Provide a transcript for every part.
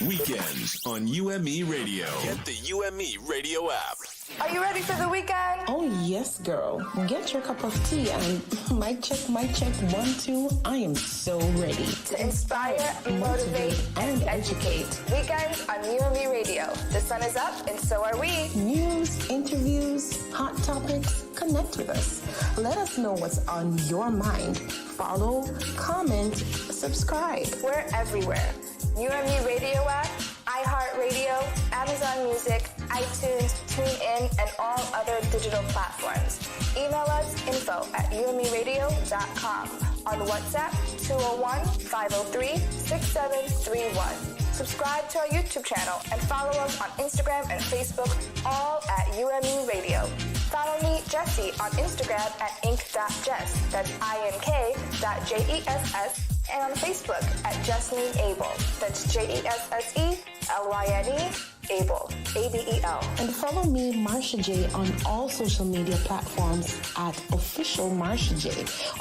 Weekends on UME Radio. Get the UME Radio app. Are you ready for the weekend? Oh, yes, girl. Get your cup of tea and mic check, 1, 2. I am so ready. To inspire, motivate, and educate. Weekends on UME Radio. The sun is up and so are we. News, interviews, hot topics. Connect with us. Let us know what's on your mind. Follow, comment, subscribe. We're everywhere. UME Radio app, iHeartRadio, Amazon Music, iTunes, TuneIn, and all other digital platforms. Email us info@umeradio.com. On WhatsApp, 201-503-6731. Subscribe to our YouTube channel and follow us on Instagram and Facebook, all at UME Radio. Follow me, Jessie, on Instagram at ink.jess, that's ink.jess, and on Facebook at Jesselyn Abel, that's JESSELYNE Abel, ABEL. And follow me, Marsha J, on all social media platforms at official Marsha J,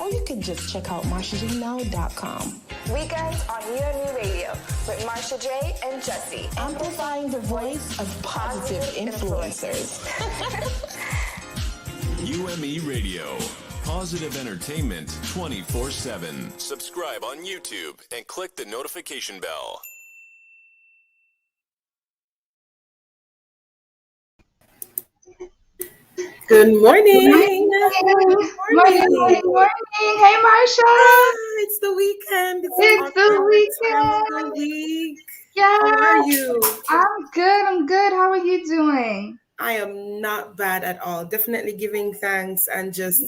or you can just check out marshajnow.com. Weekends on UME Radio with Marsha J and Jessie, amplifying the voice of positive influencers. UME Radio. Positive entertainment 24/7. Subscribe on YouTube and click the notification bell. Good morning. Morning. Hey, Marsha. It's the weekend. It's the weekend. Week. Yeah. How are you? I'm good. How are you doing? I am not bad at all. Definitely giving thanks and just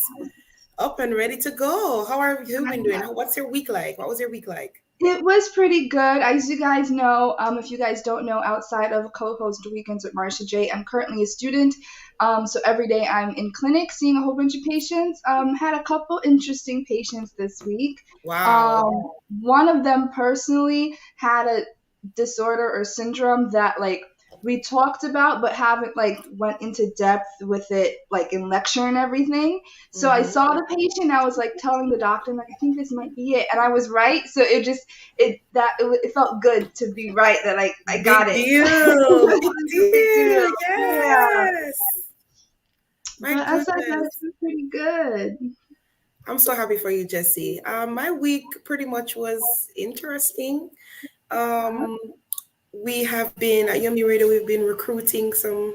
up and ready to go. How have you been doing? What's your week like? What was your week like? It was pretty good. As you guys know, if you guys don't know, outside of co-host Weekends with Marsha J, I'm currently a student. So every day I'm in clinic seeing a whole bunch of patients. Had a couple interesting patients this week. Wow. One of them personally had a disorder or syndrome that we talked about but haven't went into depth with it in lecture and everything. So I saw the patient, I was telling the doctor, I think this might be it, and I was right. So it felt good to be right that I got it. Big deal. Yes. But I thought that was pretty good. I'm so happy for you, Jessie. My week pretty much was interesting. We have been at UME Radio, we've been recruiting some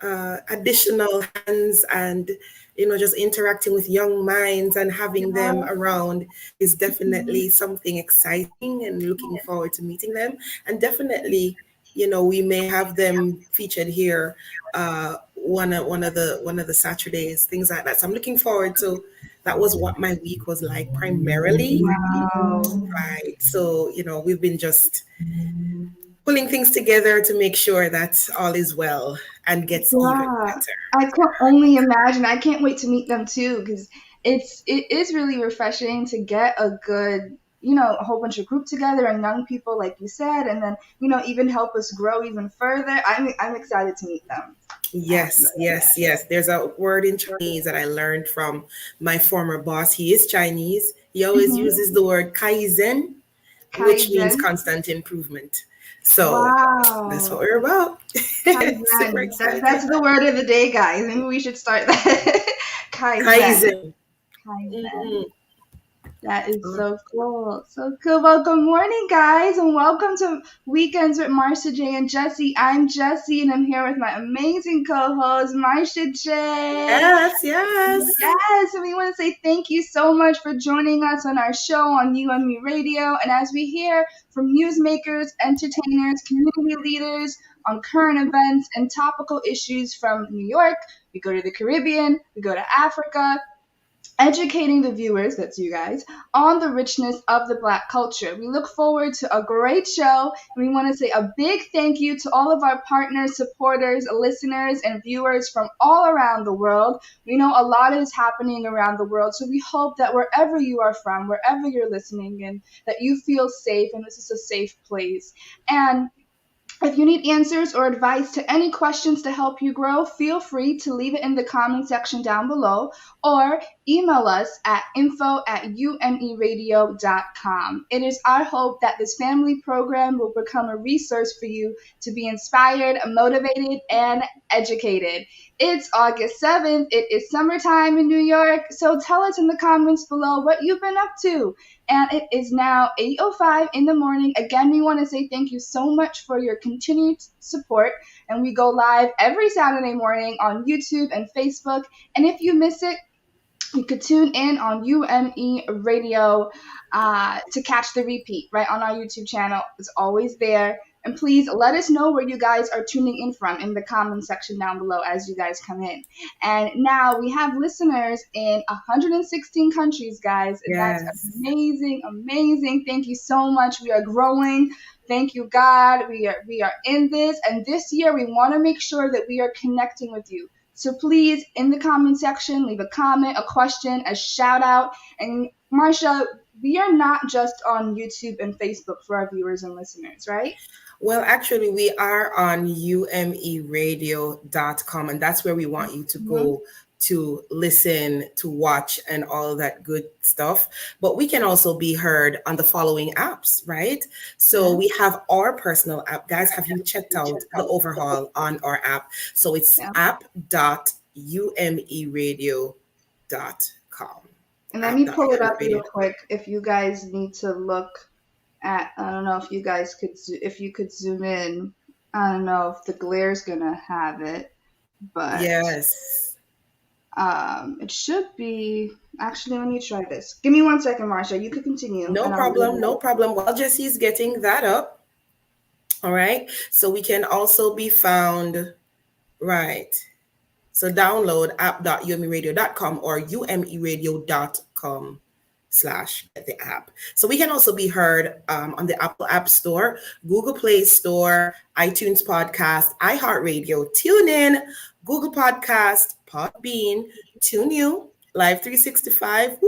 additional hands, and just interacting with young minds and having them around is definitely something exciting, and looking forward to meeting them. And definitely, we may have them featured here one of the Saturdays, things like that. So I'm looking forward to. That was what my week was like primarily. Wow. Right. So we've been just pulling things together to make sure that all is well and gets even better. I can only imagine. I can't wait to meet them too, because it is really refreshing to get a good, a whole bunch of group together and young people, like you said, and then, even help us grow even further. I'm excited to meet them. Yes. There's a word in Chinese that I learned from my former boss. He is Chinese. He always uses the word kaizen, which means constant improvement. So that's what we're about. Super excited. That's the word of the day, guys. Maybe we should start that. Kaizen. Mm-hmm. That is so cool. So cool. Well, good morning, guys, and welcome to Weekends with Marsha J and Jessie. I'm Jessie, and I'm here with my amazing co-host, Marsha J. Yes. And we want to say thank you so much for joining us on our show on UME Radio. And as we hear from newsmakers, entertainers, community leaders on current events and topical issues from New York, we go to the Caribbean, we go to Africa, educating the viewers, that's you guys, on the richness of the Black culture. We look forward to a great show, and we want to say a big thank you to all of our partners, supporters, listeners, and viewers from all around the world. We know a lot is happening around the world, so we hope that wherever you are from, wherever you're listening in, that you feel safe, and this is a safe place. And if you need answers or advice to any questions to help you grow, feel free to leave it in the comment section down below, or email us at info@umeradio.com. It is our hope that this family program will become a resource for you to be inspired, motivated, and educated. It's August 7th. It is summertime in New York, so tell us in the comments below what you've been up to. And it is now 8:05 in the morning. Again, we want to say thank you so much for your continued support. And we go live every Saturday morning on YouTube and Facebook. And if you miss it, you could tune in on UME Radio to catch the repeat right on our YouTube channel. It's always there. And please let us know where you guys are tuning in from in the comment section down below as you guys come in. And now we have listeners in 116 countries, guys. And Yes. That's amazing, amazing. Thank you so much. We are growing. Thank you, God. We are in this. And this year, we want to make sure that we are connecting with you. So please, in the comment section, leave a comment, a question, a shout out. And Marsha, we are not just on YouTube and Facebook for our viewers and listeners, right? Well, actually, we are on UMERadio.com, and that's where we want you to go to listen, to watch, and all that good stuff. But we can also be heard on the following apps, right? So we have our personal app. Guys, have you checked out the overhaul on our app? So it's app.umeradio.com. And let me pull it up real quick if you guys need to look at, I don't know if you guys could, if you could zoom in. I don't know if the glare's gonna have it, but yes. It should be, actually, let me try this. Give me 1 second, Marsha. You could continue. No problem, no problem. While Jesse's getting that up, all right? So we can also be found, right? So download app.umeradio.com or umeradio.com/ get the app. So we can also be heard on the Apple App Store, Google Play Store, iTunes Podcast, iHeartRadio, TuneIn, Google Podcast, Podbean, TuneIn, Live 365,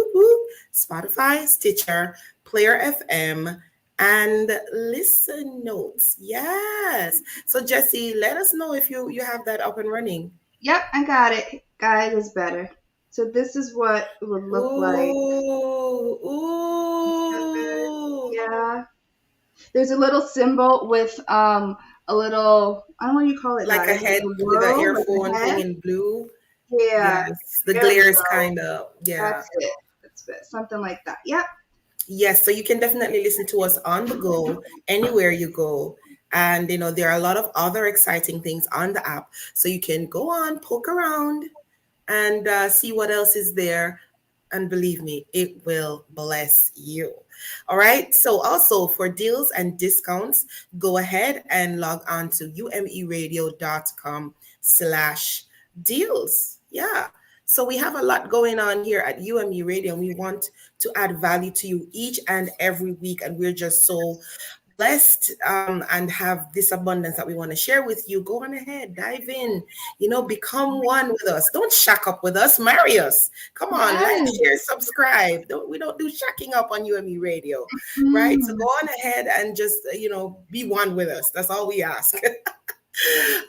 Spotify, Stitcher, Player FM, and Listen Notes. Yes. So Jesse, let us know if you have that up and running. Yep, I got it. Guys, it's better. So this is what it would look like. Ooh. Yeah. There's a little symbol with a little, I don't know what you call it. Like a head with an earphone thing in blue. Yeah. Yes. The glare is kind of, That's it. That's it. Something like that. Yep. Yes. So you can definitely listen to us on the go, anywhere you go. And, there are a lot of other exciting things on the app. So you can go on, poke around, and see what else is there. And believe me, it will bless you. All right. So also for deals and discounts, go ahead and log on to umeradio.com/deals. Yeah. So we have a lot going on here at UME Radio, and we want to add value to you each and every week. And we're just so blessed and have this abundance that we want to share with you. Go on ahead, dive in, become one with us. Don't shack up with us, marry us. Come on, like, share, subscribe. We don't do shacking up on UME Radio, right? So go on ahead and just, be one with us. That's all we ask.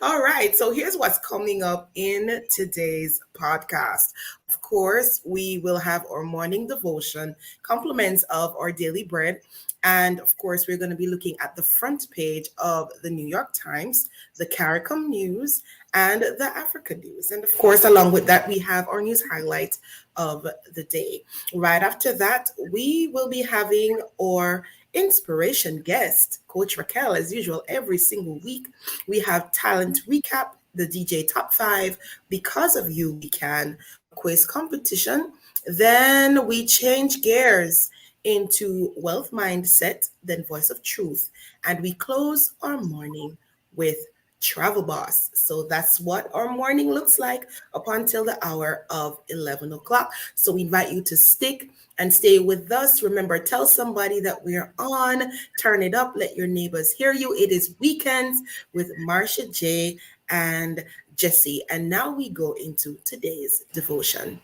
All right. So here's what's coming up in today's podcast. Of course, we will have our morning devotion, compliments of our daily bread. And of course, we're going to be looking at the front page of the New York Times, the CARICOM News, and the Africa News. And of course, along with that, we have our news highlight of the day. Right after that, we will be having our inspiration guest, Coach Racquel, as usual, every single week. We have talent recap, the DJ Top 5, Because of You We Can, quiz competition. Then we change gears into wealth mindset, then voice of truth. And we close our morning with Travel Boss. So that's what our morning looks like up until the hour of 11 o'clock. So we invite you to stick and stay with us. Remember, tell somebody that we're on. Turn it up. Let your neighbors hear you. It is Weekends with Marsha J. and Jesse. And now we go into today's devotion.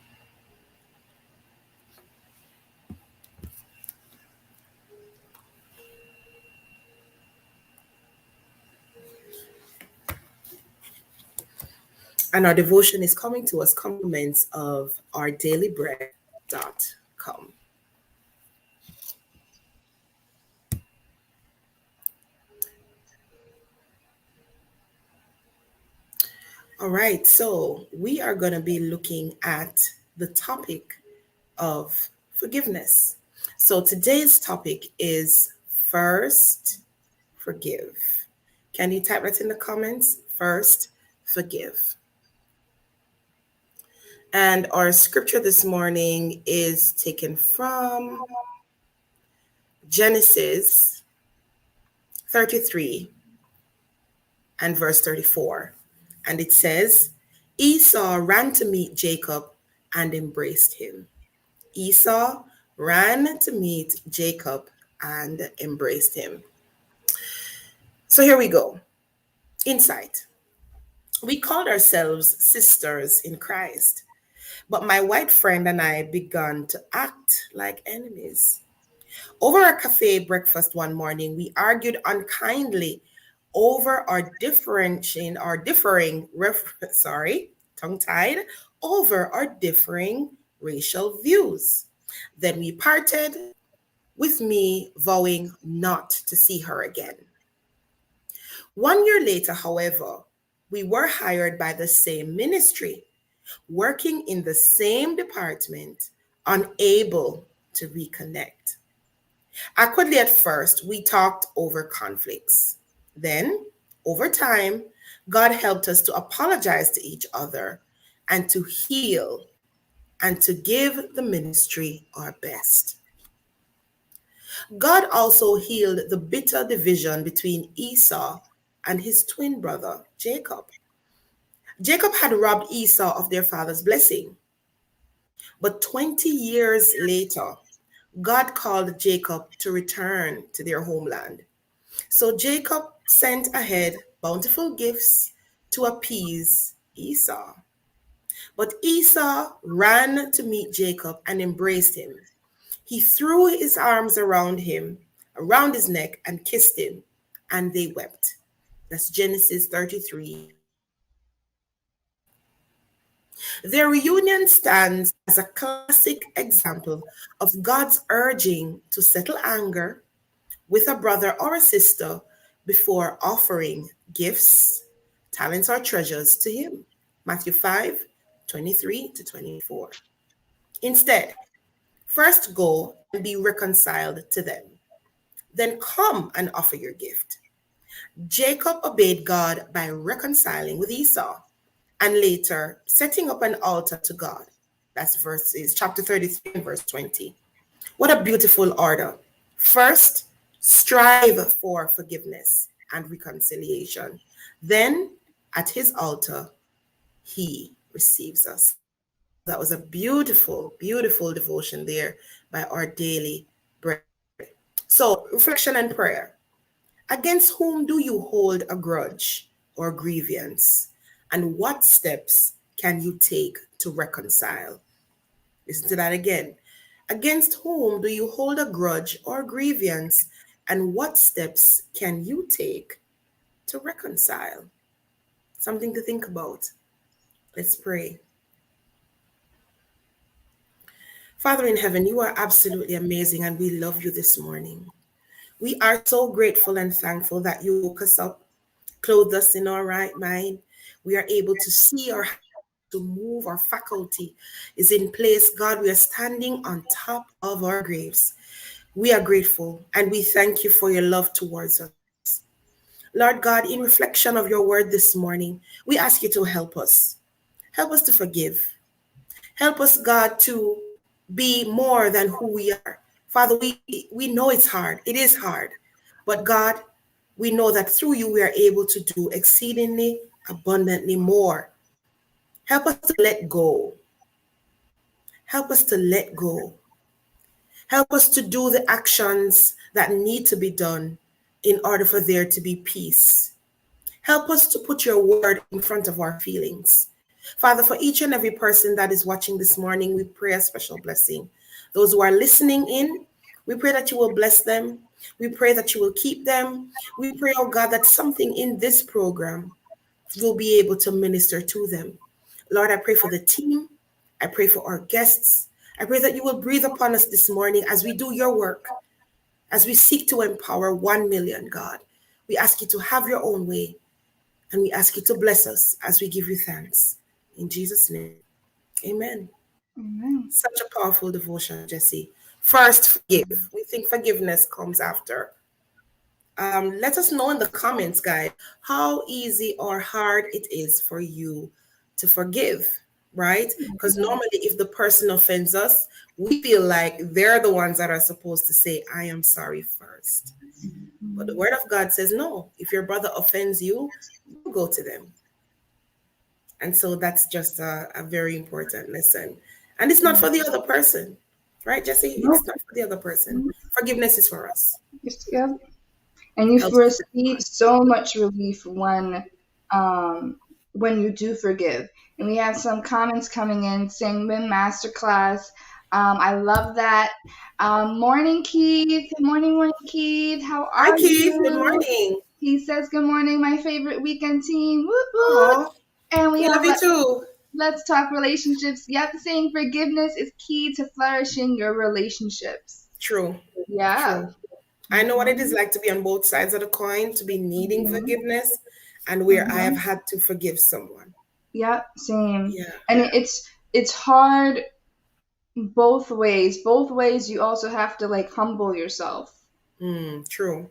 And our devotion is coming to us compliments of our daily bread All right, so we are going to be looking at the topic of forgiveness. So today's topic is first forgive. Can you type that in the comments? First forgive. And our scripture this morning is taken from Genesis 33 and verse 34. And it says, Esau ran to meet Jacob and embraced him. Esau ran to meet Jacob and embraced him. So here we go. Insight. We called ourselves sisters in Christ, but my white friend and I began to act like enemies. Over a cafe breakfast one morning, we argued unkindly over our differing racial views. Then we parted, with me vowing not to see her again. 1 year later, however, we were hired by the same ministry, working in the same department, unable to reconnect. Awkwardly at first, we talked over conflicts. Then, over time, God helped us to apologize to each other and to heal and to give the ministry our best. God also healed the bitter division between Esau and his twin brother, Jacob. Jacob had robbed Esau of their father's blessing. But 20 years later, God called Jacob to return to their homeland. So Jacob sent ahead bountiful gifts to appease Esau. But Esau ran to meet Jacob and embraced him. He threw his arms around his neck, and kissed him, and they wept. That's Genesis 33. Their reunion stands as a classic example of God's urging to settle anger with a brother or a sister before offering gifts, talents, or treasures to him. Matthew 5, 23 to 24. Instead, first go and be reconciled to them. Then come and offer your gift. Jacob obeyed God by reconciling with Esau and later setting up an altar to God. That's chapter 33 and verse 20. What a beautiful order. First, strive for forgiveness and reconciliation. Then, at his altar, he receives us. That was a beautiful, beautiful devotion there by Our Daily Bread. So, reflection and prayer. Against whom do you hold a grudge or grievance? And what steps can you take to reconcile? Listen to that again. Against whom do you hold a grudge or grievance? And what steps can you take to reconcile? Something to think about. Let's pray. Father in heaven, you are absolutely amazing, and we love you this morning. We are so grateful and thankful that you woke us up, clothed us in our right mind. We are able to see or to move. Our faculty is in place. God, we are standing on top of our graves. We are grateful, and we thank you for your love towards us. Lord God, in reflection of your word this morning, we ask you to help us. Help us to forgive. Help us, God, to be more than who we are. Father, we know it's hard. It is hard. But God, we know that through you, we are able to do exceedingly abundantly more. Help us to let go. Help us to let go. Help us to do the actions that need to be done in order for there to be peace. Help us to put your word in front of our feelings. Father, for each and every person that is watching this morning, we pray a special blessing. Those who are listening in, we pray that you will bless them. We pray that you will keep them. We pray, oh God, that something in this program will be able to minister to them. Lord, I pray for the team. I pray for our guests. I pray that you will breathe upon us this morning as we do your work, as we seek to empower 1 million, God. We ask you to have your own way, and we ask you to bless us as we give you thanks. In Jesus' name, amen. Amen. Such a powerful devotion, Jesse. First, forgive. We think forgiveness comes after. Let us know in the comments, guys, how easy or hard it is for you to forgive, right? Because normally if the person offends us, we feel like they're the ones that are supposed to say, I am sorry first. But the word of God says, no, if your brother offends you, you go to them. And so that's just a very important lesson. And it's not for the other person, right, Jesse? It's not for the other person. Forgiveness is for us. Yep. And you receive so much relief when you do forgive. And we have some comments coming in saying, "Win masterclass." I love that. Morning, Keith. Morning, Keith. How are you? Hi, Keith. Good morning. He says, "Good morning, my favorite weekend team." Whoop, whoop. And we love you too. Let's talk relationships. Yep, saying forgiveness is key to flourishing your relationships. True. Yeah. True. I know what it is like to be on both sides of the coin, to be needing forgiveness, and where I have had to forgive someone. Yeah, same. Yeah. And it's hard both ways. Both ways you also have to like humble yourself. True.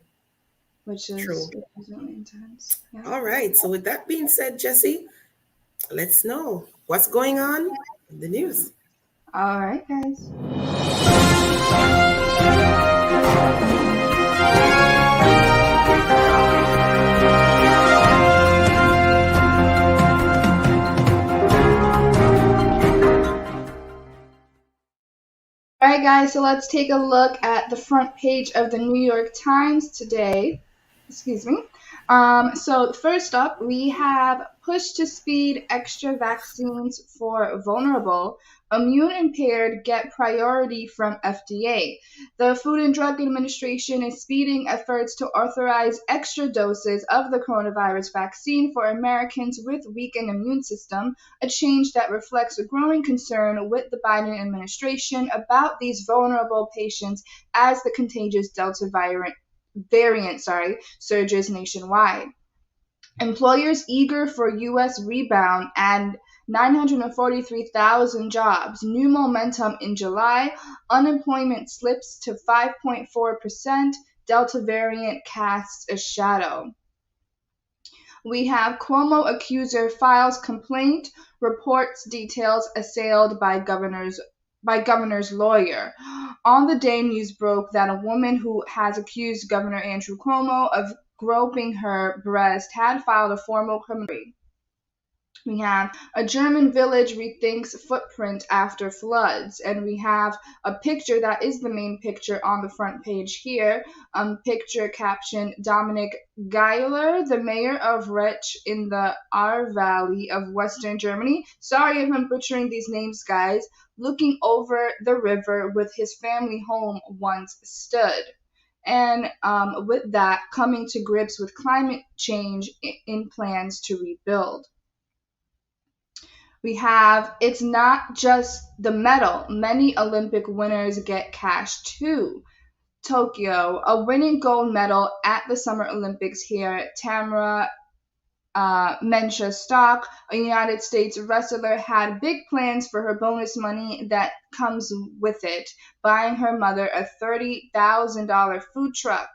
Which is true. Really intense. Yeah. All right. So with that being said, Jesse, let's know what's going on in the news. All right, guys. All right, guys, so let's take a look at the front page of the New York Times today. Excuse me. So first up, we have push to speed extra vaccines for vulnerable. Immune impaired get priority from FDA. The Food and Drug Administration is speeding efforts to authorize extra doses of the coronavirus vaccine for Americans with weakened immune system, a change that reflects a growing concern with the Biden administration about these vulnerable patients as the contagious Delta variant surges nationwide. Employers eager for U.S. rebound add 943,000 jobs. New momentum in July. Unemployment slips to 5.4%. Delta variant casts a shadow. We have Cuomo accuser files complaint, reports details assailed by governor's lawyer. On the day, news broke that a woman who has accused Governor Andrew Cuomo of groping her breast had filed a formal criminal. We have a German village rethinks footprint after floods, and we have a picture that is the main picture on the front page here. Picture caption, Dominic Geiler, the mayor of Rech in the Ahr Valley of Western Germany. Sorry if I'm butchering these names, guys. Looking over the river with his family home once stood. And with that, coming to grips with climate change in plans to rebuild. We have, it's not just the medal. Many Olympic winners get cash too. Tokyo, a winning gold medal at the Summer Olympics here. Tamara Marsha Stock, a United States wrestler, had big plans for her bonus money that comes with it, buying her mother a $30,000 food truck.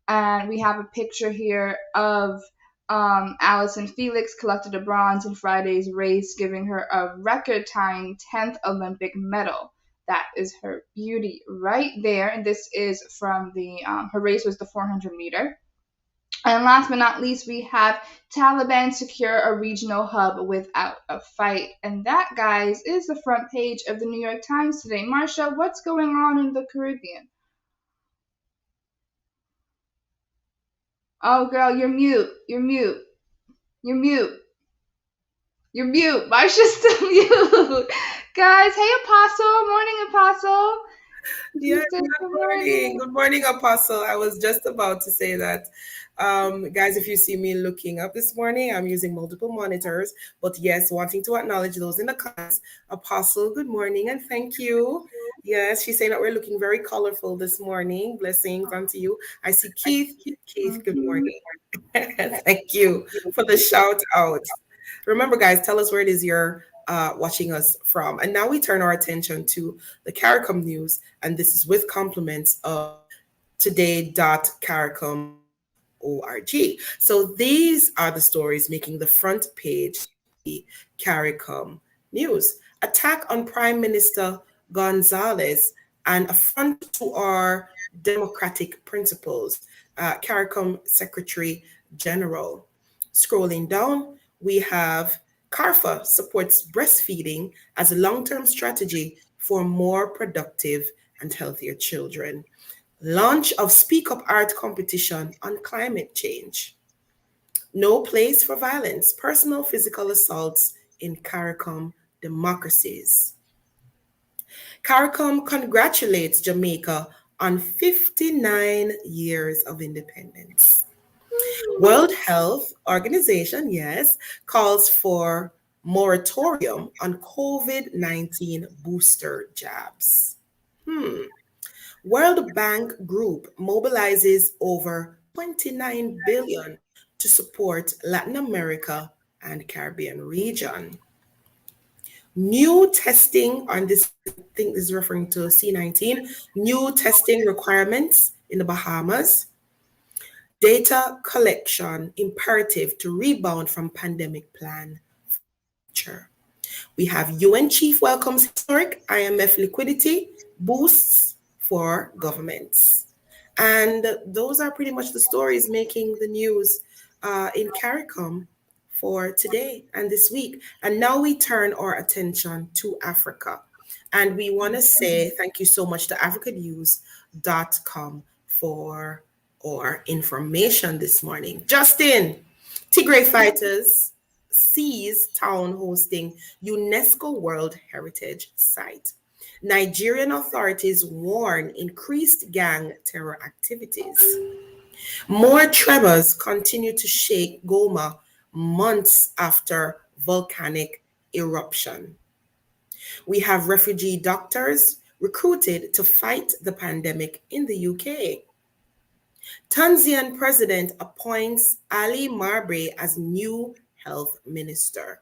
And we have a picture here of Allison Felix collected a bronze in Friday's race, giving her a record-tying 10th Olympic medal. That is her beauty right there. And this is from the, her race was the 400 meter. And last but not least, we have Taliban secure a regional hub without a fight. And that, guys, is the front page of the New York Times today. Marsha, what's going on in the Caribbean? Oh, girl, you're mute. You're mute. You're mute. You're mute. Marsha's still mute. Guys, hey, Apostle. Morning, Apostle. Yeah, She said, good good morning. morning. Good morning, Apostle. I was just about to say that. Guys, if you see me looking up this morning, I'm using multiple monitors. But yes, wanting to acknowledge those in the comments. Apostle, good morning and thank you. Yes, she's saying that we're looking very colorful this morning. Blessings unto you. I see Keith. Keith, good Mhm. morning. Thank you for the shout out. Remember, guys, tell us where it is you're watching us from. And now we turn our attention to the CARICOM news, and this is with compliments of today.caricom.org. So these are the stories making the front page of the CARICOM news. Attack on Prime Minister Gonzalez, an affront to our democratic principles. CARICOM Secretary General. Scrolling down, we have CARFA supports breastfeeding as a long-term strategy for more productive and healthier children. Launch of Speak Up Art competition on climate change. No place for violence, personal physical assaults in CARICOM democracies. CARICOM congratulates Jamaica on 59 years of independence. World Health Organization, yes, calls for moratorium on COVID-19 booster jabs. World Bank Group mobilizes over 29 billion to support Latin America and Caribbean region. New testing on this, I think this is referring to C19, new testing requirements in the Bahamas. Data collection imperative to rebound from pandemic plan future. We have UN chief welcomes historic IMF liquidity boosts for governments. And those are pretty much the stories making the news in CARICOM for today and this week. And now we turn our attention to Africa. And we want to say thank you so much to africanews.com for our information this morning. Justin, Tigray fighters seize town hosting UNESCO World Heritage Site. Nigerian authorities warn increased gang terror activities. More tremors continue to shake Goma months after volcanic eruption. We have refugee doctors recruited to fight the pandemic in the UK. Tanzanian president appoints Ali Marbre as new health minister.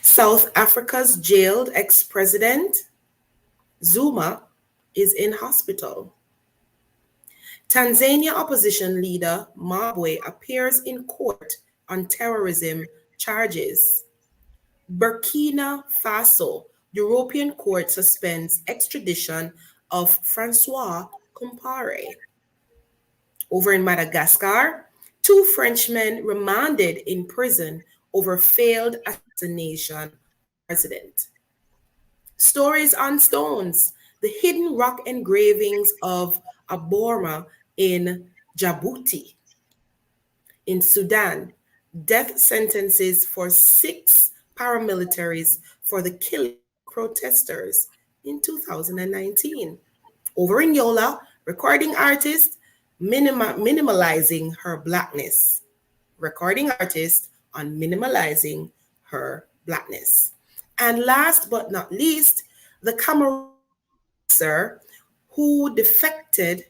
South Africa's jailed ex-president Zuma is in hospital. Tanzania opposition leader Mabwe appears in court on terrorism charges. Burkina Faso, European court suspends extradition of Francois Compaore. Over in Madagascar, 2 Frenchmen remanded in prison over failed assassination of president. Stories on stones, the hidden rock engravings of Aborma in Djibouti. In Sudan, death sentences for 6 paramilitaries for the killing of protesters in 2019. Over in Yola, recording artist minimalizing her blackness. Recording artist on minimalizing her blackness. And last but not least, the Cameroon boxer who defected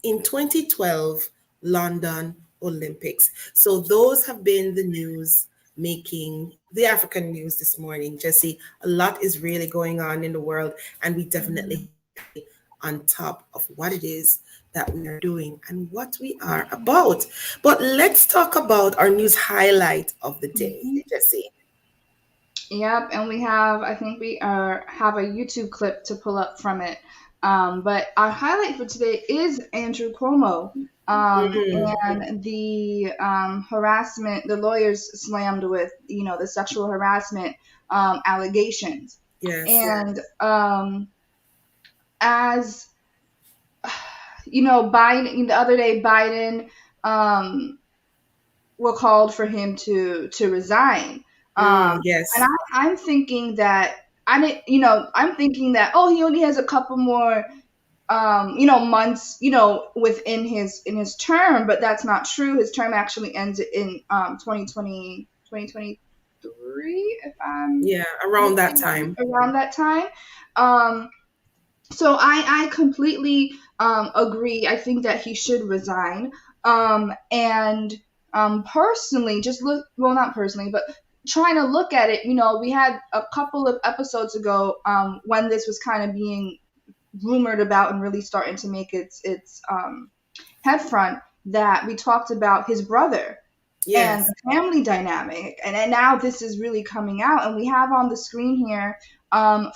in 2012 London Olympics. So those have been the news making the African news this morning. Jesse, a lot is really going on in the world, and we definitely on top of what it is that we are doing and what we are about. But let's talk about our news highlight of the day, Jesse. Yep, and I think we have a YouTube clip to pull up from it. But our highlight for today is Andrew Cuomo and the harassment, the lawyers slammed with, the sexual harassment allegations. Yes. And as Biden, the other day, Biden were called for him to resign. Yes. And I'm thinking that I'm thinking that he only has a couple more months, within his term, but that's not true. His term actually ends in 2023, if I'm around that time. So I completely agree. I think that he should resign. And personally, not personally, but trying to look at it, we had a couple of episodes ago when this was kind of being rumored about and really starting to make its head front, that we talked about his brother. Yes. And the family dynamic, and now this is really coming out, and we have on the screen here from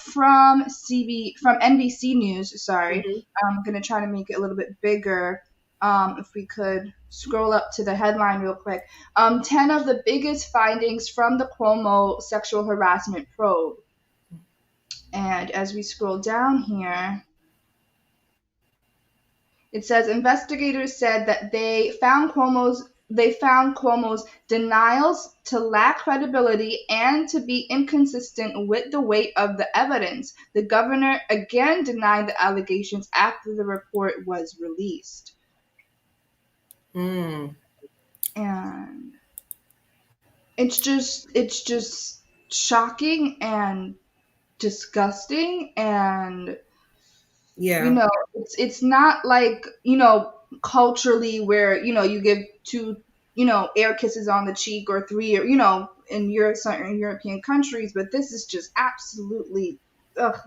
NBC News. Sorry, I'm gonna try to make it a little bit bigger. If we could scroll up to the headline real quick. 10 of the biggest findings from the Cuomo sexual harassment probe. And as we scroll down here, it says investigators said that they found Cuomo's denials to lack credibility and to be inconsistent with the weight of the evidence. The governor again denied the allegations after the report was released. And it's just shocking and disgusting, and it's not like, culturally where, you give 2, air kisses on the cheek or 3, or, in certain European countries, but this is just absolutely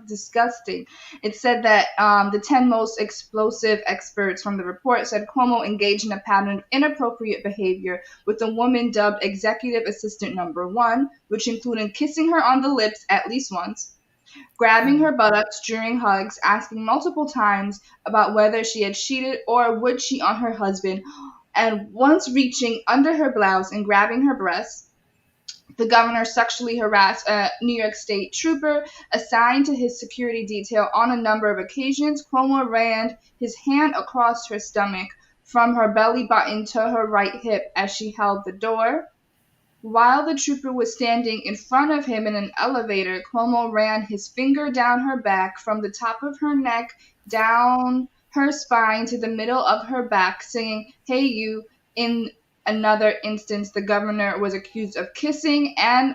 disgusting. It said that the 10 most explosive experts from the report said Cuomo engaged in a pattern of inappropriate behavior with a woman dubbed Executive Assistant Number 1, which included kissing her on the lips at least once, grabbing her buttocks during hugs, asking multiple times about whether she had cheated or would cheat on her husband, and once reaching under her blouse and grabbing her breasts. The governor sexually harassed a New York State trooper assigned to his security detail on a number of occasions. Cuomo ran his hand across her stomach from her belly button to her right hip as she held the door. While the trooper was standing in front of him in an elevator, Cuomo ran his finger down her back from the top of her neck, down her spine to the middle of her back, singing, "Hey you." In another instance, the governor was accused of kissing her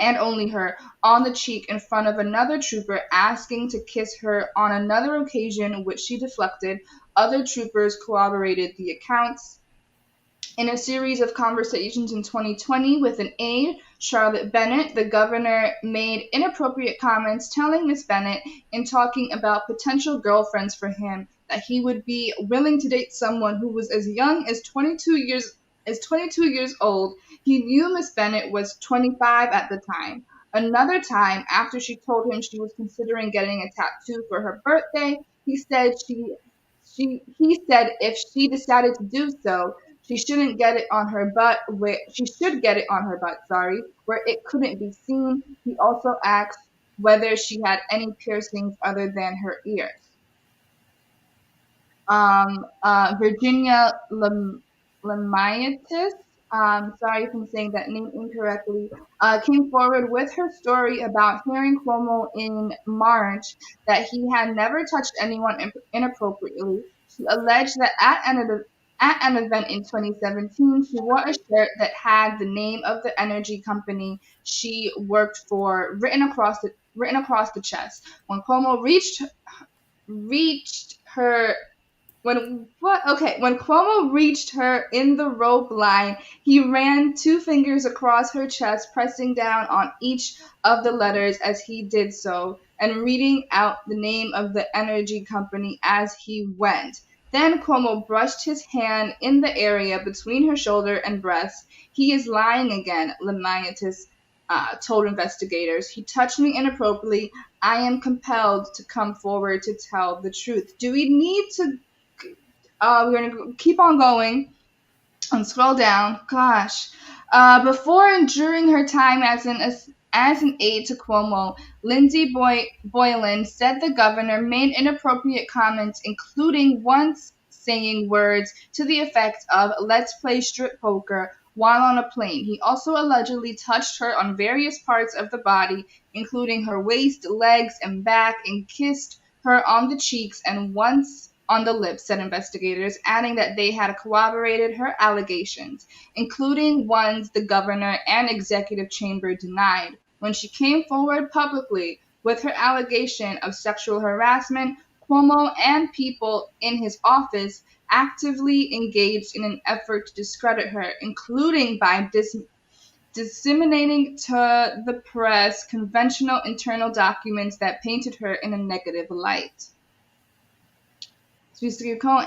and only her on the cheek in front of another trooper, asking to kiss her on another occasion, which she deflected. Other troopers corroborated the accounts. In a series of conversations in 2020 with an aide, Charlotte Bennett, the governor made inappropriate comments, telling Miss Bennett, in talking about potential girlfriends for him, that he would be willing to date someone who was as young as 22 years old. He knew Miss Bennett was 25 at the time. Another time, after she told him she was considering getting a tattoo for her birthday, he said if she decided to do so, she should get it on her butt, where it couldn't be seen. He also asked whether she had any piercings other than her ears. Virginia Lemaitis, sorry if I'm saying that name incorrectly, came forward with her story about hearing Cuomo in March that he had never touched anyone inappropriately. She alleged that at an event in 2017, she wore a shirt that had the name of the energy company she worked for written across the chest. When Cuomo When Cuomo reached her in the rope line, he ran 2 fingers across her chest, pressing down on each of the letters as he did so, and reading out the name of the energy company as he went. Then Cuomo brushed his hand in the area between her shoulder and breast. "He is lying again," Lemaitis told investigators. "He touched me inappropriately. I am compelled to come forward to tell the truth." Do we need to... we're going to keep on going and scroll down. Gosh. Before and during her time as an aide to Cuomo, Lindsey Boylan said the governor made inappropriate comments, including once saying words to the effect of "let's play strip poker" while on a plane. He also allegedly touched her on various parts of the body, including her waist, legs, and back, and kissed her on the cheeks and once on the lips, said investigators, adding that they had corroborated her allegations, including ones the governor and executive chamber denied. When she came forward publicly with her allegation of sexual harassment, Cuomo and people in his office actively engaged in an effort to discredit her, including by disseminating to the press conventional internal documents that painted her in a negative light.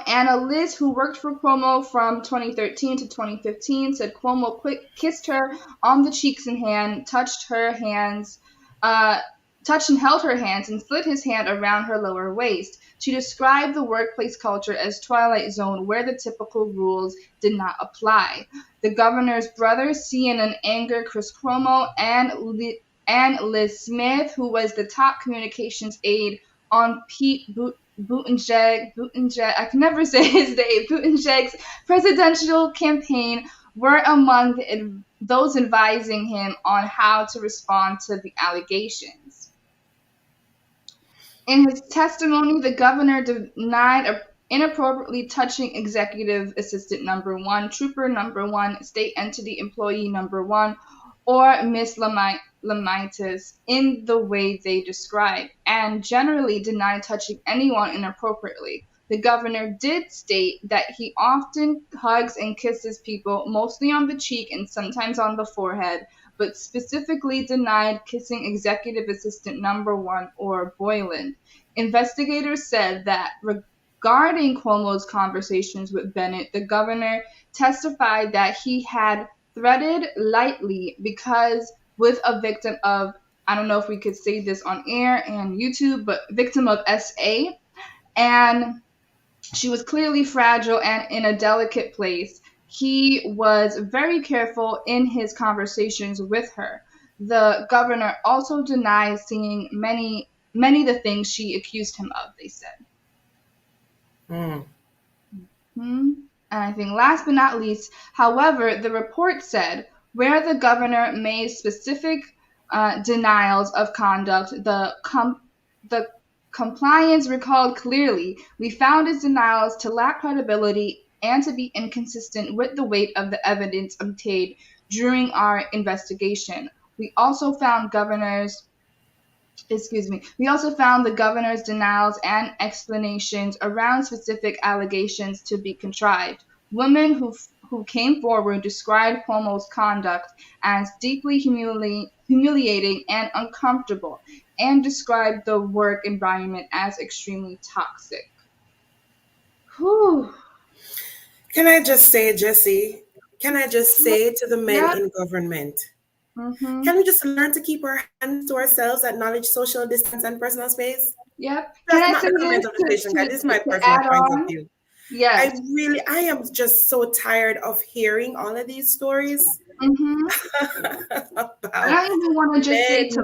Anna Liz, who worked for Cuomo from 2013 to 2015, said Cuomo kissed her on the cheeks and hand, touched and held her hands, and slid his hand around her lower waist. She described the workplace culture as Twilight Zone, where the typical rules did not apply. The governor's brother, CNN anger Chris Cuomo, and Liz Smith, who was the top communications aide on Pete Buttigieg, I can never say his name, Buttigieg's presidential campaign, were among those advising him on how to respond to the allegations. In his testimony, the governor denied inappropriately touching executive assistant number 1, trooper number 1, state entity employee number 1, or Miss Lamaitis in the way they described, and generally denied touching anyone inappropriately. The governor did state that he often hugs and kisses people, mostly on the cheek and sometimes on the forehead, but specifically denied kissing executive assistant number 1 or Boylan. Investigators said that regarding Cuomo's conversations with Bennett, the governor testified that he had threaded lightly because with a victim of, I don't know if we could say this on air and YouTube, but victim of SA, and she was clearly fragile and in a delicate place. He was very careful in his conversations with her. The governor also denies seeing many of the things she accused him of, they said. And I think last but not least, however, the report said where the governor made specific denials of conduct, the compliance recalled clearly, we found his denials to lack credibility and to be inconsistent with the weight of the evidence obtained during our investigation. We also found the governor's denials and explanations around specific allegations to be contrived. Women who came forward described Cuomo's conduct as deeply humiliating and uncomfortable, and described the work environment as extremely toxic. Whew. Can I just say, Jessie, to the men in government, can we just learn to keep our hands to ourselves, acknowledge social distance and personal space? Yep. That's not the comment of the station, guys. This is my personal point of view. Yes. I am just so tired of hearing all of these stories. I don't even want to just say to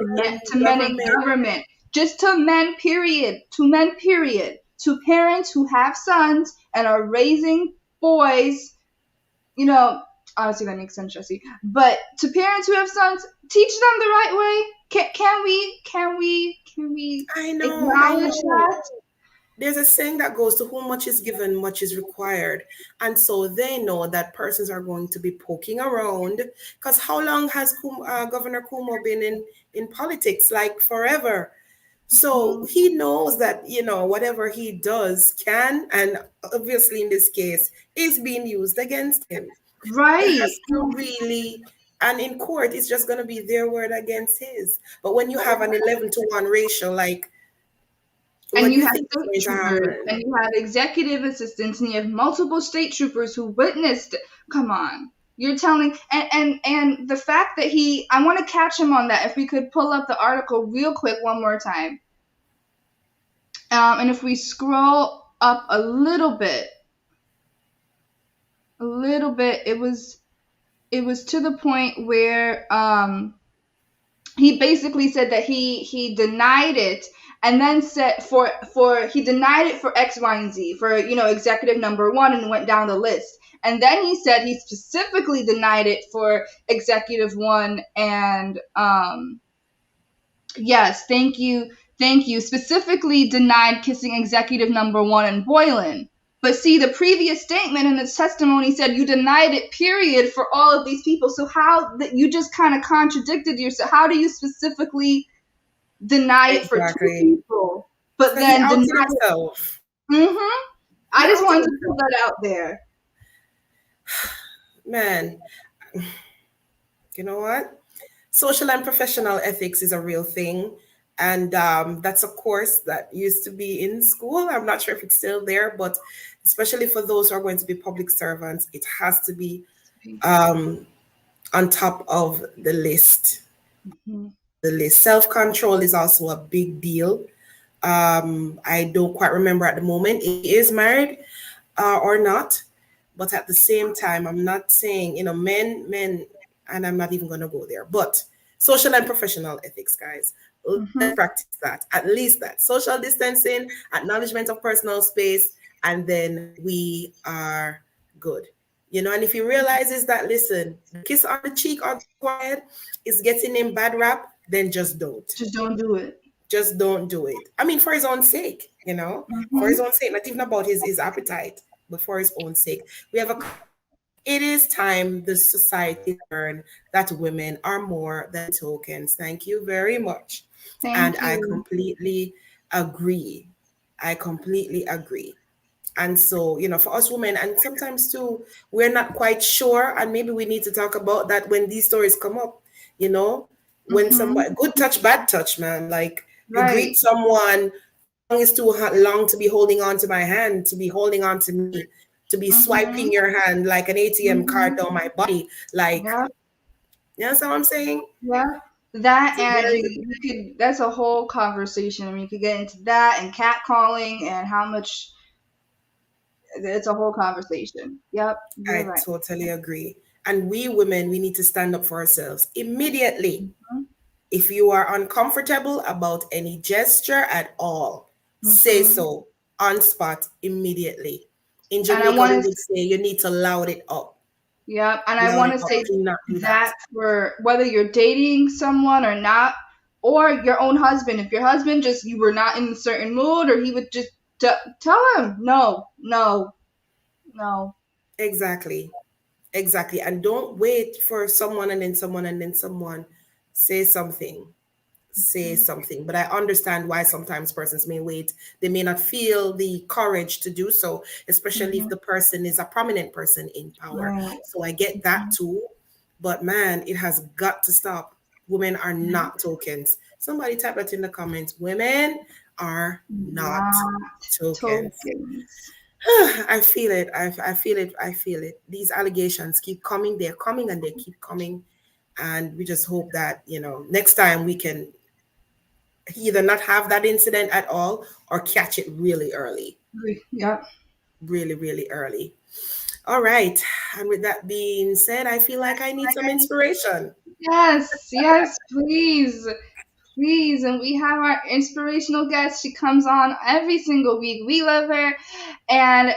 men in government, just to men, period. To men, period. To parents who have sons and are raising boys, honestly, that makes sense, Jesse. But to parents who have sons, teach them the right way. Can we acknowledge that? There's a saying that goes, to whom much is given, much is required. And so they know that persons are going to be poking around. Because how long has Governor Cuomo been in politics? Like forever. So he knows that, whatever he does can, and obviously in this case, is being used against him. Right. And in court, it's just going to be their word against his. But when you have an 11-to-1 ratio, and you have state troopers, and you have executive assistants, and you have multiple state troopers who witnessed. Come on, you're telling, and the fact that I want to catch him on that. If we could pull up the article real quick one more time, and if we scroll up a little bit, it was to the point where he basically said that he denied it. And then said he denied it for X, Y, and Z, for, executive number 1, and went down the list. And then he said he specifically denied it for executive 1. And yes, thank you, Thank you. Specifically denied kissing executive number one in Boylan. But see, the previous statement in its testimony said you denied it, period, for all of these people. So how that you just kind of contradicted yourself? How do you specifically deny it for two people, but So he then outed deny himself. I just wanted to put that out there. Man, you know what? Social and professional ethics is a real thing. And that's a course that used to be in school. I'm not sure if it's still there, but especially for those who are going to be public servants, it has to be on top of the list. The list. Self-control is also a big deal. I don't quite remember at the moment. He is married or not. But at the same time, I'm not saying, men, and I'm not even going to go there. But social and professional ethics, guys. Let's practice that. At least that. Social distancing, acknowledgement of personal space, and then we are good. And if he realizes that, listen, kiss on the cheek or the forehead is getting him bad rap, then just don't. Just don't do it. Just don't do it. I mean, for his own sake, for his own sake, not even about his appetite, but for his own sake. It is time the society learn that women are more than tokens. Thank you very much. Thank you. I completely agree. And so, for us women, and sometimes too, we're not quite sure, and maybe we need to talk about that when these stories come up, when somebody, good touch, bad touch, man, like you greet someone, long is too long to be holding on to my hand, to be holding on to me, to be swiping your hand like an ATM card down my body. Like, you know what I'm saying? Yeah. That and you could, that's a whole conversation. I mean, you could get into that and catcalling and how much, it's a whole conversation. Yep. I totally agree. And we women, we need to stand up for ourselves immediately. If you are uncomfortable about any gesture at all, say so on spot immediately. In Jamaica, we would say you need to loud it up. Yeah, and I want to say that for whether you're dating someone or not, or your own husband. If your husband you were not in a certain mood, or he would just tell him, no. Exactly. And don't wait for someone and then someone. Say something. But I understand why sometimes persons may wait. They may not feel the courage to do so, especially if the person is a prominent person in power. So I get that too. But man, it has got to stop. Women are not tokens. Somebody type that in the comments. Women are not tokens. I feel it. I feel it. These allegations keep coming. They're coming and they keep coming. And we just hope that, next time we can either not have that incident at all or catch it really early. Yeah. Really, really early. All right. And with that being said, I feel like I need some inspiration. Yes, please. And we have our inspirational guest. She comes on every single week. We love her. And,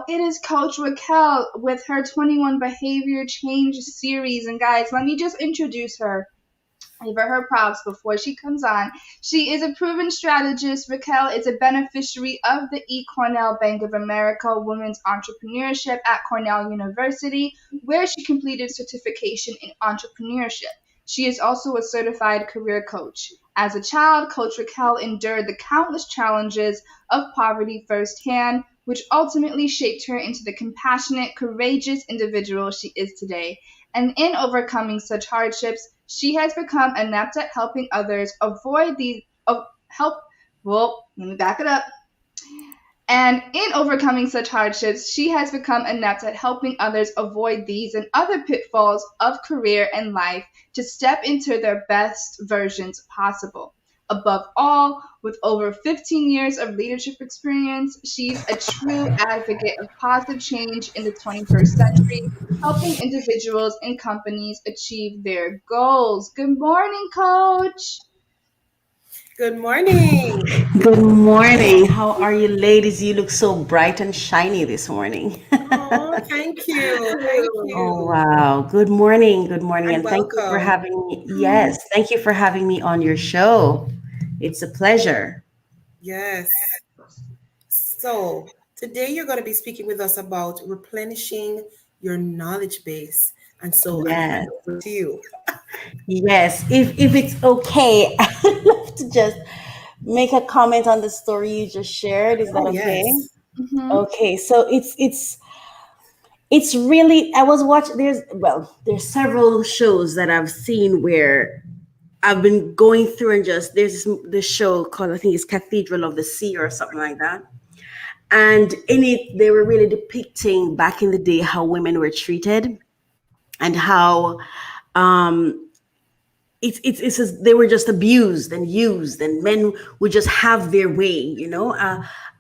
it is Coach Racquel with her 21 Behavior Change series. And guys, let me just introduce her. Give her props before she comes on. She is a proven strategist. Racquel is a beneficiary of the Cornell Bank of America Women's Entrepreneurship at Cornell University, where she completed certification in entrepreneurship. She is also a certified career coach. As a child, Coach Racquel endured the countless challenges of poverty firsthand, which ultimately shaped her into the compassionate, courageous individual she is today. And in overcoming such hardships, she has become adept at helping others avoid these. Let me back it up. And in overcoming such hardships, she has become adept at helping others avoid these and other pitfalls of career and life to step into their best versions possible. Above all, with over 15 years of leadership experience, she's a true advocate of positive change in the 21st century, helping individuals and companies achieve their goals. Good morning, Coach. Good morning. Good morning. How are you, ladies? You look so bright and shiny this morning. Oh, thank you. Oh, wow. Good morning. And welcome. thank you for having me. Yes, thank you for having me on your show. It's a pleasure. Yes. So today you're going to be speaking with us about replenishing your knowledge base. And so I Yes. hand over to you. Yes. If it's okay, I'd love to just make a comment on the story you just shared. Is that Oh, okay? yes. Mm-hmm. Okay. So it's really, I was watching, there's several shows that I've seen where I've been going through, and just there's this show called, I think it's Cathedral of the Sea or something like that. And in it, they were really depicting back in the day how women were treated, and how they were just abused and used, and men would just have their way.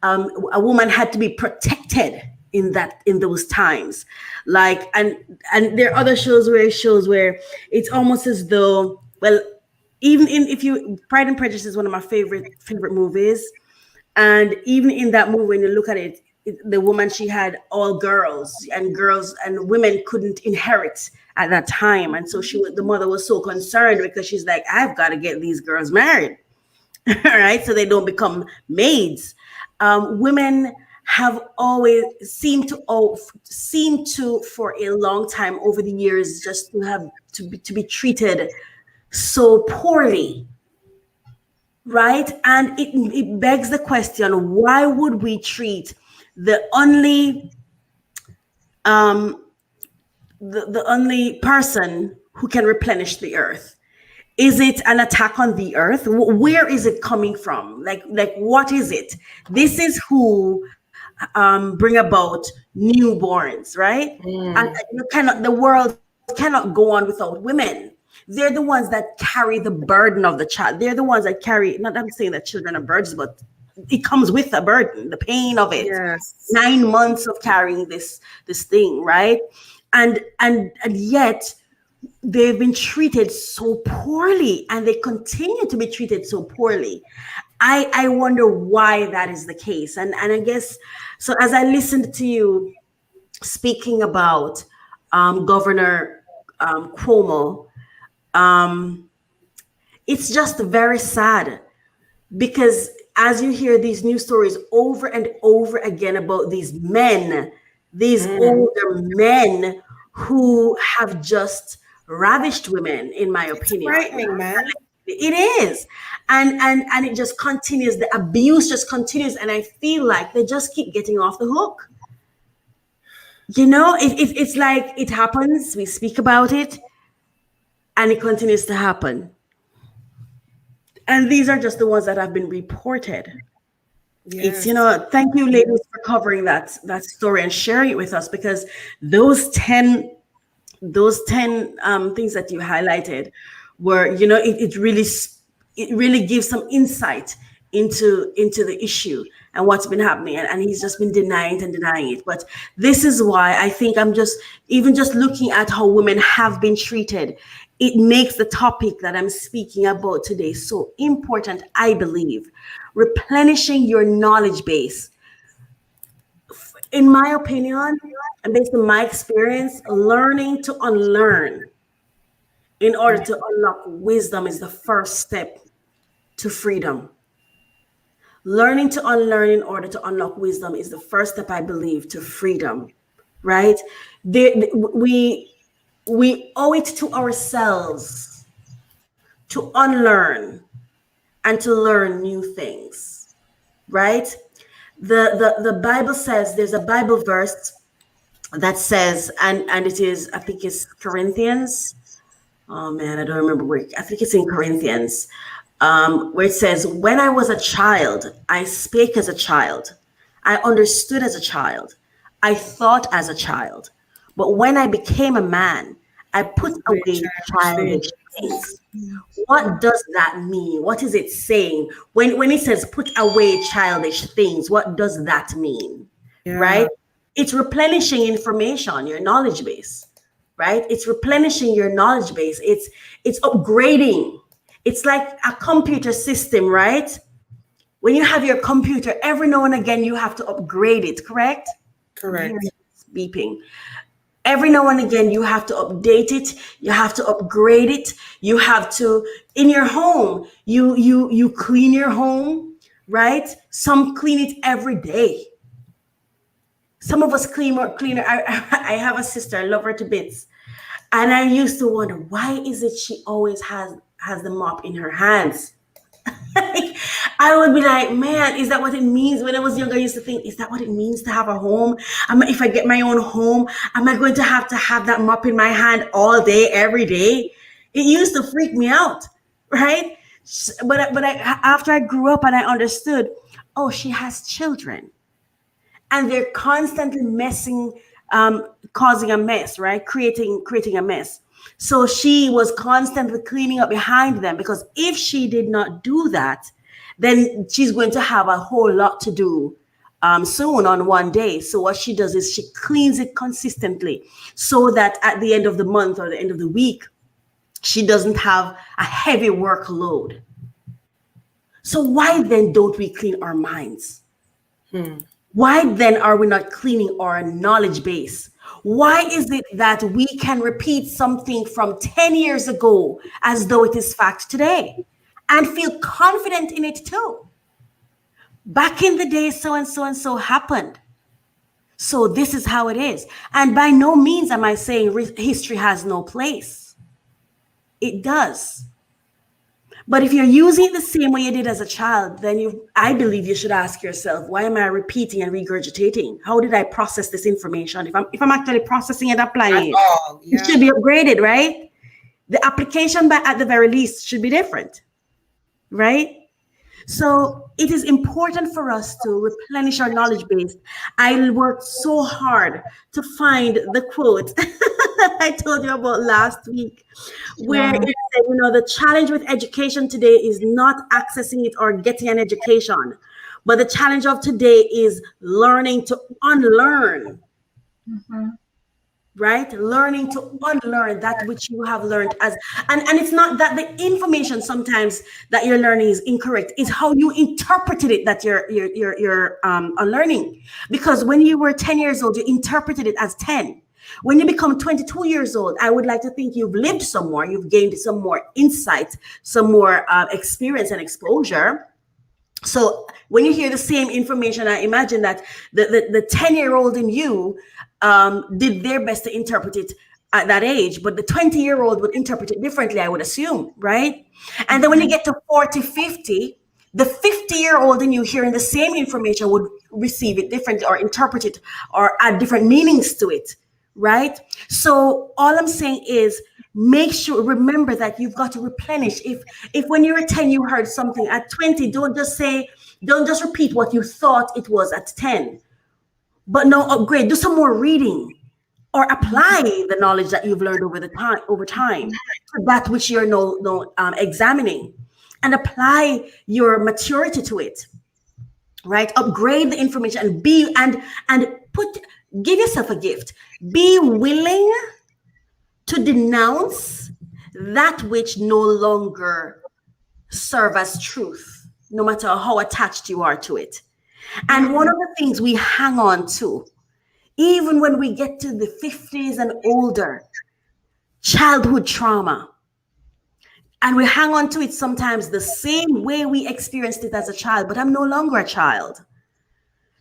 A woman had to be protected in those times, like, and there are other shows where it's almost as though, well, even in if you Pride and Prejudice is one of my favorite movies. And even in that movie, when you look at it, the woman, she had all girls, and women couldn't inherit at that time. And so the mother was so concerned, because she's like, I've got to get these girls married, all right, so they don't become maids. Women have always seemed to for a long time over the years just to be treated so poorly, right? And it begs the question, why would we treat the only the only person who can replenish the earth? Is it an attack on the earth? Where is it coming from? Like what is it? This is who bring about newborns, right? And the world cannot go on without women. They're the ones that carry the burden of the child. They're the ones that carry, not I'm saying that children are burdens, but it comes with a burden, the pain of it. Yes. 9 months of carrying this thing, right? And yet they've been treated so poorly, and they continue to be treated so poorly. I wonder why that is the case. And I guess, so as I listened to you speaking about Governor Cuomo, it's just very sad, because as you hear these news stories over and over again about these men, these older men who have just ravished women, in my opinion. Frightening, man. It is. And it just continues. The abuse just continues. And I feel like they just keep getting off the hook. It's like it happens, we speak about it, and it continues to happen. And these are just the ones that have been reported. Yes. It's, thank you, ladies, for covering that story and sharing it with us, because those 10 things that you highlighted were, it really gives some insight into the issue and what's been happening. And he's just been denying it. But this is why I think I'm just looking at how women have been treated. It makes the topic that I'm speaking about today so important, I believe. Replenishing your knowledge base. In my opinion, and based on my experience, learning to unlearn in order to unlock wisdom is the first step to freedom. Learning to unlearn in order to unlock wisdom is the first step, I believe, to freedom, right? We owe it to ourselves to unlearn and to learn new things, right? The Bible says, there's a Bible verse that says, and it is, I think it's Corinthians. Oh man, I don't remember where. I think it's in Corinthians, where it says, when I was a child, I spake as a child. I understood as a child. I thought as a child. But when I became a man, I put away childish things. What does that mean? What is it saying? When it says put away childish things, what does that mean? Yeah. Right? It's replenishing information, your knowledge base, right? It's replenishing your knowledge base. It's upgrading. It's like a computer system, right? When you have your computer, every now and again, you have to upgrade it, correct? Correct. Beeping. Every now and again, you have to update it. You have to upgrade it. You have to, in your home, you clean your home, right? Some clean it every day. Some of us cleaner. I have a sister, I love her to bits. And I used to wonder, why is it she always has the mop in her hands? I would be like, man, is that what it means? When I was younger, I used to think, is that what it means to have a home? If I get my own home, am I going to have that mop in my hand all day, every day? It used to freak me out, right? But after I grew up and I understood, oh, she has children. And they're constantly causing a mess, right? Creating a mess. So she was constantly cleaning up behind them, because if she did not do that, then she's going to have a whole lot to do soon on one day. So what she does is she cleans it consistently, so that at the end of the month or the end of the week, she doesn't have a heavy workload. So why then don't we clean our minds? Why then are we not cleaning our knowledge base? Why is it that we can repeat something from 10 years ago as though it is fact today and feel confident in it too? Back in the day, so and so and so happened. So this is how it is. And by no means am I saying history has no place. It does. But if you're using it the same way you did as a child, then I believe you should ask yourself, why am I repeating and regurgitating? How did I process this information? If I'm actually processing and applying it, it should be upgraded, right? The application, at the very least, should be different, right? So it is important for us to replenish our knowledge base. I worked so hard to find the quote I told you about last week, where it said, the challenge with education today is not accessing it or getting an education, but the challenge of today is learning to unlearn. Right? Learning to unlearn that which you have learned and it's not that the information sometimes that you're learning is incorrect. It's how you interpreted it that you're unlearning. Because when you were 10 years old, you interpreted it as 10. When you become 22 years old, I would like to think you've lived some more, you've gained some more insight, some more experience and exposure. So when you hear the same information, I imagine that the 10-year-old in you did their best to interpret it at that age, but the 20-year-old would interpret it differently, I would assume, right? And then when you get to 40, 50, the 50-year-old in you hearing the same information would receive it differently or interpret it or add different meanings to it, right? So all I'm saying is remember that you've got to replenish. If when you were 10, you heard something at 20, don't just repeat what you thought it was at 10. But no, upgrade, do some more reading or apply the knowledge that you've learned over time to that which you're examining, and apply your maturity to it, right? Upgrade the information and give yourself a gift. Be willing to denounce that which no longer serve as truth, no matter how attached you are to it. And one of the things we hang on to, even when we get to the 50s and older, childhood trauma. And we hang on to it sometimes the same way we experienced it as a child, but I'm no longer a child.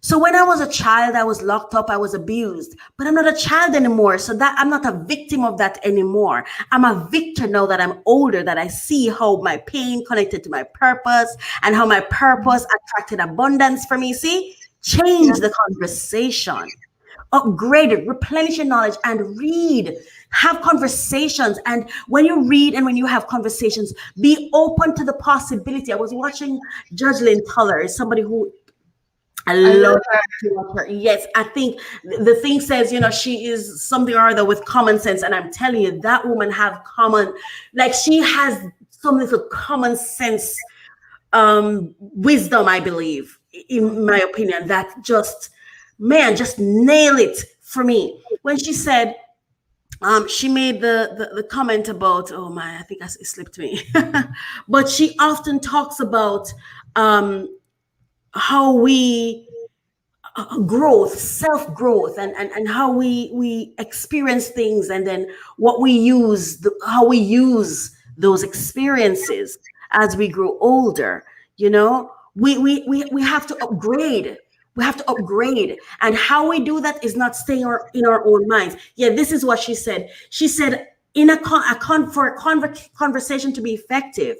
So when I was a child, I was locked up, I was abused, but I'm not a child anymore. So that I'm not a victim of that anymore. I'm a victor now that I'm older, that I see how my pain connected to my purpose and how my purpose attracted abundance for me. See, change the conversation, upgrade it, replenish your knowledge and read, have conversations. And when you read and when you have conversations, be open to the possibility. I was watching Judge Lynn Tuller, somebody who I love her. Yes, I think the thing says, she is something or other with common sense. And I'm telling you, that woman she has some little common sense wisdom, I believe, in my opinion, that just nail it for me. When she said, she made the comment about, oh my, I think it slipped me. But she often talks about how we growth, self-growth, and how we experience things, and then what we use, how we use those experiences as we grow older. You know, we have to upgrade. We have to upgrade. And how we do that is not staying in our own minds. Yeah, this is what she said. She said, for a conversation to be effective,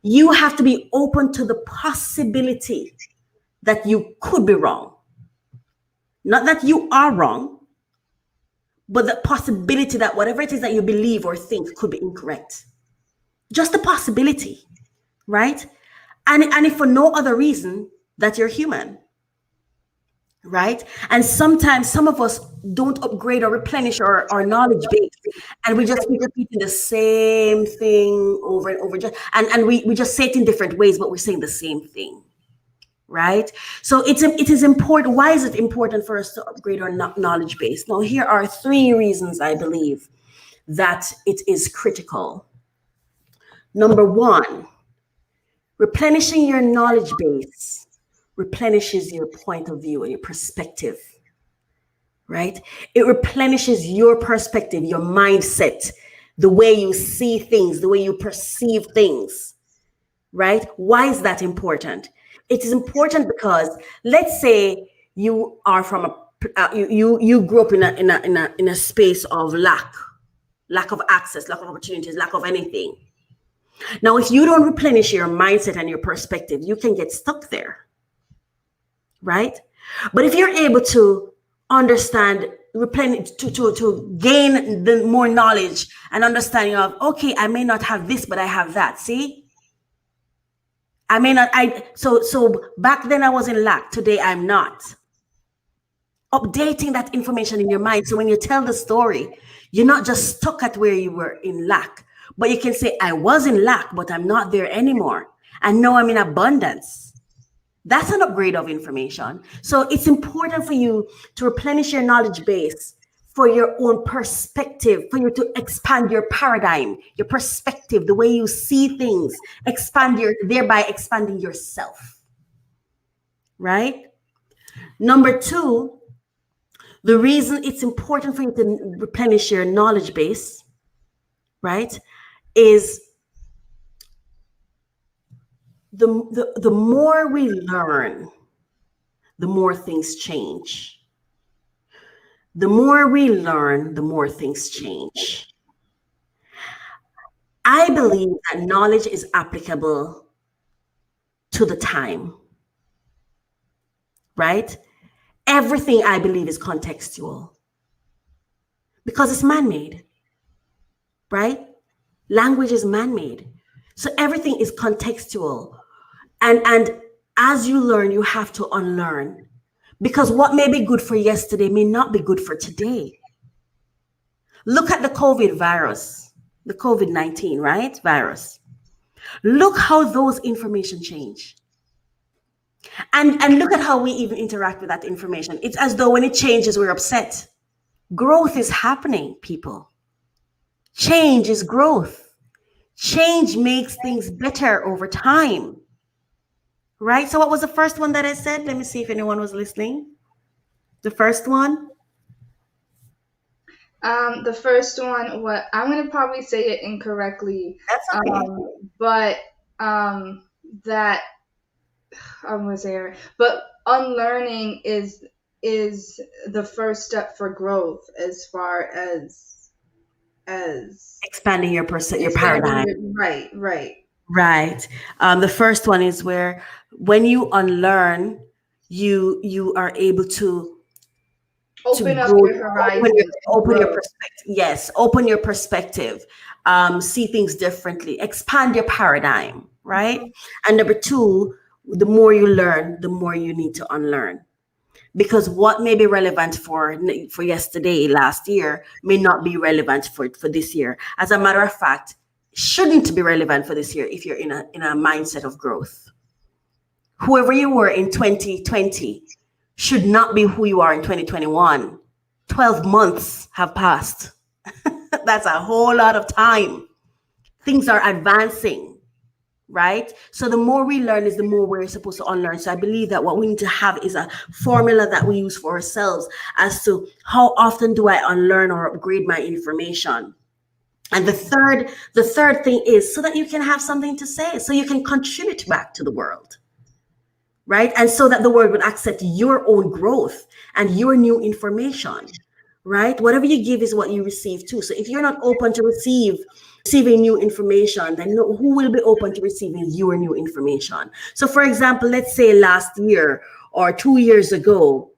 you have to be open to the possibility that you could be wrong. Not that you are wrong, but the possibility that whatever it is that you believe or think could be incorrect. Just the possibility, right? And if for no other reason, that you're human, right? And sometimes some of us don't upgrade or replenish our knowledge base, and we just keep repeating the same thing over and over, and we just say it in different ways, but we're saying the same thing, right? So it is important. Why is it important for us to upgrade our knowledge base? Now, here are 3 reasons I believe that it is critical. Number 1, replenishing your knowledge base replenishes your point of view and your perspective, right? It replenishes your perspective, your mindset, the way you see things, the way you perceive things, right? Why is that important? It is important because, let's say you are from you grew up in a space of lack of access, lack of opportunities, lack of anything. Now, if you don't replenish your mindset and your perspective, you can get stuck there, right? But if you're able to understand, replenish, to gain the more knowledge and understanding of, okay, I may not have this, but I have that. See, I may not. So back then I was in lack. Today I'm not. Updating that information in your mind, so when you tell the story, you're not just stuck at where you were in lack, but you can say, I was in lack, but I'm not there anymore, and now I'm in abundance. That's an upgrade of information. So it's important for you to replenish your knowledge base for your own perspective, for you to expand your paradigm, your perspective, the way you see things, thereby expanding yourself, right? Number 2, the reason it's important for you to replenish your knowledge base, right, is the more we learn, the more things change. The more we learn, the more things change. I believe that knowledge is applicable to the time, right? Everything I believe is contextual because it's man-made, right? Language is man-made. So everything is contextual. And as you learn, you have to unlearn, because what may be good for yesterday may not be good for today. Look at the COVID virus, the COVID-19, right? Virus. Look how those information change. And look at how we even interact with that information. It's as though when it changes, we're upset. Growth is happening, people. Change is growth. Change makes things better over time. Right? So what was the first one that I said? Let me see if anyone was listening. The first one? The first one, what I'm going to probably say it incorrectly. That's okay. But that I'm going to say it, but unlearning is the first step for growth, as far as expanding your paradigm. Right. The first one is where when you unlearn, you are able to open up your horizon, open your perspective. Yes, open your perspective. See things differently. Expand your paradigm. Right. Mm-hmm. And number 2, the more you learn, the more you need to unlearn. Because what may be relevant for yesterday, last year, may not be relevant for this year. As a matter of fact, shouldn't be relevant for this year if you're in a mindset of growth. Whoever you were in 2020 should not be who you are in 2021. 12 months have passed. That's a whole lot of time. Things are advancing, right? So the more we learn is the more we're supposed to unlearn. So I believe that what we need to have is a formula that we use for ourselves as to how often do I unlearn or upgrade my information. And the third thing is so that you can have something to say, so you can contribute back to the world, right? And so that the world will accept your own growth and your new information, right? Whatever you give is what you receive too. So if you're not open to receiving new information, then who will be open to receiving your new information? So for example, let's say last year or 2 years ago,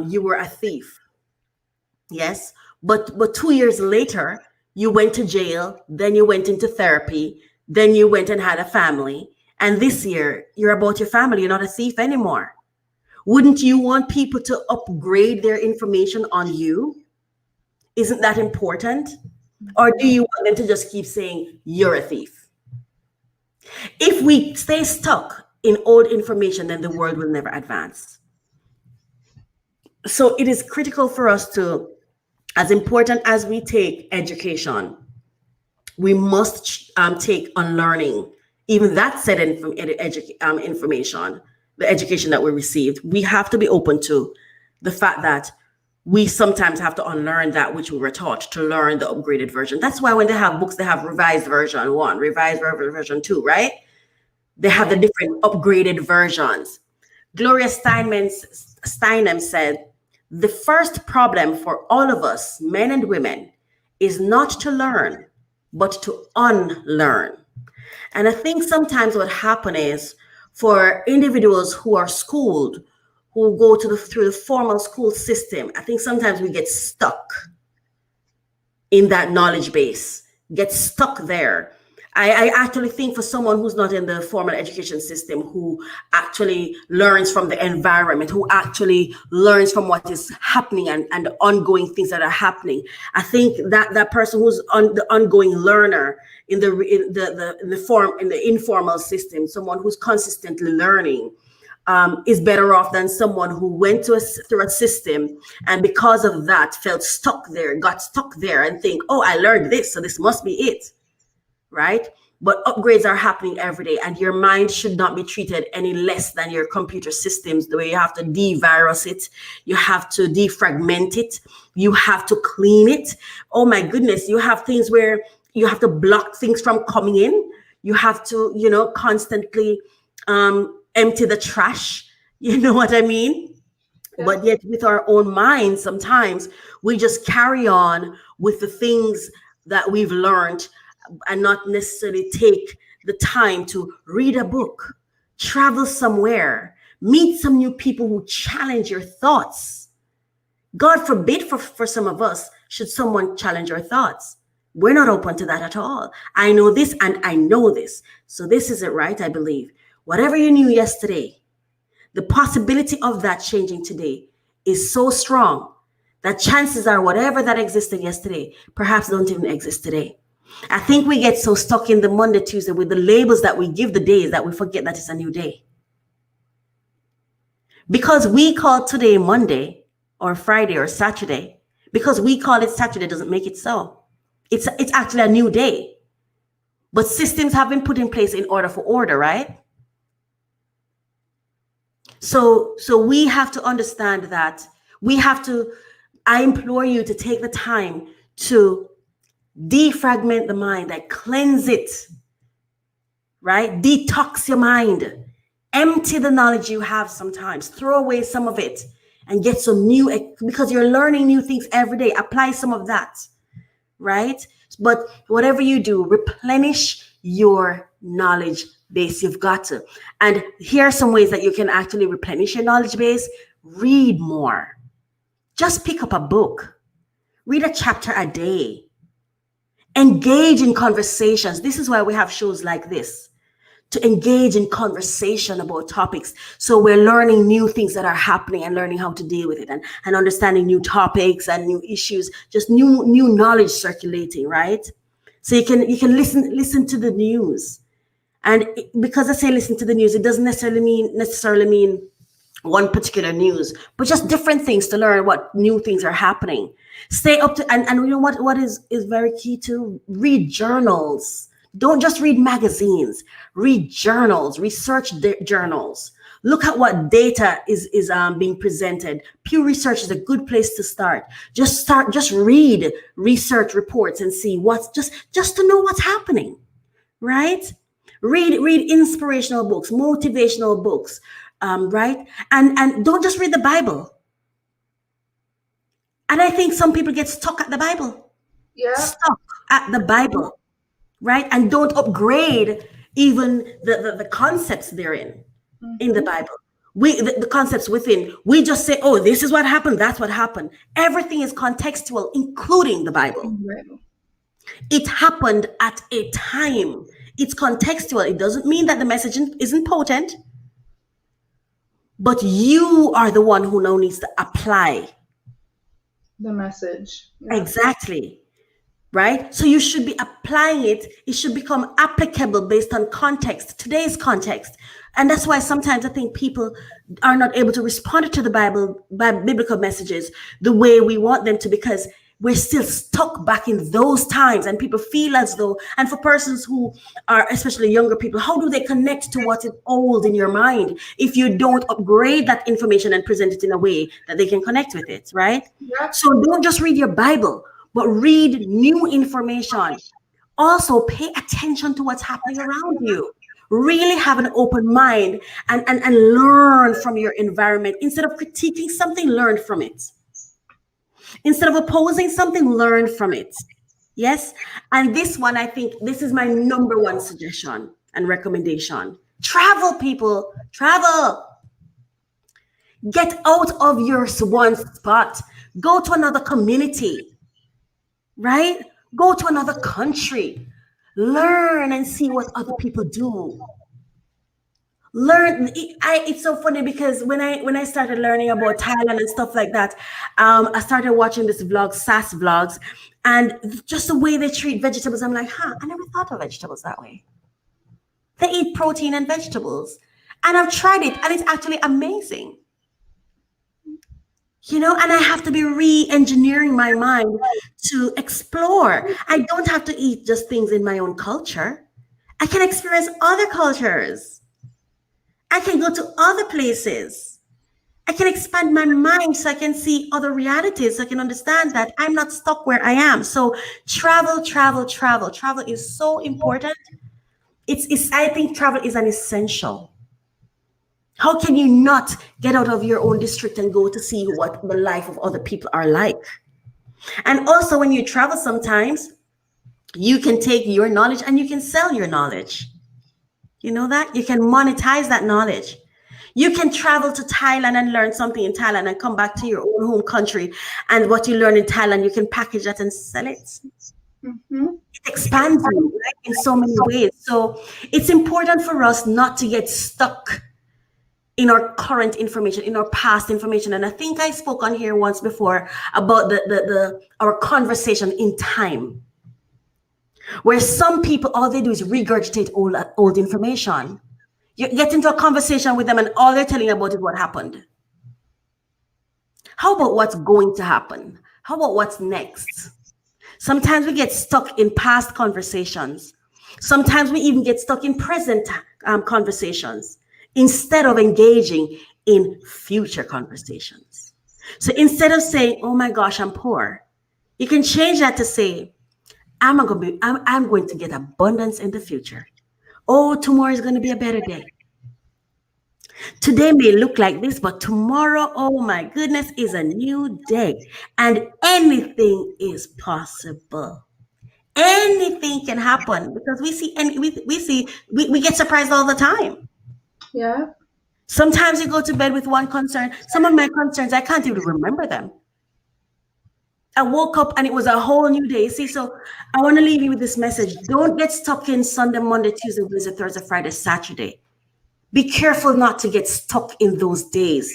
you were a thief. Yes, but 2 years later, you went to jail, then you went into therapy, then you went and had a family. And this year, you're about your family, you're not a thief anymore. Wouldn't you want people to upgrade their information on you? Isn't that important? Or do you want them to just keep saying you're a thief? If we stay stuck in old information, then the world will never advance. So it is critical for us to, as important as we take education, we must take unlearning. Even that said information, the education that we received, we have to be open to the fact that we sometimes have to unlearn that which we were taught to learn the upgraded version. That's why when they have books, they have revised version 1, revised version 2, right? They have the different upgraded versions. Gloria Steinem said, the first problem for all of us, men and women, is not to learn, but to unlearn. And I think sometimes what happens is for individuals who are schooled, who go through the formal school system, I think sometimes we get stuck in that knowledge base, get stuck there. I actually think for someone who's not in the formal education system, who actually learns from the environment, who actually learns from what is happening and the ongoing things that are happening, I think that person who's the ongoing learner in the informal system, someone who's consistently learning, is better off than someone who went through a system and because of that got stuck there and think, oh, I learned this, so this must be it. Right? But upgrades are happening every day, and your mind should not be treated any less than your computer systems, the way you have to de-virus it, you have to defragment it, you have to clean it. Oh my goodness, you have things where you have to block things from coming in. You have to, constantly empty the trash. You know what I mean? Yeah. But yet with our own minds, sometimes we just carry on with the things that we've learned and not necessarily take the time to read a book, travel somewhere, meet some new people who challenge your thoughts. God forbid for some of us, should someone challenge our thoughts. We're not open to that at all. I know this and I know this. So this isn't right, I believe. Whatever you knew yesterday, the possibility of that changing today is so strong that chances are whatever that existed yesterday perhaps don't even exist today. I think we get so stuck in the Monday, Tuesday with the labels that we give the days that we forget that it's a new day. Because we call today Monday or Friday or Saturday, because we call it Saturday doesn't make it so. It's actually a new day. But systems have been put in place in order for order, right? So we have to understand that I implore you to take the time to defragment the mind, like cleanse it, right? Detox your mind, empty the knowledge you have sometimes, throw away some of it and get some new, because you're learning new things every day. Apply some of that, right? But whatever you do, replenish your knowledge base. You've got to. And here are some ways that you can actually replenish your knowledge base. Read more. Just pick up a book. Read a chapter a day. Engage in conversations. This is why we have shows like this, to engage in conversation about topics. So we're learning new things that are happening and learning how to deal with it and understanding new topics and new issues, just new knowledge circulating, right? So you can listen to the news. And because I say listen to the news, it doesn't necessarily mean one particular news, but just different things to learn what new things are happening. Stay up to, and you know what is very key to read journals. Don't just read magazines, read journals, journals. Look at what data is being presented. Pew Research is a good place to start. Just read research reports and see what's just to know what's happening, right? Read inspirational books, motivational books, right? And don't just read the Bible. And I think some people get stuck at the Bible. Yeah. Stuck at the Bible, right? And don't upgrade even the concepts therein in the Bible. The concepts within, we just say, oh, this is what happened, that's what happened. Everything is contextual, including the Bible. It happened at a time. It's contextual. It doesn't mean that the message isn't potent, but you are the one who now needs to apply the message. Yeah. Exactly. Right? So you should be applying it. It should become applicable based on context, today's context. And that's why sometimes I think people are not able to respond to the biblical messages the way we want them to, because we're still stuck back in those times, and people feel as though, and for persons who are, especially younger people, how do they connect to what is old in your mind if you don't upgrade that information and present it in a way that they can connect with it, right? Yeah. So don't just read your Bible, but read new information. Also pay attention to what's happening around you. Really have an open mind and learn from your environment. Instead of critiquing something, learn from it. Instead of opposing something, learn from it. Yes. And this one, I think this is my number one suggestion and recommendation. Travel, people, travel. Get out of your one spot. Go to another community, right? Go to another country. Learn and see what other people do. Learn. It's so funny because when I started learning about Thailand and stuff like that, I started watching this vlog, SAS vlogs, and just the way they treat vegetables, I'm like, I never thought of vegetables that way. They eat protein and vegetables, and I've tried it, and it's actually amazing. You know, and I have to be re-engineering my mind to explore. I don't have to eat just things in my own culture. I can experience other cultures. I can go to other places. I can expand my mind so I can see other realities. So I can understand that I'm not stuck where I am. So travel. Travel is so important. I think travel is an essential. How can you not get out of your own district and go to see what the life of other people are like? And also when you travel, sometimes you can take your knowledge and you can sell your knowledge. You know that? You can monetize that knowledge. You can travel to Thailand and learn something in Thailand and come back to your own home country. And what you learn in Thailand, you can package that and sell it. Mm-hmm. It expands you, right, in so many ways. So it's important for us not to get stuck in our current information, in our past information. And I think I spoke on here once before about our conversation in time, where some people, all they do is regurgitate old information. You get into a conversation with them and all they're telling you about is what happened. How about what's going to happen? How about what's next? Sometimes we get stuck in past conversations. Sometimes we even get stuck in present conversations, instead of engaging in future conversations. So instead of saying, oh my gosh, I'm poor, you can change that to say, I'm going to get abundance in the future. Oh, tomorrow is going to be a better day. Today may look like this, but tomorrow, oh my goodness, is a new day. And anything is possible. Anything can happen because we get surprised all the time. Yeah. Sometimes you go to bed with one concern. Some of my concerns, I can't even remember them. I woke up and it was a whole new day. See, so I want to leave you with this message. Don't get stuck in Sunday, Monday, Tuesday, Wednesday, Thursday, Friday, Saturday. Be careful not to get stuck in those days,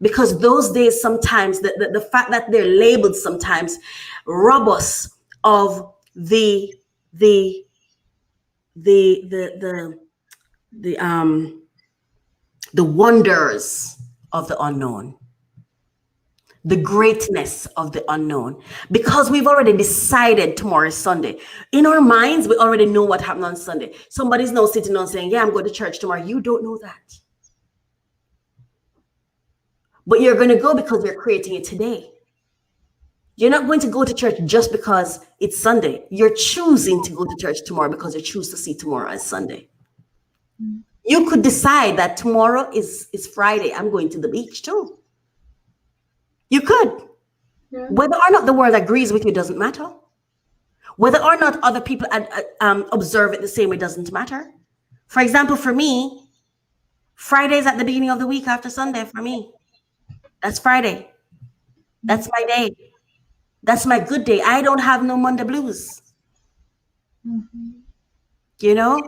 because those days sometimes, the fact that they're labeled sometimes rob us of the wonders of the unknown. the greatness of the unknown, because we've already decided tomorrow is Sunday. In our minds, we already know what happened on Sunday. Somebody's now sitting on saying, yeah, I'm going to church tomorrow. You don't know that. But you're going to go because you're creating it today. You're not going to go to church just because it's Sunday. You're choosing to go to church tomorrow because you choose to see tomorrow as Sunday. You could decide that tomorrow is Friday. I'm going to the beach too. You could. Yeah. Whether or not the world agrees with you doesn't matter. Whether or not other people observe it the same way doesn't matter. For example, for me, Friday is at the beginning of the week after Sunday for me. That's Friday. That's my day. That's my good day. I don't have no Monday blues. Mm-hmm. You know?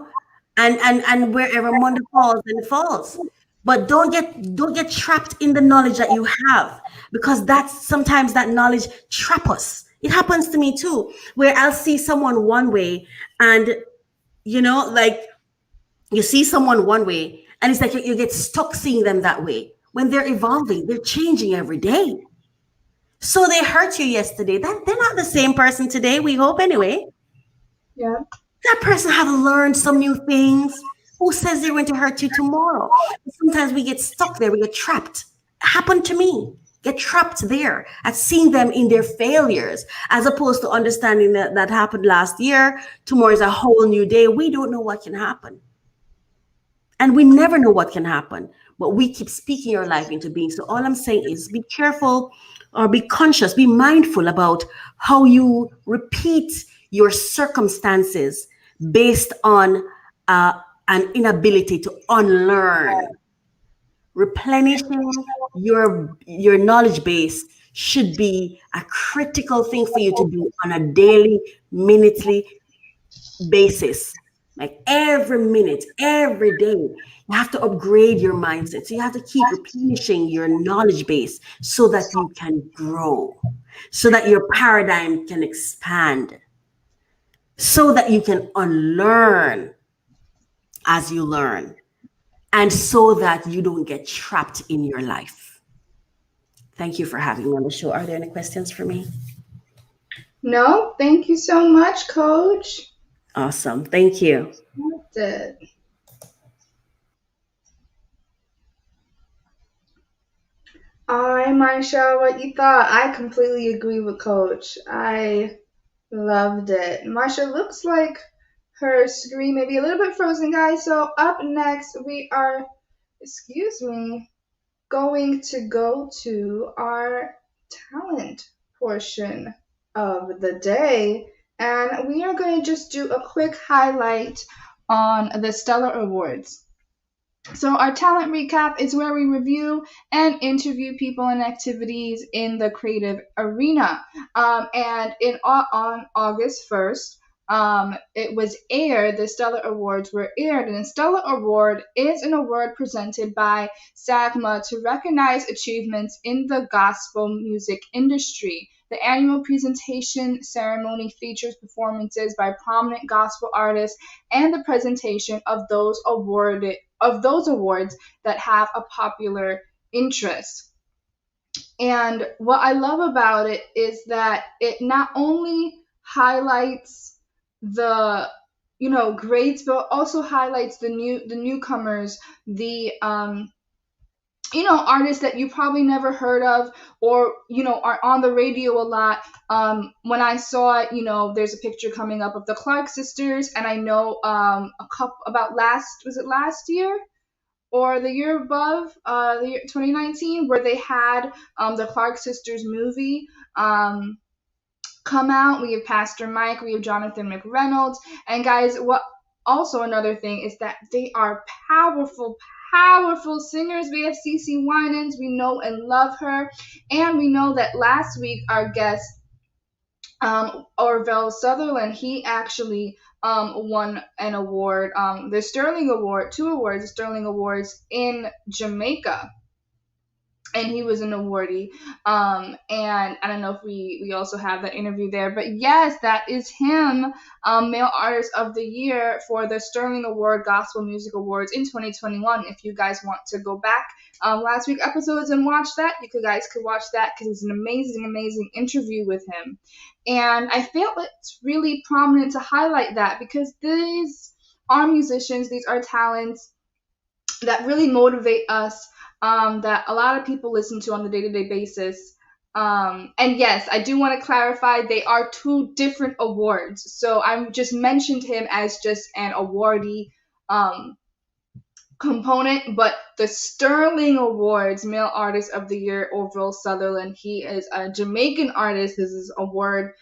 And wherever Monday falls, then it falls. But don't get trapped in the knowledge that you have, because that's sometimes that knowledge trap us. It happens to me too, where I'll see someone one way, and you know, like you see someone one way, and it's like you get stuck seeing them that way when they're evolving, they're changing every day. So they hurt you yesterday. They're not the same person today, we hope anyway. Yeah. That person have learned some new things. Who says they're going to hurt you tomorrow? Sometimes we get stuck there. We get trapped. It happened to me. Get trapped there at seeing them in their failures, as opposed to understanding that happened last year. Tomorrow is a whole new day. We don't know what can happen. And we never know what can happen. But we keep speaking your life into being. So all I'm saying is be careful, or be conscious, be mindful about how you repeat your circumstances based on an inability to unlearn. Replenishing your knowledge base should be a critical thing for you to do on a daily, minutely basis. Like every minute, every day, you have to upgrade your mindset. So you have to keep replenishing your knowledge base so that you can grow, so that your paradigm can expand, so that you can unlearn as you learn, and so that you don't get trapped in your life. Thank you for having me on the show. Are there any questions for me? No, thank you so much, Coach. Awesome. Thank you. Loved it. All right, Marsha, what you thought? I completely agree with Coach. I loved it. Marsha, looks like her screen may be a little bit frozen, guys. So up next, we are, going to go to our talent portion of the day. And we are going to just do a quick highlight on the Stellar Awards. So our talent recap is where we review and interview people and activities in the creative arena. And on August 1st, it was aired, the Stellar Awards were aired, and the Stellar Award is an award presented by SAGMA to recognize achievements in the gospel music industry. The annual presentation ceremony features performances by prominent gospel artists and the presentation of those awards that have a popular interest. And what I love about it is that it not only highlights the grades, but also highlights the newcomers, the artists that you probably never heard of, or are on the radio a lot. When I saw it, there's a picture coming up of the Clark sisters, and I know was it last year or the year above, the year 2019, where they had the Clark sisters movie come out. We have Pastor Mike, we have Jonathan McReynolds, and guys, what also another thing is that they are powerful singers. We have CeCe Winans, we know and love her, and we know that last week our guest Orville Sutherland, he actually won an award, the Sterling Award, 2 awards, the Sterling Awards in Jamaica. and he was an awardee. And I don't know if we also have that interview there, but yes, that is him, Male Artist of the Year for the Sterling Award Gospel Music Awards in 2021. If you guys want to go back last week's episodes and watch that, you guys could watch that because it's an amazing interview with him. And I feel it's really prominent to highlight that because these are musicians, these are talents that really motivate us, that a lot of people listen to on the day-to-day basis. And yes, I do want to clarify, they are two different awards. So I just mentioned him as just an awardee component, but the Sterling Awards, Male Artist of the Year, Orville Sutherland, he is a Jamaican artist. This is an award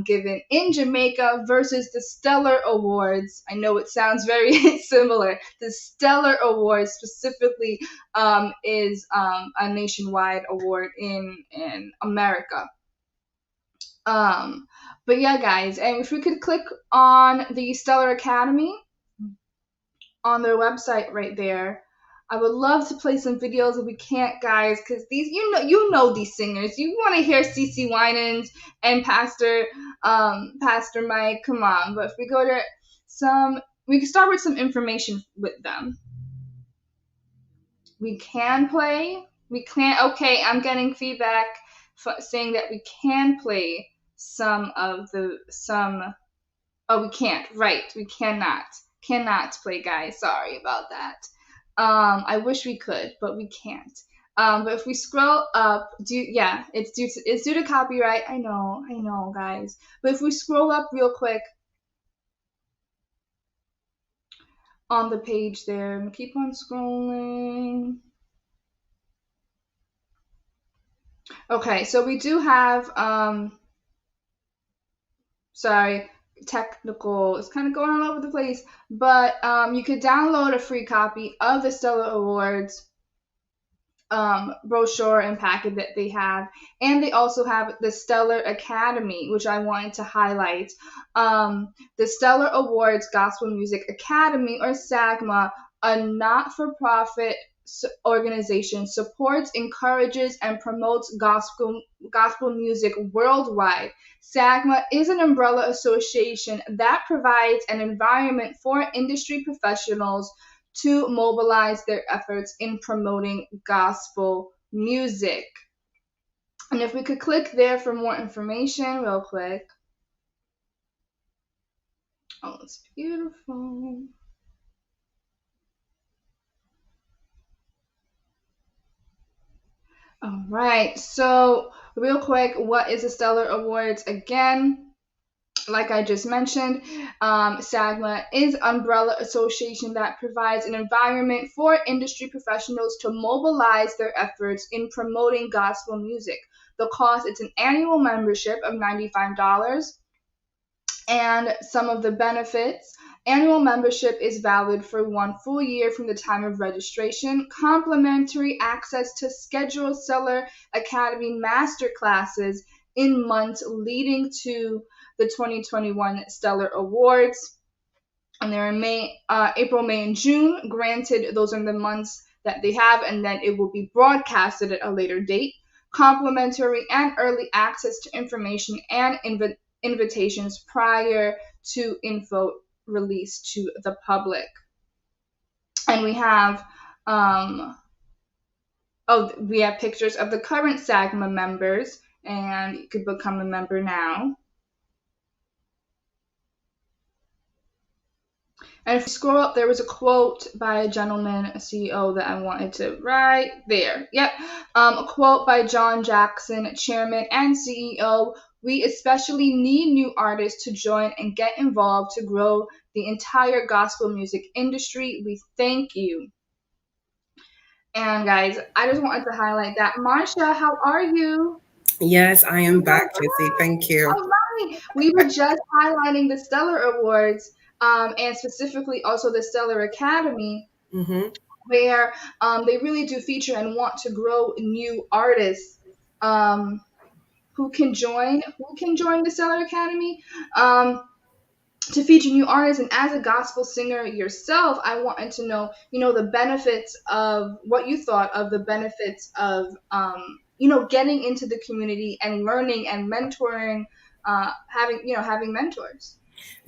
given in Jamaica, versus the Stellar Awards. I know it sounds very similar. The Stellar Awards specifically is a nationwide award in America. But yeah, guys, and if we could click on the Stellar Academy on their website right there, I would love to play some videos if we can't, guys, because these, you know these singers. You want to hear CeCe Winans and Pastor Mike. Come on. But if we go to we can start with some information with them. We can play. We can't. Okay, I'm getting feedback saying that we can play some. Oh, we can't. Right, we cannot play, guys. Sorry about that. I wish we could, but we can't. But if we scroll up, it's due to copyright. I know, guys. But if we scroll up real quick on the page there, and keep on scrolling. Okay, so we do have technical, it's kind of going all over the place, but you could download a free copy of the Stellar Awards brochure and packet that they have, and they also have the Stellar Academy, which I wanted to highlight. The Stellar Awards Gospel Music Academy, or SAGMA, a not-for-profit organization, supports, encourages, and promotes gospel music worldwide. SAGMA is an umbrella association that provides an environment for industry professionals to mobilize their efforts in promoting gospel music. And if we could click there for more information real quick. Oh, it's beautiful. All right, so real quick, what is the Stellar Awards? Again, like I just mentioned, SAGMA is an umbrella association that provides an environment for industry professionals to mobilize their efforts in promoting gospel music. The cost, it's an annual membership of $95, and some of the benefits. Annual membership is valid for 1 full year from the time of registration. Complimentary access to scheduled Stellar Academy master classes in months leading to the 2021 Stellar Awards. And they're in April, May, and June. Granted, those are the months that they have, and then it will be broadcasted at a later date. Complimentary and early access to information and invitations prior to info release to the public. And we have we have pictures of the current SAGMA members, and you could become a member now. And if you scroll up, there was a quote by a gentleman, a CEO, that I wanted to right there. Yep. A quote by John Jackson, chairman and CEO. We especially need new artists to join and get involved to grow the entire gospel music industry. We thank you. And guys, I just wanted to highlight that. Marsha, how are you? Yes, I am back, Jesse. Thank you. All right. We were just highlighting the Stellar Awards, and specifically also the Stellar Academy, where they really do feature and want to grow new artists who can join the Stellar Academy. to feature new artists. And as a gospel singer yourself, I wanted to know, the benefits of what you thought of the benefits of, getting into the community and learning and mentoring, having mentors.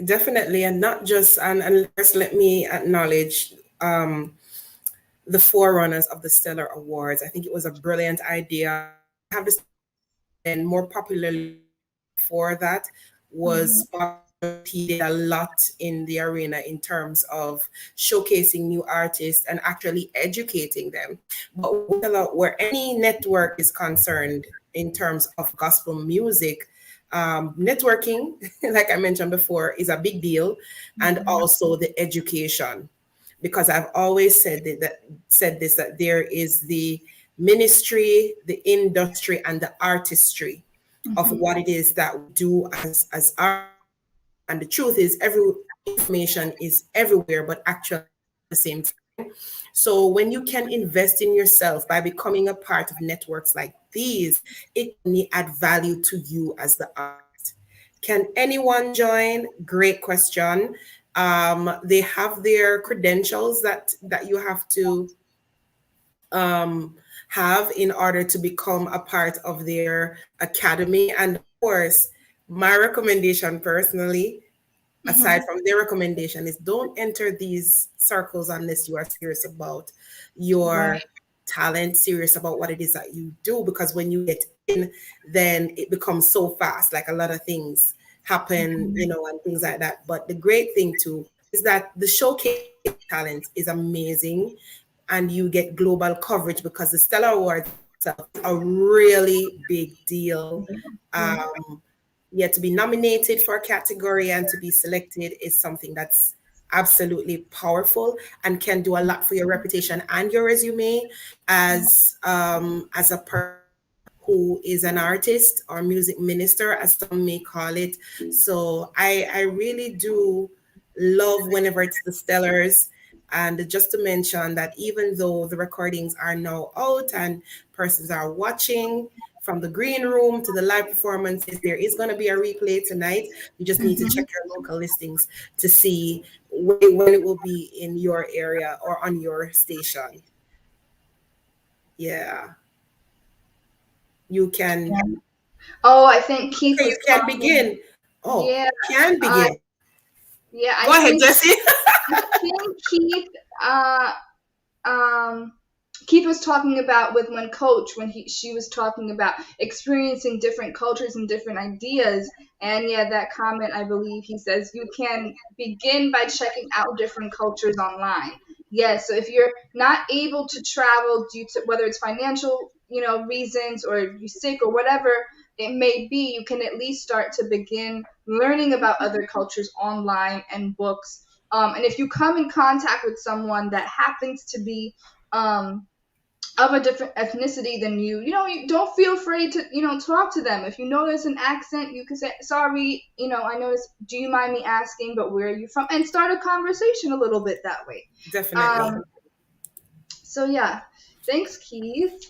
Definitely, and not just, and first let me acknowledge the forerunners of the Stellar Awards. I think it was a brilliant idea. Have this, and more popularly for that was he did a lot in the arena in terms of showcasing new artists and actually educating them. But where any network is concerned in terms of gospel music, networking, like I mentioned before, is a big deal, and also the education, because I've always said that there is the ministry, the industry, and the artistry of what it is that we do as art. And the truth is, every information is everywhere, but actually at the same time. So when you can invest in yourself by becoming a part of networks like these, it can add value to you as the artist. Can anyone join? Great question. They have their credentials that you have to have in order to become a part of their academy. And of course, my recommendation personally, aside from their recommendation, is don't enter these circles unless you are serious about your talent, serious about what it is that you do, because when you get in, then it becomes so fast, like a lot of things happen, and things like that. But the great thing too is that the showcase talent is amazing, and you get global coverage because the Stellar Awards are a really big deal. To be nominated for a category and to be selected is something that's absolutely powerful and can do a lot for your reputation and your resume as a person who is an artist or music minister, as some may call it. So I really do love whenever it's the Stellars. And just to mention that even though the recordings are now out and persons are watching from the green room to the live performances, there is going to be a replay tonight. You just need to check your local listings to see when it will be in your area or on your station. Yeah. You can. Oh, I think Keith. Okay, you can begin. Oh, yeah, can begin. Yeah. Go ahead, Jesse. I think Keith. Keith was talking about when she was talking about experiencing different cultures and different ideas. And yeah, that comment, I believe he says you can begin by checking out different cultures online. Yes, so if you're not able to travel due to whether it's financial, reasons, or you're sick or whatever it may be, you can at least start to begin learning about other cultures online and books. And if you come in contact with someone that happens to be of a different ethnicity than you don't feel afraid to, talk to them. If you notice an accent, you can say, sorry, I noticed, do you mind me asking, but where are you from? And start a conversation a little bit that way. Definitely. So yeah, thanks, Keith.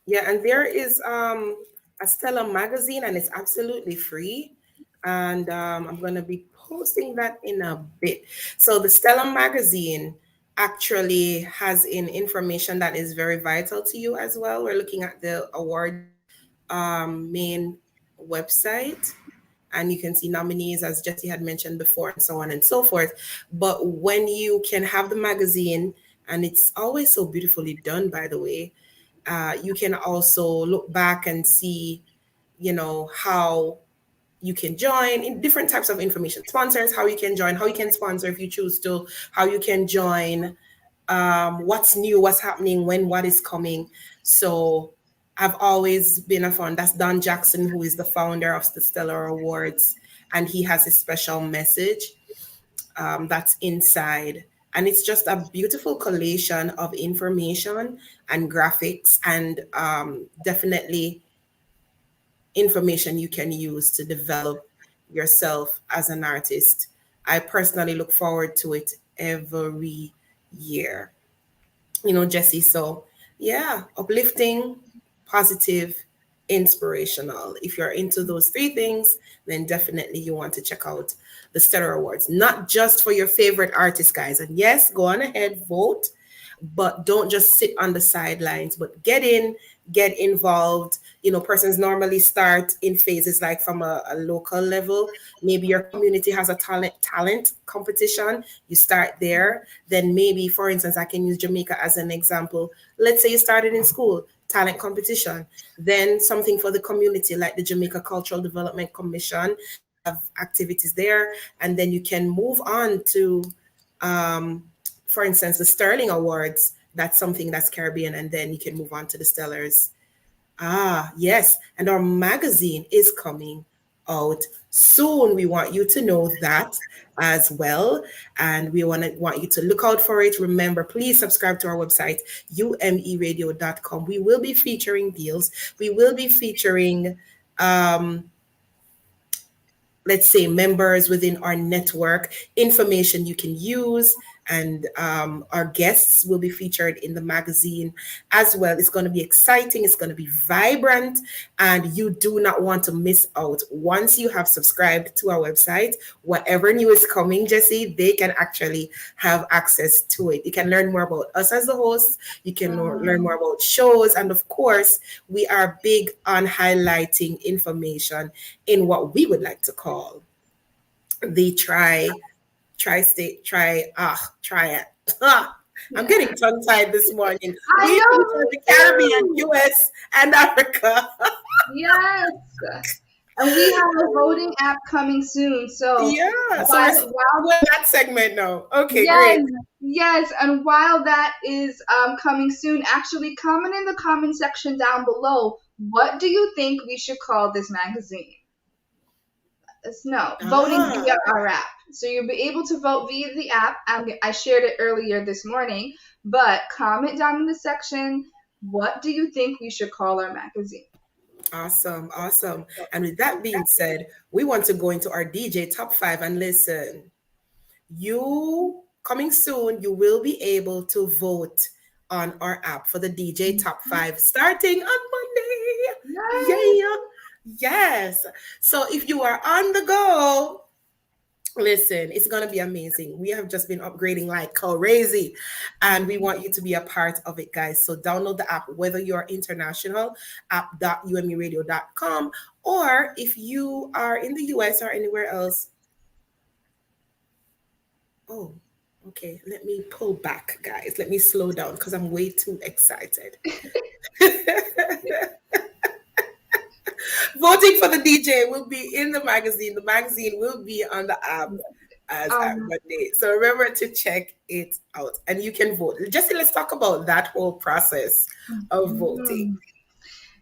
Yeah, and there is a Stella magazine, and it's absolutely free. And I'm going to be posting that in a bit. So the Stella magazine actually has information that is very vital to you as well. We're looking at the award main website, and you can see nominees, as Jesse had mentioned before, and so on and so forth. But when you can have the magazine, and it's always so beautifully done, by the way, you can also look back and see, how you can join in different types of information, sponsors, how you can join, how you can sponsor if you choose to, how you can join, what's new, what's happening, what is coming. So I've always been a fan. That's Don Jackson, who is the founder of the Stellar Awards, and he has a special message that's inside. And it's just a beautiful collation of information and graphics, and definitely information you can use to develop yourself as an artist. I personally look forward to it every year. Jesse. So yeah, uplifting, positive, inspirational. If you're into those three things, then definitely you want to check out the Stellar Awards, not just for your favorite artist, guys. And yes, go on ahead, vote, but don't just sit on the sidelines, but get in, get involved. Persons normally start in phases like from a local level. Maybe your community has a talent competition. You start there. Then maybe, for instance, I can use Jamaica as an example. Let's say you started in school, talent competition. Then something for the community like the Jamaica Cultural Development Commission, have activities there. And then you can move on to, for instance, the Sterling Awards. That's something that's Caribbean. And then you can move on to the Stellars. Yes. And our magazine is coming out soon. We want you to know that as well. And we want you to look out for it. Remember, please subscribe to our website, umeradio.com. We will be featuring deals. We will be featuring, let's say, members within our network, information you can use, and our guests will be featured in the magazine as well. It's going to be exciting. It's going to be vibrant, and you do not want to miss out. Once you have subscribed to our website, whatever new is coming, Jessie, they can actually have access to it. You can learn more about us as the hosts. You can learn more about shows. And of course, we are big on highlighting information in what we would like to call the tri-state, I'm getting tongue-tied this morning. We feature the Caribbean, US, and Africa. Yes. And we have a voting app coming soon. So yeah, so while that segment now. Okay, yes, great. Yes, and while that is coming soon, actually comment in the comment section down below. What do you think we should call this magazine? Let us know. Voting via our app. So you'll be able to vote via the app. I shared it earlier this morning, but comment down in the section. What do you think we should call our magazine? Awesome. And with that being said, we want to go into our DJ top 5 and listen. Coming soon, you will be able to vote on our app for the DJ top 5 starting on Monday. Yeah. Yes. So if you are on the go, listen, it's going to be amazing. We have just been upgrading like crazy, and we want you to be a part of it, guys. So download the app, whether you're international, app.umeradio.com, or if you are in the US or anywhere else. Oh, okay. Let me pull back, guys. Let me slow down because I'm way too excited. Voting for the DJ will be in the magazine. The magazine will be on the app as at Monday. So remember to check it out, and you can vote. Jessie, let's talk about that whole process of voting.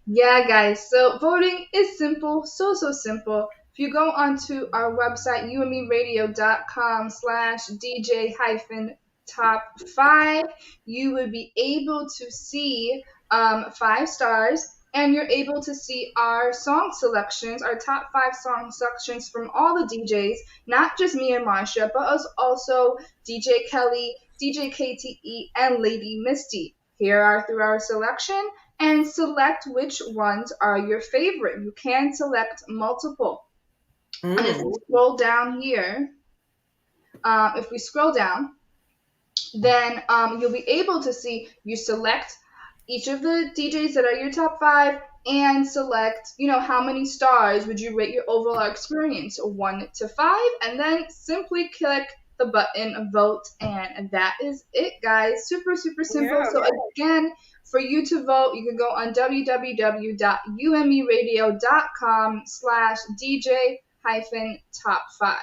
Yeah, guys. So voting is simple, so simple. If you go onto our website, umeradio.com/DJ-top5, you would be able to see 5 stars. And you're able to see our song selections, our top 5 song selections from all the DJs, not just me and Marsha, but also DJ Kelly, DJ KTE, and Lady Misty. Here are through our selection, and select which ones are your favorite. You can select multiple. And if we scroll down here, then you'll be able to see you select each of the DJs that are your top 5 and select, how many stars would you rate your overall experience, 1 to 5, and then simply click the button vote, and that is it, guys. Super simple. Yeah. So again, for you to vote, you can go on www.umeradio.com/DJ-top5.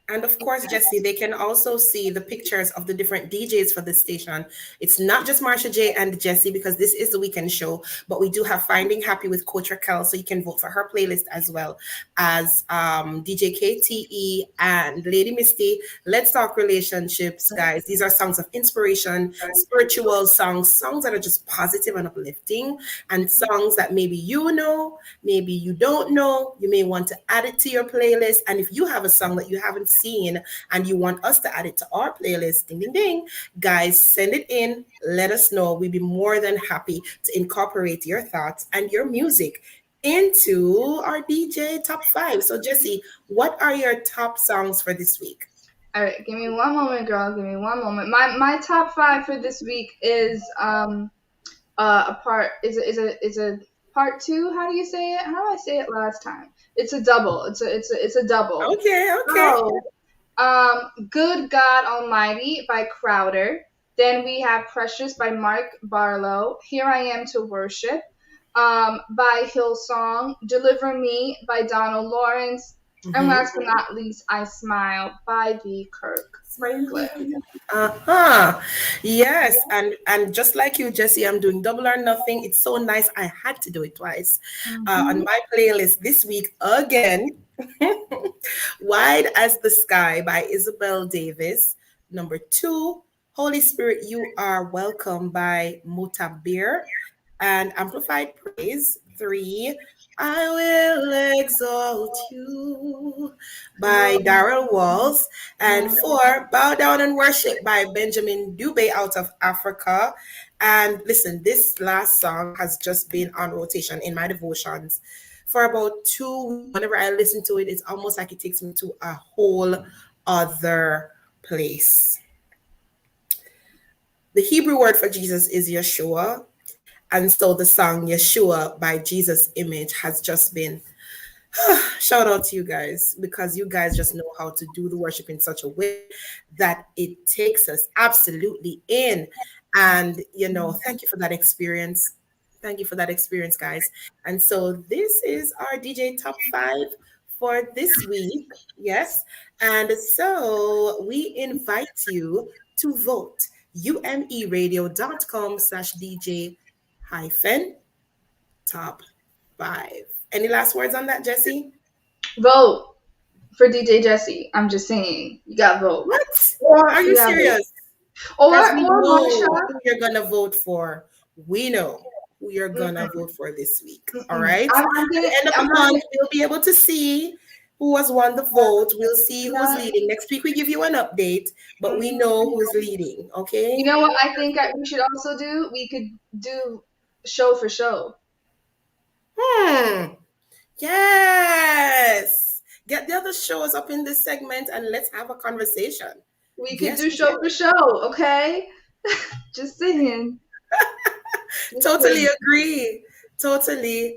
And of course, Jessie, they can also see the pictures of the different DJs for the station. It's not just Marsha J and Jessie, because this is the weekend show, but we do have Finding Happy with Coach Racquel, so you can vote for her playlist as well as DJ KTE and Lady Misty. Let's Talk Relationships, guys. These are songs of inspiration, spiritual songs that are just positive and uplifting, and songs that maybe you know, maybe you don't know. You may want to add it to your playlist. And if you have a song that you haven't seen and you want us to add it to our playlist, ding ding ding, guys, send it in, let us know. We'd be more than happy to incorporate your thoughts and your music into our DJ top 5. So, Jesse, what are your top songs for this week? All right, give me one moment, girl. Give me one moment. My top 5 for this week is a part 2. How do you say it? How did I say it last time? It's a double. It's a double. Okay. So, Good God Almighty by Crowder. Then we have Precious by Mark Barlow. Here I Am to Worship by Hillsong. Deliver Me by Donald Lawrence. And last but not least, I Smile by the Kirk. Yes, and just like you, Jesse, I'm doing Double or Nothing. It's so nice. I had to do it twice on my playlist this week again. Wide as the Sky by Isabel Davis. Number 2, Holy Spirit, You Are Welcome by Mutabir. And Amplified Praise. 3, I Will Exalt You by Darrell Walls. And 4, Bow Down and Worship by Benjamin Dubé out of Africa. And listen, this last song has just been on rotation in my devotions for about 2 weeks. Whenever I listen to it, it's almost like it takes me to a whole other place. The Hebrew word for Jesus is Yeshua. And so the song Yeshua by Jesus Image has just been, shout out to you guys, because you guys just know how to do the worship in such a way that it takes us absolutely in. And, thank you for that experience. Thank you for that experience, guys. And so this is our DJ Top 5 for this week. Yes. And so we invite you to vote umeradio.com/DJ-top 5. Any last words on that, Jesse? Vote for DJ Jesse. I'm just saying. You got to vote. What? Are you serious? Or Marsha. Who you're going to vote for. We know who you're going to vote for this week. All right? At the end of the month, we'll be able to see who has won the vote. We'll see who's leading. Next week, we give you an update, but we know who's leading, okay? You know what I think we should also do? We could do show for show. Yes. Get the other shows up in this segment and let's have a conversation. We could do show for show, okay? Just saying. Totally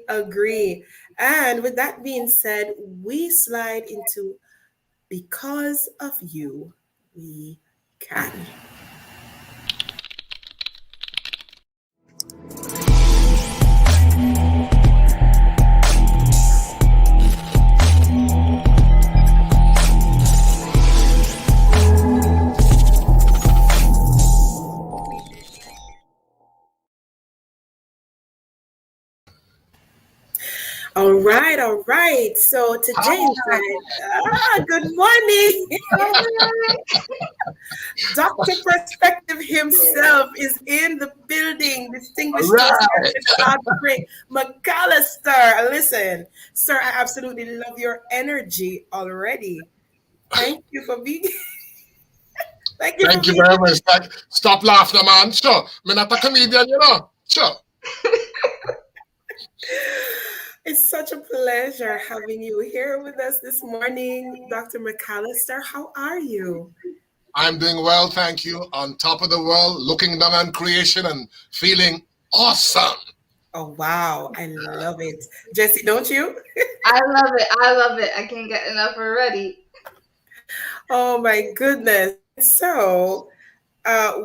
agree. And with that being said, we slide into Because of You, We Can. All right. So today, good morning. Dr. Perspective himself is in the building. Distinguished Godfrey McAllister. Listen, sir, I absolutely love your energy already. Thank you for being Thank you very much. Stop laughing, man. Sure. I'm not a comedian, Sure. It's such a pleasure having you here with us this morning, Dr. McAllister. How are you? I'm doing well, thank you. On top of the world, looking down on creation and feeling awesome. Oh, wow. I love it. Jesse, don't you? I love it. I can't get enough already. Oh, my goodness. So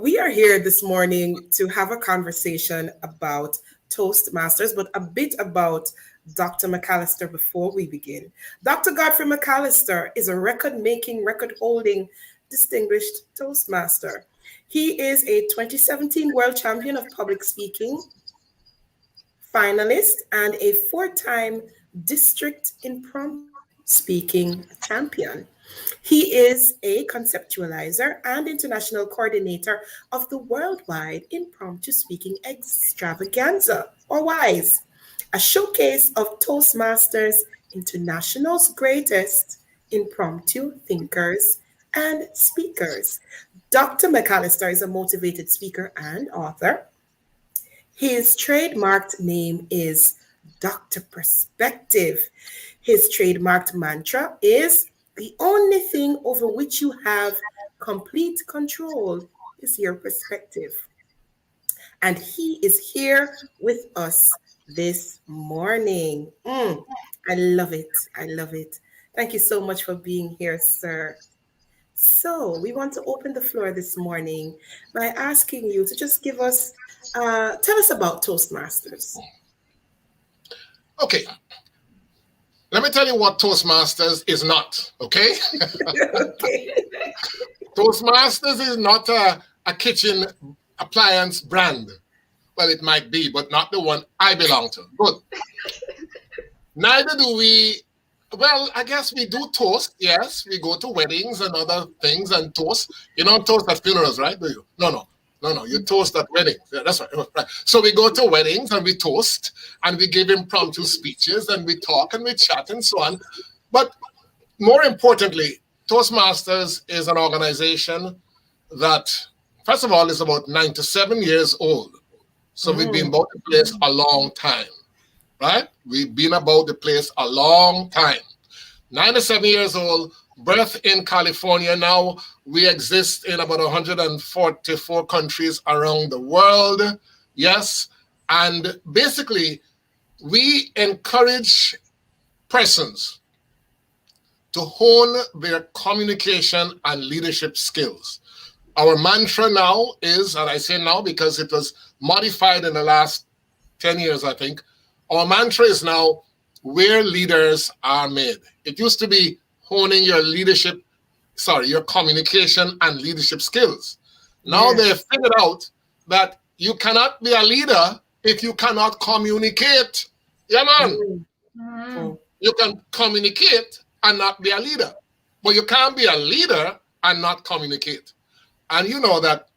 we are here this morning to have a conversation about Toastmasters, but a bit about Dr. McAllister before we begin. Dr. Godfrey McAllister is a record-making, record-holding, distinguished Toastmaster. He is a 2017 World Champion of Public Speaking, finalist, and a 4-time District Impromptu Speaking Champion. He is a conceptualizer and international coordinator of the Worldwide Impromptu Speaking Extravaganza, or WISE, a showcase of Toastmasters International's greatest impromptu thinkers and speakers. Dr. McAllister is a motivated speaker and author. His trademarked name is Dr. Perspective. His trademarked mantra is, the only thing over which you have complete control is your perspective. And he is here with us this morning. I love it. I love it. Thank you so much for being here, sir. So we want to open the floor this morning by asking you to just give us, tell us about Toastmasters. Okay. Let me tell you what Toastmasters is not, okay? Okay. Toastmasters is not a kitchen appliance brand. Well, it might be, but not the one I belong to. Good. Neither do we, well, I guess we do toast. Yes, we go to weddings and other things and toast. You don't toast at funerals, right? Do you? No. You toast at weddings. Yeah, that's right. So we go to weddings and we toast and we give impromptu speeches and we talk and we chat and so on. But more importantly, Toastmasters is an organization that, first of all, is about 97 years old. So we've been about the place a long time, right? We've been about the place a long time. 97 years old, birth in California. Now we exist in about 144 countries around the world. Yes. And basically, we encourage persons to hone their communication and leadership skills. Our mantra now is, and I say now because it was modified in the last 10 years, I think, our mantra is now where leaders are made. It used to be honing your your communication and leadership skills. Now they've figured out that you cannot be a leader if you cannot communicate. Yeah, man. You can communicate and not be a leader, but you can't be a leader and not communicate. And you know that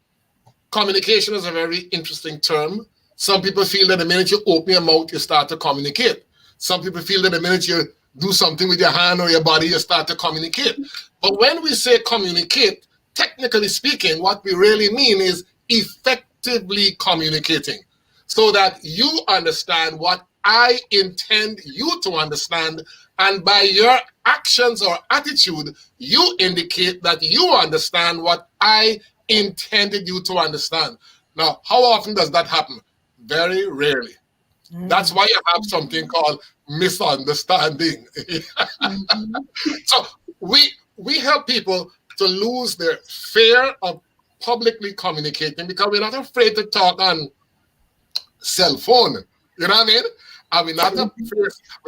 communication is a very interesting term. Some people feel that the minute you open your mouth, you start to communicate. Some people feel that the minute you do something with your hand or your body, you start to communicate. But when we say communicate, technically speaking, what we really mean is effectively communicating so that you understand what I intend you to understand. And by your actions or attitude, you indicate that you understand what I intended you to understand. Now, how often does that happen? Very rarely. That's why you have something called misunderstanding. So we help people to lose their fear of publicly communicating because we're not afraid to talk on cell phone. You know what I mean? And we're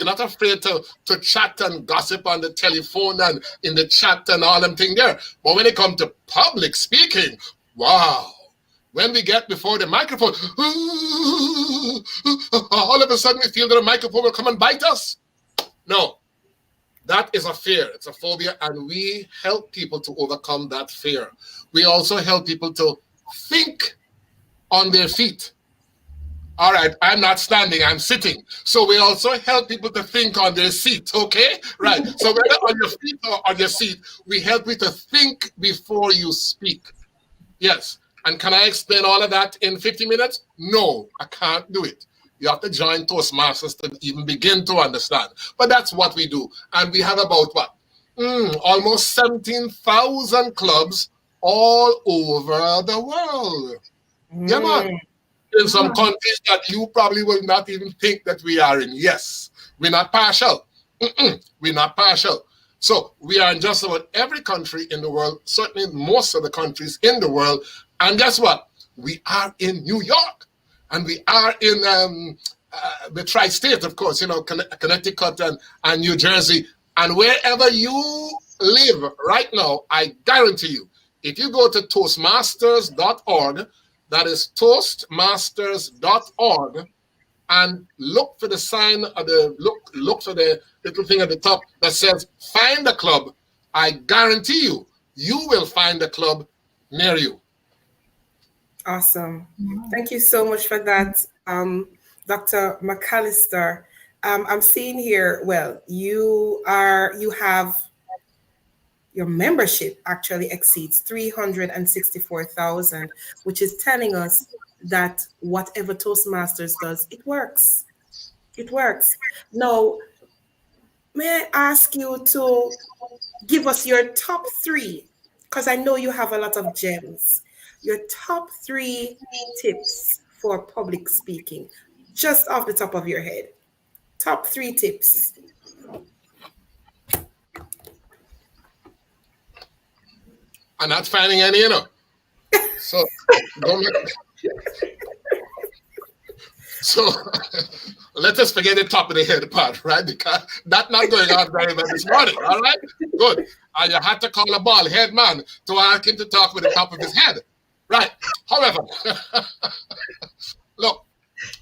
not afraid to chat and gossip on the telephone and in the chat and all them things there. But when it comes to public speaking, wow. When we get before the microphone, all of a sudden we feel that the microphone will come and bite us. No, that is a fear. It's a phobia, and we help people to overcome that fear. We also help people to think on their feet. All right, I'm not standing, I'm sitting. So we also help people to think on their seat, okay? Right, so whether on your feet or on your seat, we help you to think before you speak. Yes, and can I explain all of that in 50 minutes? No, I can't do it. You have to join Toastmasters to even begin to understand. But that's what we do. And we have about what? Almost 17,000 clubs all over the world. Yeah, man. In some countries that you probably will not even think that we are in. Yes, we're not partial. We're not partial. So we are in just about every country in the world, certainly most of the countries in the world. And guess what? We are in New York. And we are in the tri-state, of course, you know, Connecticut and New Jersey. And wherever you live right now, I guarantee you, if you go to toastmasters.org, that is toastmasters.org, and look for the sign of look for the little thing at the top that says find a club. I guarantee you, you will find a club near you. Awesome. Thank you so much for that, Dr. McAllister. I'm seeing here, well, you have your membership actually exceeds 364,000, which is telling us that whatever Toastmasters does, it works. It works. Now, may I ask you to give us your top 3, because I know you have a lot of gems. Your top 3 tips for public speaking, just off the top of your head. Top 3 tips. I'm not finding any, So, don't so let us forget the top of the head part, right? Because that's not going on very well this morning, all right? Good. And you had to call a bald head man to ask him to talk with the top of his head. Right. However, look,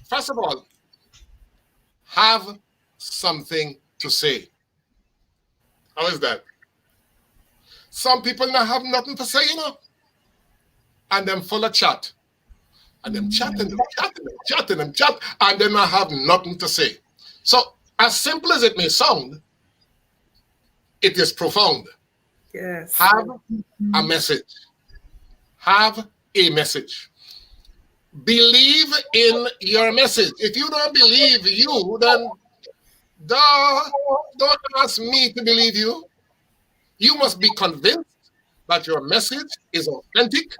first of all, have something to say. How is that? Some people not have nothing to say, and them full of chat. And them chatting, and then I have nothing to say. So, as simple as it may sound, it is profound. Yes. Have a message. Have a message. Believe in your message. If you don't believe you, then don't ask me to believe you. You must be convinced that your message is authentic.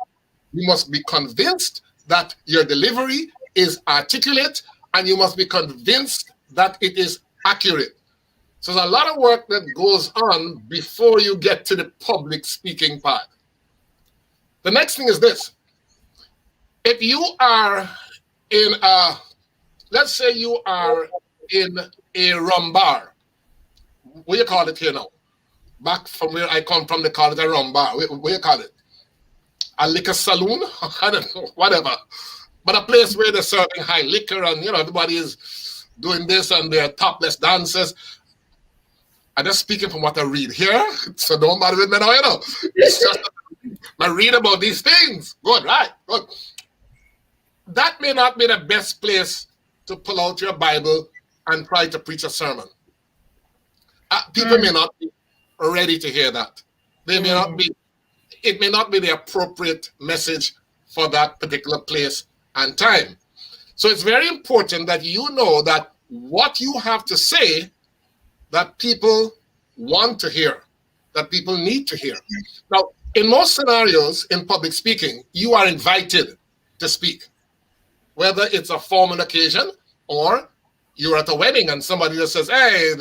You must be convinced that your delivery is articulate, and you must be convinced that it is accurate. So there's a lot of work that goes on before you get to the public speaking part. The next thing is this. If you are in let's say you are in a rum bar. What do you call it here now? Back from where I come from, they call it a rum bar. What do you call it? A liquor saloon? I don't know, whatever. But a place where they're serving high liquor and, everybody is doing this and they're topless dancers. I'm just speaking from what I read here, so don't bother with me now, It's just I read about these things. Good, right? Good. That may not be the best place to pull out your Bible and try to preach a sermon. People may not be ready to hear that. They may not be. It may not be the appropriate message for that particular place and time. So it's very important that you know that what you have to say that people want to hear, that people need to hear. Now, in most scenarios in public speaking, you are invited to speak, whether it's a formal occasion or you're at a wedding and somebody just says, hey,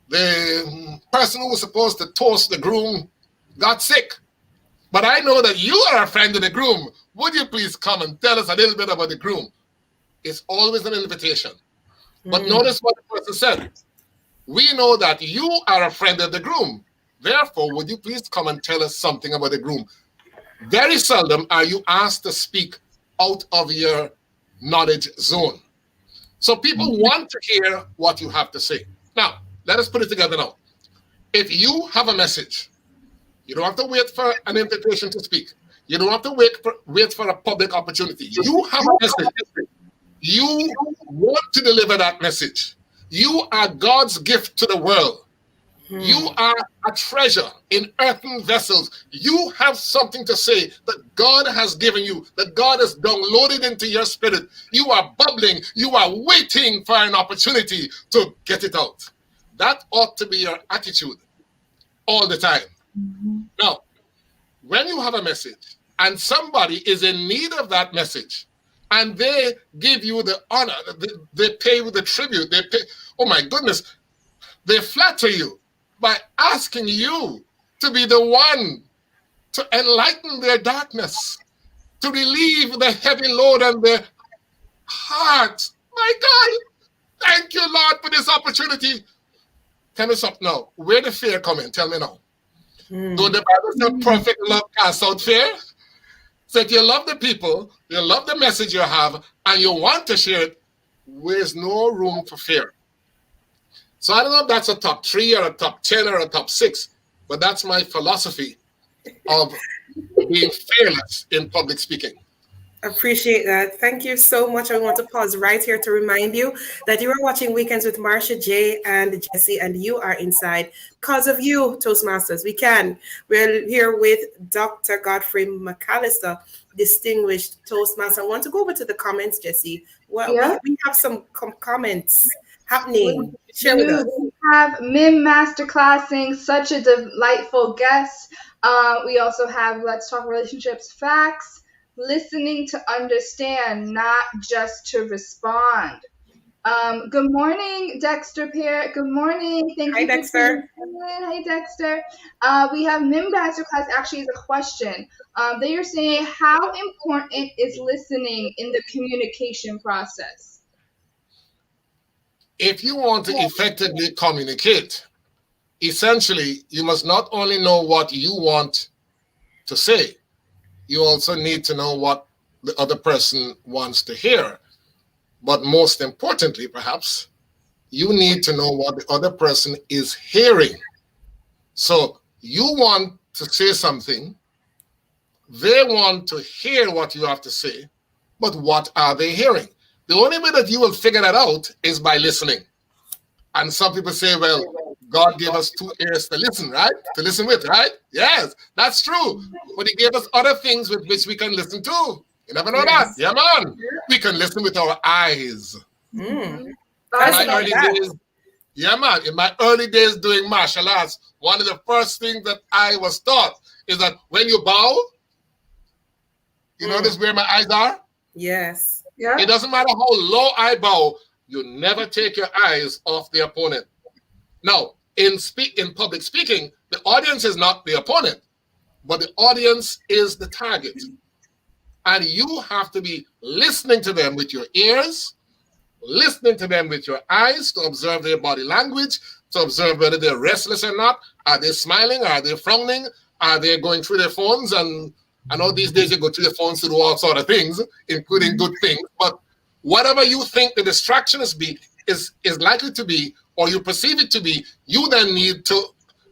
the person who was supposed to toast the groom got sick. But I know that you are a friend of the groom. Would you please come and tell us a little bit about the groom? It's always an invitation. But notice what the person said. We know that you are a friend of the groom. Therefore, would you please come and tell us something about the groom? Very seldom are you asked to speak out of your knowledge zone. So people want to hear what you have to say. Now, let us put it together now. If you have a message, you don't have to wait for an invitation to speak. You don't have to wait for a public opportunity. You have a message. You want to deliver that message. You are God's gift to the world. You are a treasure in earthen vessels. You have something to say that God has given you, that God has downloaded into your spirit. You are bubbling. You are waiting for an opportunity to get it out. That ought to be your attitude all the time. Now, when you have a message and somebody is in need of that message and they give you the honor, they pay you the tribute, oh my goodness, they flatter you by asking you to be the one to enlighten their darkness, to relieve the heavy load on their hearts. My God, thank you, Lord, for this opportunity. Tell me something now. Where did fear come in? Tell me now. Though the Bible says perfect love casts out fear. So if you love the people, you love the message you have, and you want to share it, there's no room for fear. So I don't know if that's a top 3 or a top 10 or a top 6, but that's my philosophy of being fearless in public speaking. Appreciate that. Thank you so much. I want to pause right here to remind you that you are watching Weekends with Marsha, Jay, and Jesse, and you are inside because of you, Toastmasters. We're here with Dr. Godfrey McAllister, distinguished Toastmaster. I want to go over to the comments, Jesse. Well, we have some comments happening. Share with us. We have Mim Masterclassing, such a delightful guest. We also have Let's Talk Relationships Facts. Listening to understand, not just to respond. Good morning, Dexter Pear. Good morning. Hi, Dexter. Hi, Dexter. We have Mim Masterclass actually is a question. They are saying, how important is listening in the communication process? If you want to effectively communicate, essentially, you must not only know what you want to say, you also need to know what the other person wants to hear. But most importantly, perhaps, you need to know what the other person is hearing. So you want to say something, they want to hear what you have to say, but what are they hearing? The only way that you will figure that out is by listening. And some people say, well, God gave us 2 ears to listen, right? To listen with, right? Yes, that's true. But he gave us other things with which we can listen to. You never know that. Yeah, man. We can listen with our eyes. In my early days doing martial arts, one of the first things that I was taught is that when you bow, you notice where my eyes are? Yes. Yeah. It doesn't matter how low I bow, you never take your eyes off the opponent. Now, in public speaking, the audience is not the opponent, but the audience is the target. And you have to be listening to them with your ears, listening to them with your eyes to observe their body language, to observe whether they're restless or not. Are they smiling? Are they frowning? Are they going through their phones? And I know these days you go through your phones to do all sort of things, including good things. But whatever you think the distraction is likely to be, or you perceive it to be, you then need to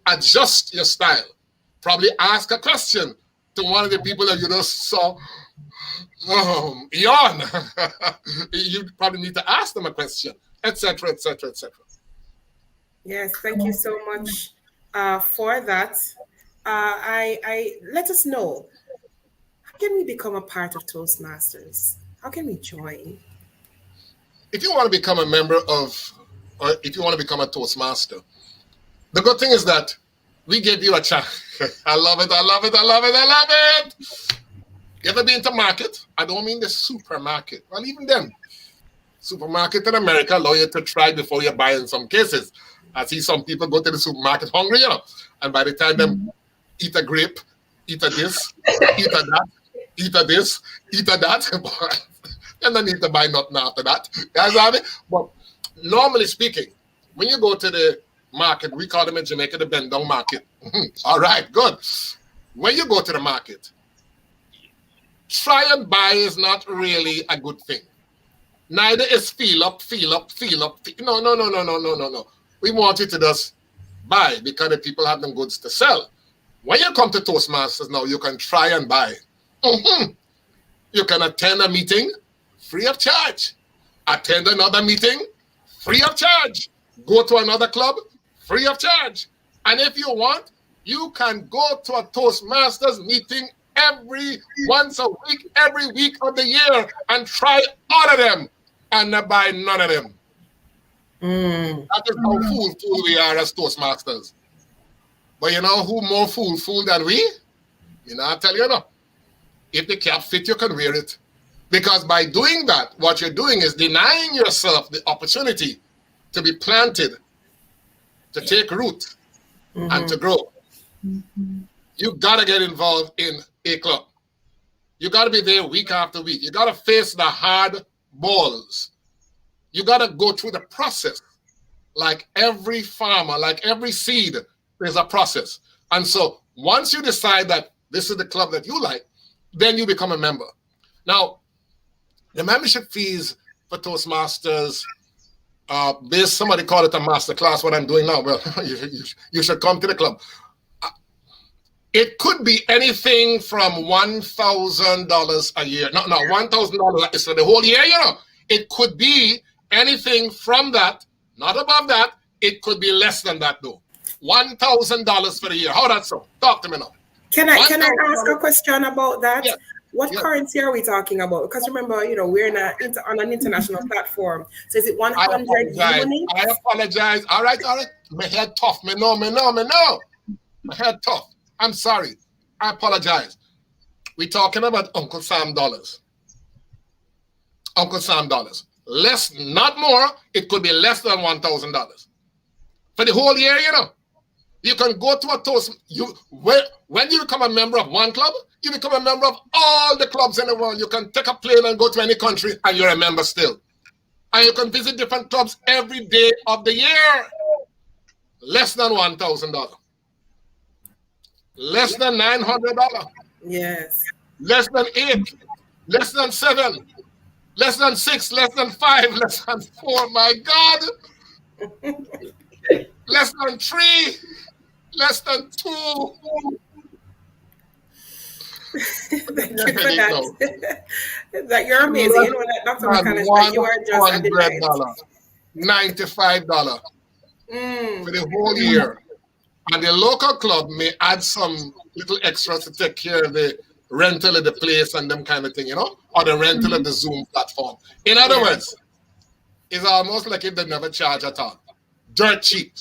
adjust your style. Probably ask a question to one of the people that you just saw yawn. You probably need to ask them a question, etc., etc., etc. Yes, thank you so much for that. I let us know, how can we become a part of Toastmasters? How can we join? If you want to become a member of, or if you want to become a Toastmaster, the good thing is that we give you a chance. I love it, I love it, I love it, I love it. You ever been to market? I don't mean the supermarket. Well, even them. Supermarket in America allow you to try before you buy in some cases. I see some people go to the supermarket hungry, and by the time them eat a grape, eat a this, eat a that, eat a this, eat a that, and don't need to buy nothing after that. But normally speaking, when you go to the market, we call them in Jamaica the bend down market. All right, good. When you go to the market, try and buy is not really a good thing. Neither is feel up. No. We want you to just buy because the people have them goods to sell. When you come to Toastmasters now, you can try and buy. You can attend a meeting free of charge. Attend another meeting free of charge. Go to another club free of charge. And if you want, you can go to a Toastmasters meeting once a week, every week of the year, and try all of them and not buy none of them. That is how fool we are as Toastmasters. But you know who more fool than we? I tell you if the cap fit, you can wear it. Because by doing that, what you're doing is denying yourself the opportunity to be planted, to take root, and to grow. You got to get involved in a club. You got to be there week after week. You got to face the hard balls. You got to go through the process. Like every farmer, like every seed, there's a process. And so once you decide that this is the club that you like, then you become a member. Now, the membership fees for Toastmasters, somebody call it a master class, what I'm doing now. Well, you should come to the club. It could be anything from $1,000 a year. No, $1,000 is for the whole year, you know. It could be anything from that, not above that. It could be less than that, though. $1,000 for the year. How that so? Talk to me now. Can I ask a question about that? Yeah. What currency are we talking about? Because remember, you know, we're on an international platform. So is it 100 units? I apologize. All right. My head tough. Me no. My head tough. I'm sorry. I apologize. We're talking about Uncle Sam dollars. Uncle Sam dollars. Less, not more. It could be less than $1,000 for the whole year. You know, you can go to a toast. When you become a member of one club, you become a member of all the clubs in the world. You can take a plane and go to any country, and you're a member still. And you can visit different clubs every day of the year. Less than $1,000. Less than $900. Yes. Less than 8. Less than 7. Less than 6. Less than 5. Less than 4. My God. Less than 3. Less than 2. Thank you for that. That you're amazing. You know that Dr. McAllister, you are just a delight. $95 for the whole year. And the local club may add some little extras to take care of the rental of the place and them kind of thing, you know, or the rental of the Zoom platform. In other words, it's almost like if they never charge at all. Dirt cheap.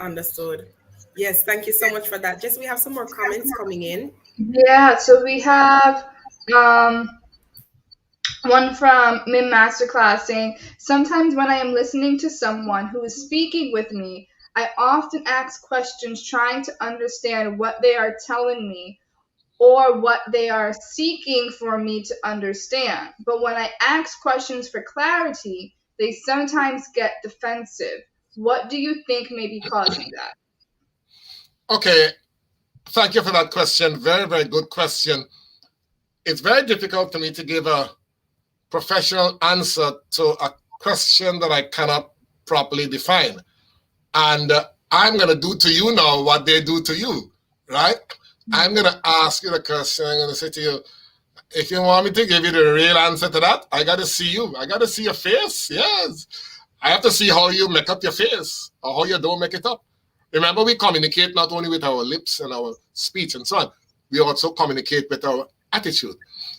Understood. Yes, thank you so much for that. Just we have some more comments coming in. Yeah, so we have one from Mim Masterclass saying, sometimes when I am listening to someone who is speaking with me, I often ask questions trying to understand what they are telling me or what they are seeking for me to understand. But when I ask questions for clarity, they sometimes get defensive. What do you think may be causing that? Okay, thank you for that question. Very, very good question. It's very difficult for me to give a professional answer to a question that I cannot properly define. And I'm going to do to you now what they do to you, right? I'm going to ask you the question. I'm going to say to you, if you want me to give you the real answer to that, I got to see you. I got to see your face. Yes. I have to see how you make up your face or how you don't make it up. Remember, we communicate not only with our lips and our speech and so on. We also communicate with our attitude.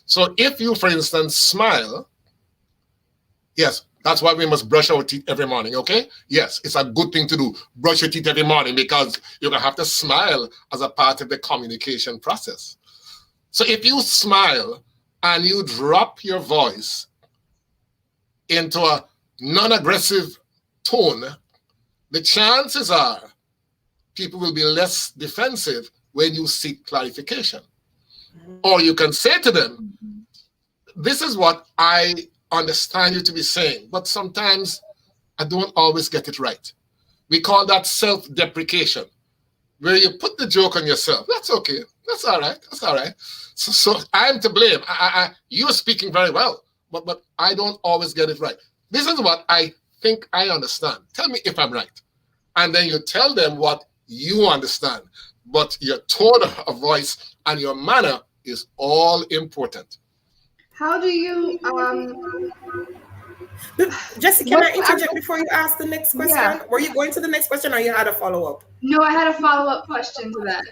So if you, for instance, smile, yes, that's why we must brush our teeth every morning, okay? Yes, it's a good thing to do. Brush your teeth every morning because you're going to have to smile as a part of the communication process. So if you smile and you drop your voice into a non-aggressive tone, the chances are people will be less defensive when you seek clarification. Or you can say to them, this is what I understand you to be saying, but sometimes I don't always get it right. We call that self-deprecation, where you put the joke on yourself. That's okay. That's all right. That's all right. So I'm to blame. You're speaking very well, but I don't always get it right. This is what I think I understand. Tell me if I'm right. And then you tell them what you understand. But your tone of voice and your manner is all important. How do you Jesse, can I interject before you ask the next question? Yeah. Were you going to the next question or you had a follow-up? No, I had a follow-up question to that.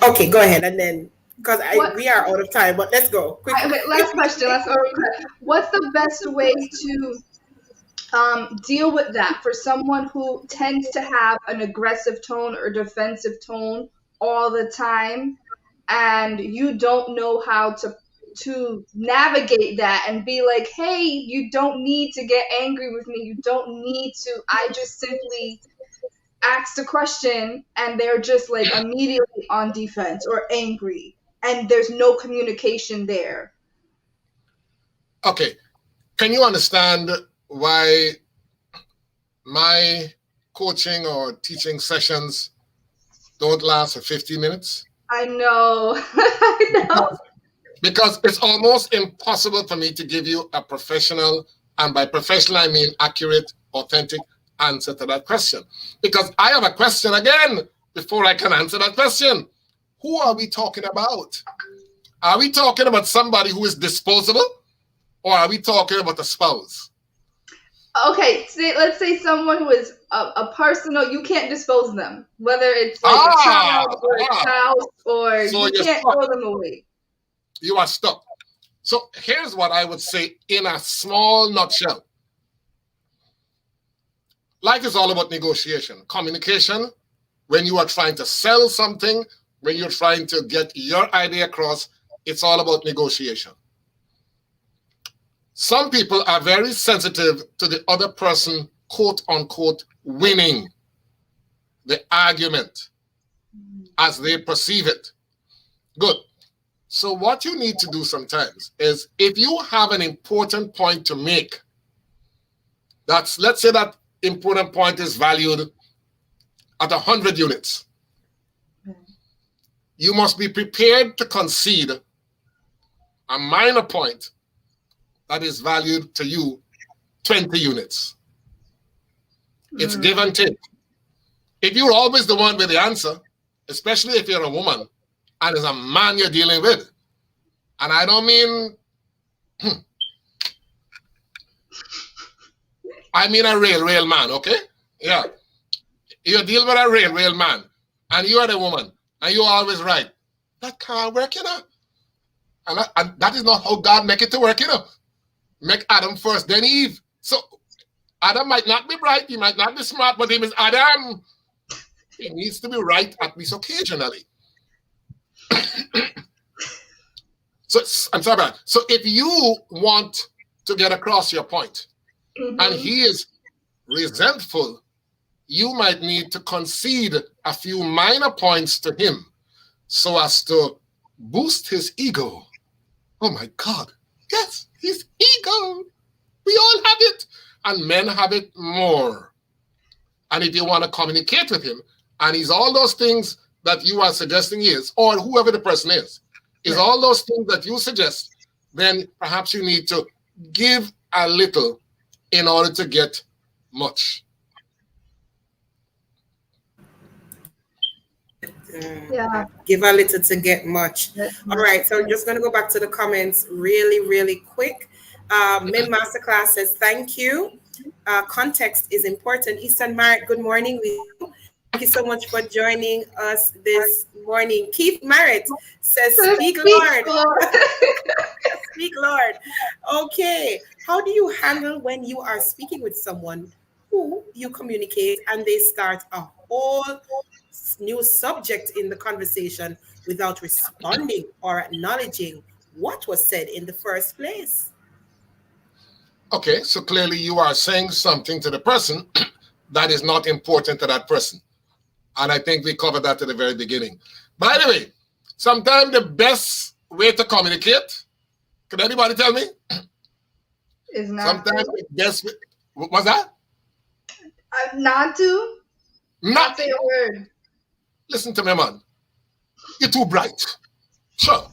Okay, go ahead. And then, because we are out of time, but let's go. Okay, last question. What's the best way to deal with that for someone who tends to have an aggressive tone or defensive tone all the time, and you don't know how to navigate that and be like, hey, you don't need to get angry with me. You don't need to. I just simply asked a question and they're just like immediately on defense or angry and there's no communication there. Okay. Can you understand why my coaching or teaching sessions don't last for 50 minutes? I know. I know. Because it's almost impossible for me to give you a professional, and by professional I mean accurate, authentic answer to that question. Because I have a question again before I can answer that question. who are we talking about? Are we talking about somebody who is disposable, or are we talking about a spouse? Okay, let's say someone who is a personal, you can't dispose of them, whether it's like a child or a spouse, or so you can't throw them away. You are stuck. So here's what I would say in a small nutshell. Life is all about negotiation, communication. When you are trying to sell something, when you're trying to get your idea across, it's all about negotiation. Some people are very sensitive to the other person, quote unquote, winning the argument as they perceive it. Good. So what you need to do sometimes is, if you have an important point to make, let's say that important point is valued at 100 units. You must be prepared to concede a minor point that is valued to you 20 units. It's give and take. If you're always the one with the answer, especially if you're a woman and it's a man you're dealing with, and I don't mean, I mean a real man, okay? Yeah. You deal with a real man, and you are the woman, and you're always right. That can't work, you know? And that is not how God make it to work, you know? Make Adam first, then Eve. So Adam might not be bright, he might not be smart, but him is Adam. He needs to be right at least occasionally. So I'm sorry about that. So if you want to get across your point, and he is resentful, you might need to concede a few minor points to him so as to boost his ego. Oh my God. Yes, his ego. We all have it. And men have it more. And if you want to communicate with him, and he's all those things that you are suggesting he is, or whoever the person is all those things that you suggest, then perhaps you need to give a little in order to get much. Yeah. Give a little to get much. All right, so I'm just going to go back to the comments really quick. Mim Masterclass says, thank you. Context is important. Eastern Marriott, good morning. Thank you so much for joining us this morning. Keith Merritt says, speak Lord. Speak Lord. Okay, how do you handle when you are speaking with someone who you communicate and they start a whole new subject in the conversation without responding or acknowledging what was said in the first place? Okay, so clearly you are saying something to the person that is not important to that person. And I think we covered that at the very beginning. By the way, sometimes the best way to communicate, can anybody tell me? Is not sometimes the best way, what's that? Not to? Not say a word. Listen to me, man. You're too bright. Sure.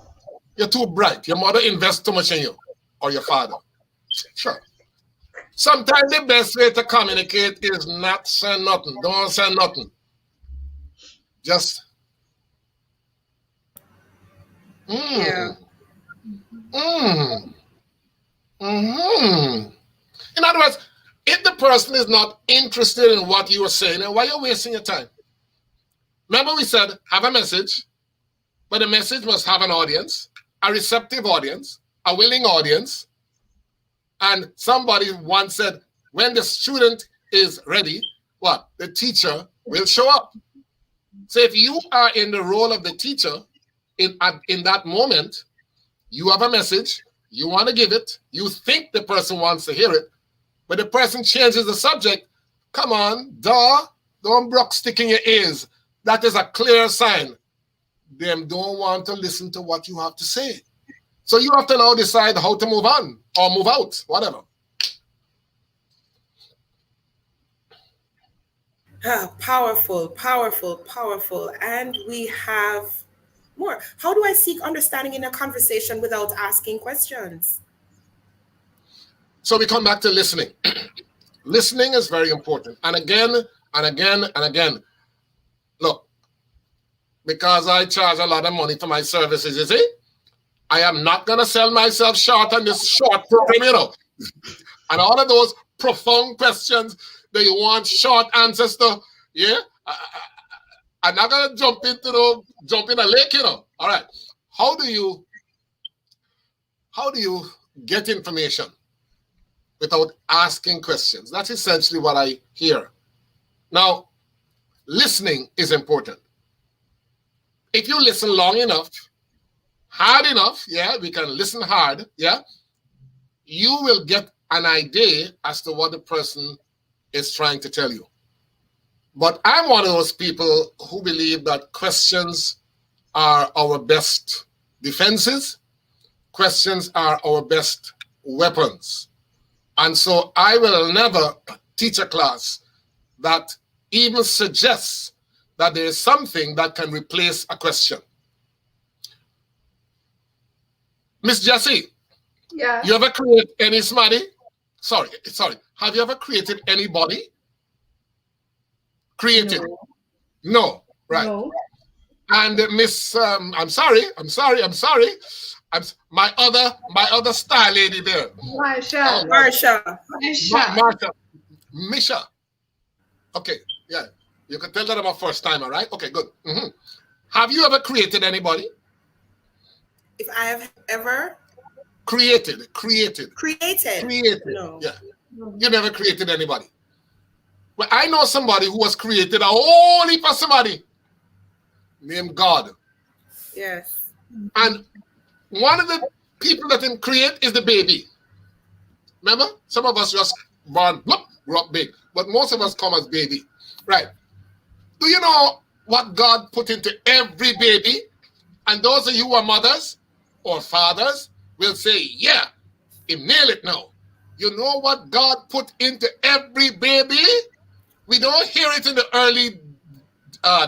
You're too bright. Your mother invests too much in you, or your father. Sure. Sometimes the best way to communicate is not say nothing. Don't say nothing. Just in other words, if the person is not interested in what you are saying, then why are you wasting your time? Remember we said have a message, but the message must have an audience, a receptive audience, a willing audience. And somebody once said, when the student is ready, what? The teacher will show up. So if you are in the role of the teacher in that moment, you have a message, you want to give it, you think the person wants to hear it, but the person changes the subject. Come on, don't brook stick in your ears. That is a clear sign. Them don't want to listen to what you have to say. So you have to now decide how to move on or move out, whatever. Powerful. And we have more. How do I seek understanding in a conversation without asking questions? So we come back to listening. Listening is very important. And again, look, because I charge a lot of money for my services, you see. I am not going to sell myself short on this short program, you know. And all of those profound questions that you want short answers to, yeah. I'm not going to jump in a lake, you know. All right. How do you get information without asking questions? That's essentially what I hear. Now, listening is important. If you listen long enough, hard enough, yeah, we can listen hard, yeah, you will get an idea as to what the person is trying to tell you. But I'm one of those people who believe that questions are our best defenses. Questions are our best weapons. And so I will never teach a class that even suggests that there is something that can replace a question. Miss Jessie, Yeah. you ever create any somebody? Sorry. Have you ever created anybody? Created? No. Right. No. And Miss, I'm sorry. My other star lady there. Marsha. Marsha. Marsha. Misha. Okay, yeah. You can tell that I'm a first timer, right? Okay, good. Mm-hmm. Have you ever created anybody? If I have ever Created. No. Yeah. You never created anybody. Well, I know somebody who has created a whole heap of somebody named God. Yes. And one of the people that can create is the baby. Remember? Some of us just born, bloop, grow up big. But most of us come as baby. Right. Do you know what God put into every baby? And those of you who are mothers or fathers will say, yeah, he nailed it now. You know what God put into every baby? We don't hear it in the early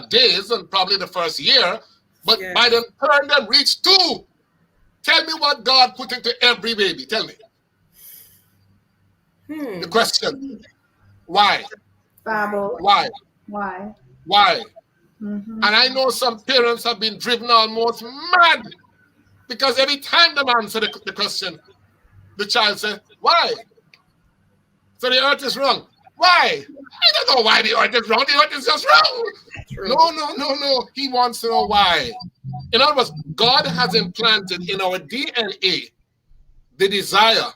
days and probably the first year, but by the time them reach 2, tell me what God put into every baby. Tell me. The question, why? Babble. Why? Why? And I know some parents have been driven almost mad because every time they answer the question, the child says, why? So the earth is wrong. Why? I don't know why the earth is wrong. The earth is just wrong. No. He wants to know why. In other words, God has implanted in our DNA the desire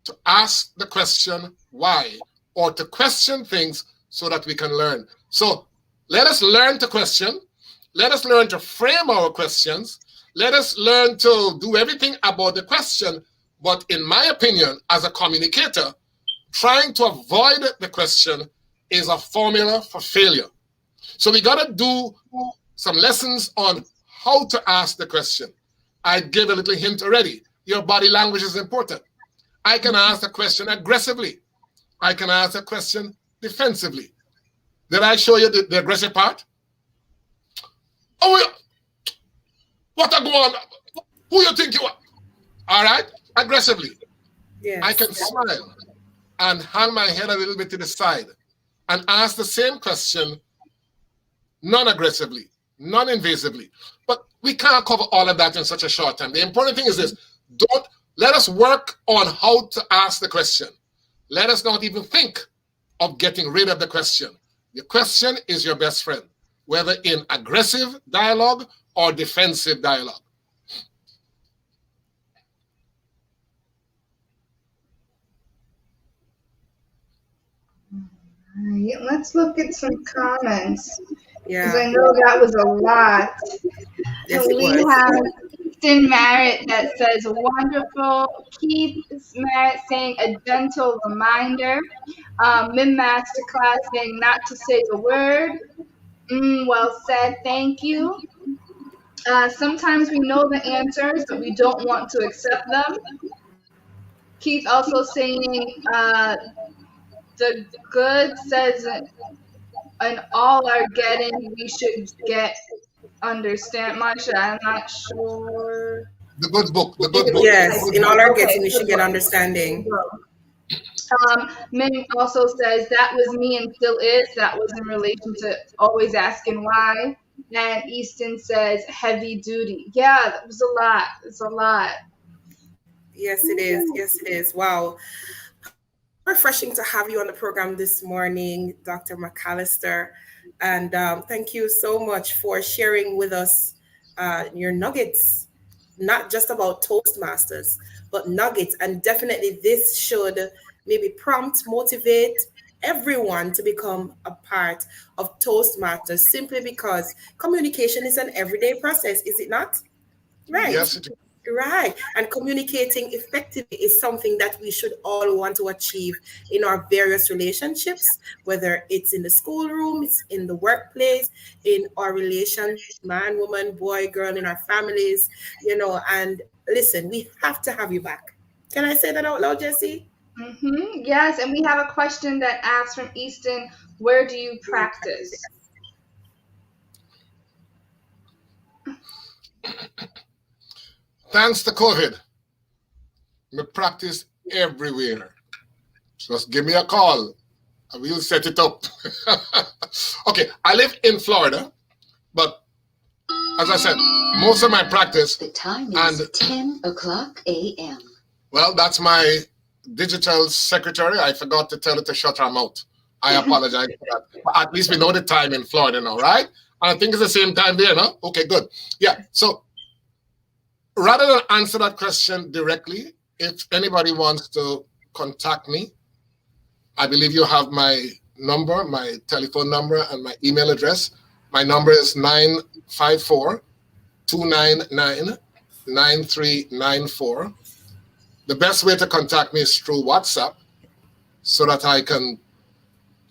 to ask the question why, or to question things so that we can learn. So let us learn to question. Let us learn to frame our questions. Let us learn to do everything about the question. But in my opinion, as a communicator, trying to avoid the question is a formula for failure. So we got to do some lessons on how to ask the question. I gave a little hint already. Your body language is important. I can ask the question aggressively. I can ask the question defensively. Did I show you the aggressive part? Oh, what a go on? Who you think you are? All right, aggressively. Yes. I can smile and hang my head a little bit to the side and ask the same question non-aggressively, non-invasively. But we can't cover all of that in such a short time. The important thing is this: let us work on how to ask the question. Let us not even think of getting rid of the question. The question is your best friend, whether in aggressive dialogue or defensive dialogue. Right, let's look at some comments. Because I Yeah. know that was a lot. Yes, And it we was. have Sin Merritt that says, wonderful. Keith Merritt saying, a gentle reminder. Min Masterclass saying, not to say the word. Well said, thank you. Sometimes we know the answers, but we don't want to accept them. Keith also saying, the good says, and all are getting, we should get, understand. Marsha, I'm not sure. The good book. Yes, in all our getting, we should get understanding. Min also says, that was me and still is. That was in relation to always asking why. And Easton says heavy duty. Yeah, that was a lot. It's a lot. Yes, it is. Yes, it is. Wow. Refreshing to have you on the program this morning, Dr. McAllister. And thank you so much for sharing with us your nuggets, not just about Toastmasters, but nuggets. And definitely this should maybe prompt, motivate everyone to become a part of Toastmasters simply because communication is an everyday process, is it not? Right. Yes, it is. Right. And communicating effectively is something that we should all want to achieve in our various relationships, whether it's in the schoolroom, it's in the workplace, in our relations, man, woman, boy, girl, in our families, and listen, we have to have you back. Can I say that out loud, Jesse? Yes, and we have a question that asks from Easton, where do you practice? Thanks to COVID, we practice everywhere. Just give me a call and we'll set it up. Okay, I live in Florida, but as I said, most of my practice. The time is 10 o'clock a.m. Well, that's my digital secretary. I forgot to tell her to shut her mouth. I apologize for that. But at least we know the time in Florida now, right? And I think it's the same time there, no? Okay, good. Yeah, so rather than answer that question directly, if anybody wants to contact me, I believe you have my number, my telephone number, and my email address. My number is 954-299-9394. The best way to contact me is through WhatsApp so that I can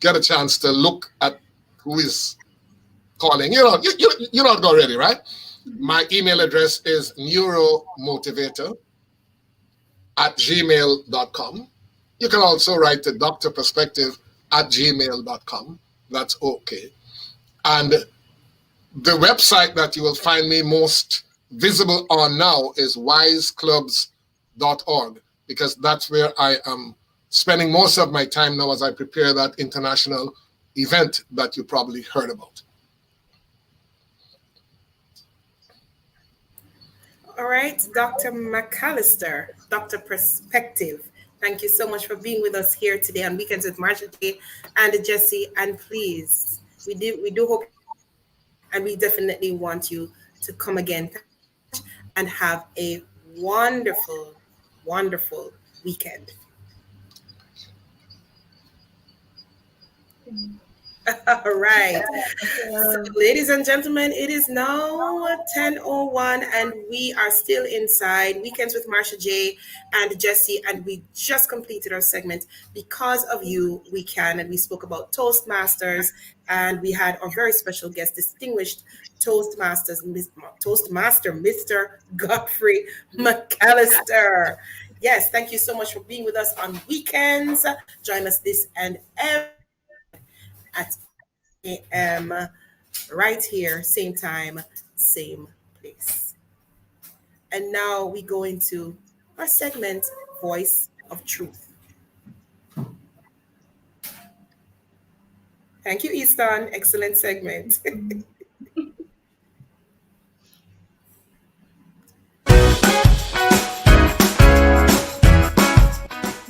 get a chance to look at who is calling. You know it already, right? My email address is neuromotivator@gmail.com. You can also write to drperspective@gmail.com. That's okay. And the website that you will find me most visible on now is wiseclubs.org, because that's where I am spending most of my time now as I prepare that international event that you probably heard about. All right, Dr. McAllister, Dr. Perspective. Thank you so much for being with us here today on Weekends with Marsha J and Jesse. And please, we do hope, and we definitely want you to come again and have a wonderful, wonderful weekend. All right. So, ladies and gentlemen, it is now 10:01 and we are still inside Weekends with Marsha J and Jesse, and we just completed our segment Because of You We Can, and we spoke about Toastmasters, and we had our very special guest, distinguished Toastmaster Mr. Godfrey McAllister. Yes, thank you so much for being with us on weekends. Join us this and every at a.m. right here, same time, same place. And now we go into our segment, Voice of Truth. Thank you, Easton. Excellent segment.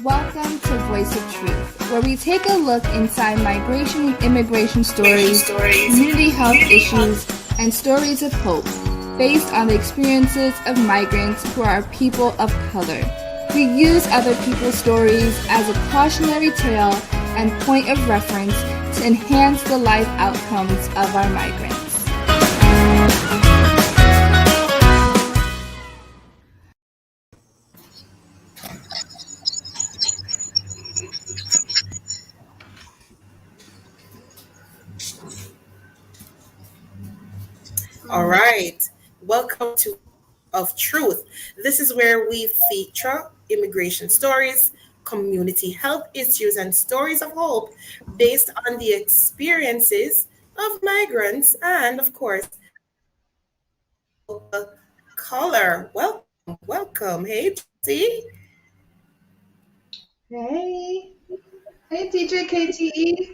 Welcome to Voice of Truth, where we take a look inside migration and immigration stories, community health issues, and stories of hope, based on the experiences of migrants who are people of color. We use other people's stories as a cautionary tale and point of reference to enhance the life outcomes of our migrants. All right. Welcome to Of Truth. This is where we feature immigration stories, community health issues, and stories of hope based on the experiences of migrants and, of course, color. Welcome. Hey, Jesse. Hey DJ KTE.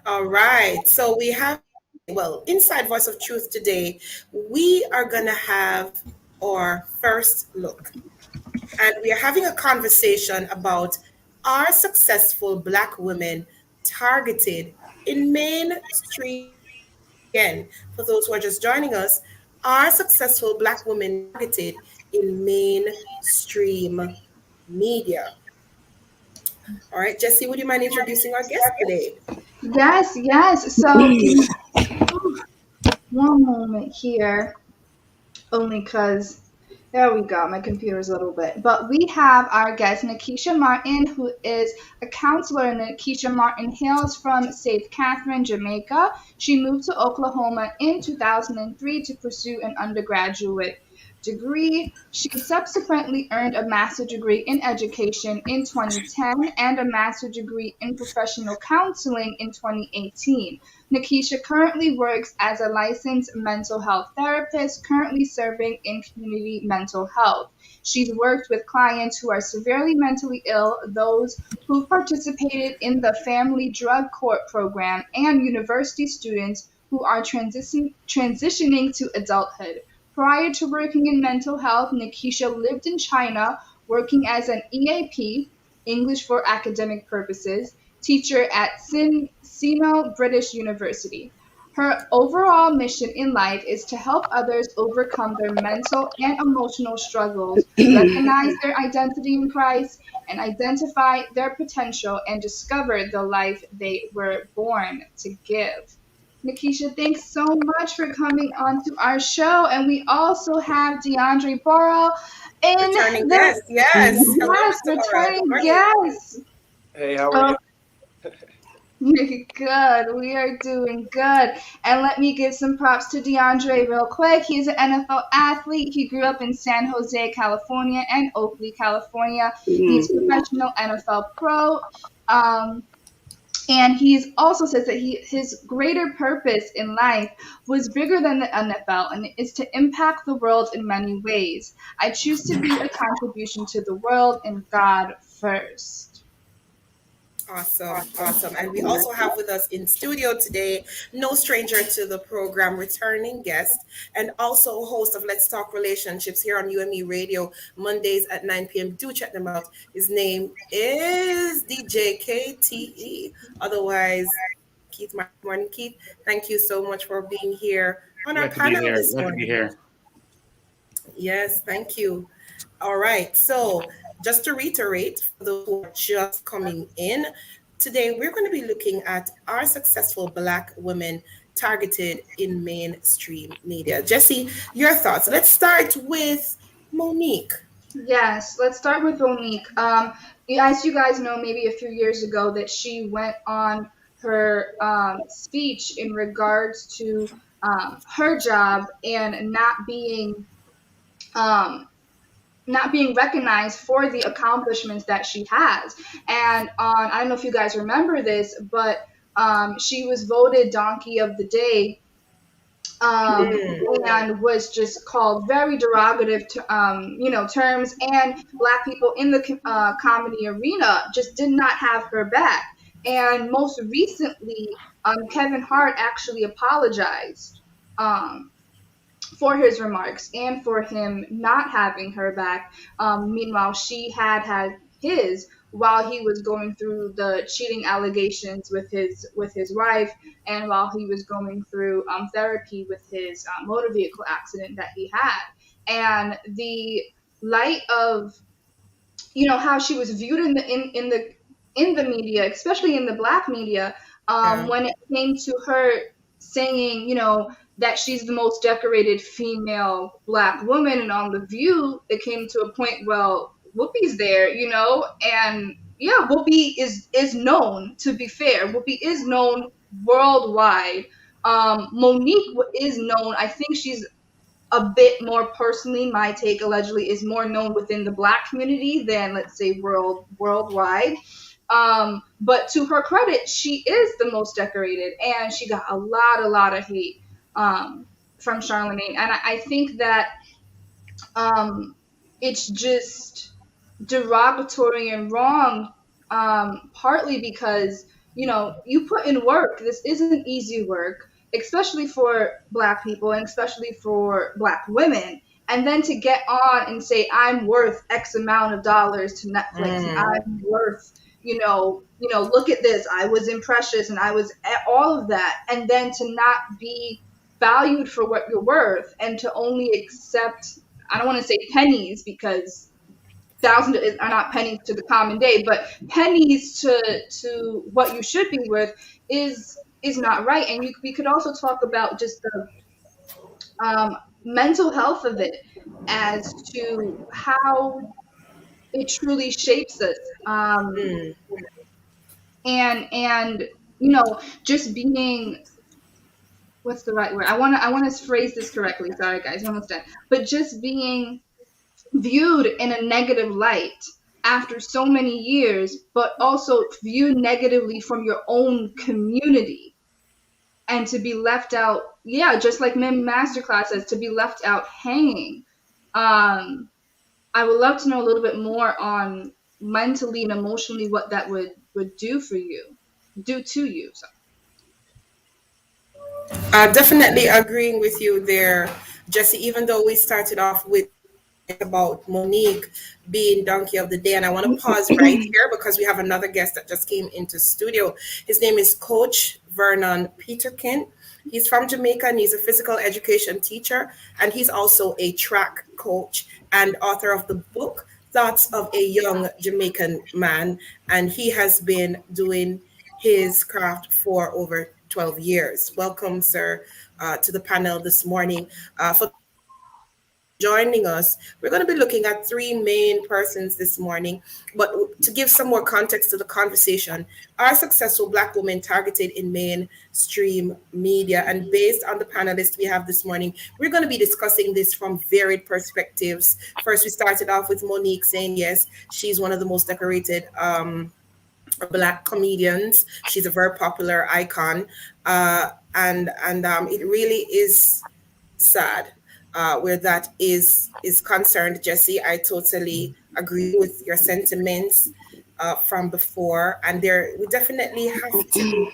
All right. So we have, well, inside Voice of Truth today, we are going to have our first look. And we are having a conversation about, are successful Black women targeted in mainstream media? Again, for those who are just joining us, are successful Black women targeted in mainstream media? All right, Jesse, would you mind introducing our guest today? Yes, yes. So give me one moment here, only because there we go. My computer's a little bit. But we have our guest, Nikisha Martin, who is a counselor. Nikisha Martin hails from St. Catherine, Jamaica. She moved to Oklahoma in 2003 to pursue an undergraduate degree. She subsequently earned a master's degree in education in 2010 and a master's degree in professional counseling in 2018. Nikisha currently works as a licensed mental health therapist, currently serving in community mental health. She's worked with clients who are severely mentally ill, those who participated in the Family Drug Court program, and university students who are transitioning to adulthood. Prior to working in mental health, Nikisha lived in China, working as an EAP, English for academic purposes, teacher at Sino British University. Her overall mission in life is to help others overcome their mental and emotional struggles, recognize their identity in Christ, and identify their potential and discover the life they were born to give. Nikisha, thanks so much for coming onto our show. And we also have DeAndre Borrow in Returning the guest, yes. Hello, yes, Mr. Morrow. How returning are you? guest. Hey, how are you? Good. We are doing good. And let me give some props to DeAndre real quick. He's an NFL athlete. He grew up in San Jose, California and Oakley, California. He's a professional NFL pro. And he also says that his greater purpose in life was bigger than the NFL and is to impact the world in many ways. I choose to be a contribution to the world and God first. Awesome, awesome. And we also have with us in studio today, no stranger to the program, returning guest, and also host of Let's Talk Relationships here on UME Radio, Mondays at 9 p.m. Do check them out. His name is DJ KTE, otherwise Keith. Morning, Keith. Thank you so much for being here on our panel this morning. Glad to be here. Yes, thank you. All right. So just to reiterate, for those who are just coming in, today we're going to be looking at, our successful Black women targeted in mainstream media. Jesse, your thoughts. Let's start with Monique. Yes, let's start with Monique. As you guys know, maybe a few years ago, that she went on her speech in regards to her job and not being recognized for the accomplishments that she has. And I don't know if you guys remember this, but she was voted Donkey of the Day, and was just called very derogative terms. And Black people in the comedy arena just did not have her back. And most recently, Kevin Hart actually apologized for his remarks and for him not having her back. Meanwhile, she had his while he was going through the cheating allegations with his wife, and while he was going through therapy with his motor vehicle accident that he had. And the light of how she was viewed in the media, especially in the Black media, when it came to her saying, that she's the most decorated female Black woman, and on The View, it came to a point, well, Whoopi's there, and yeah, Whoopi is known, to be fair. Whoopi is known worldwide. Monique is known, I think she's a bit more, personally, my take allegedly, is more known within the Black community than, let's say, worldwide. But to her credit, she is the most decorated, and she got a lot of hate from Charlemagne. And I think that it's just derogatory and wrong, partly because you put in work. This isn't easy work, especially for Black people and especially for Black women. And then to get on and say, I'm worth X amount of dollars to Netflix, and I'm worth, look at this, I was in Precious and I was at all of that. And then to not be valued for what you're worth and to only accept, I don't want to say pennies because thousands are not pennies to the common day, but pennies to what you should be worth is not right. And we could also talk about just the mental health of it as to how it truly shapes us. And just being, what's the right word? I want to phrase this correctly. Sorry guys, I'm almost done. But just being viewed in a negative light after so many years, but also viewed negatively from your own community, and to be left out, just like Mim Masterclass says, to be left out hanging. I would love to know a little bit more on mentally and emotionally what that would do to you. So. Definitely agreeing with you there, Jesse, even though we started off with about Monique being donkey of the day, and I want to pause right here because we have another guest that just came into studio. His name is Coach Vernon Peterkin. He's from Jamaica and he's a physical education teacher, and he's also a track coach and author of the book Thoughts of a Young Jamaican Man, and he has been doing his craft for over 12 years. Welcome, sir, to the panel this morning. For joining us, we're going to be looking at three main persons this morning, but to give some more context to the conversation, are successful Black women targeted in mainstream media? And based on the panelists we have this morning, we're going to be discussing this from varied perspectives. First, we started off with Monique saying, yes, she's one of the most decorated Black comedians. She's a very popular icon, and it really is sad where that is concerned. Jesse, I totally agree with your sentiments from before, and we definitely have to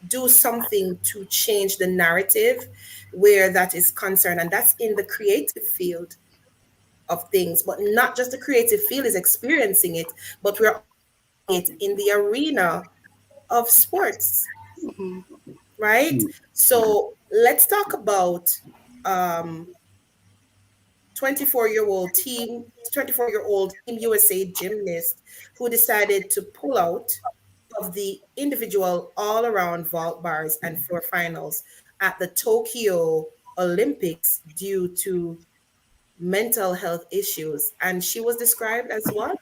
do something to change the narrative where that is concerned, and that's in the creative field of things, but not just the creative field is experiencing it, but we're it in the arena of sports, right? So let's talk about 24-year-old Team USA gymnast who decided to pull out of the individual all-around vault bars and floor finals at the Tokyo Olympics due to mental health issues. And she was described as what?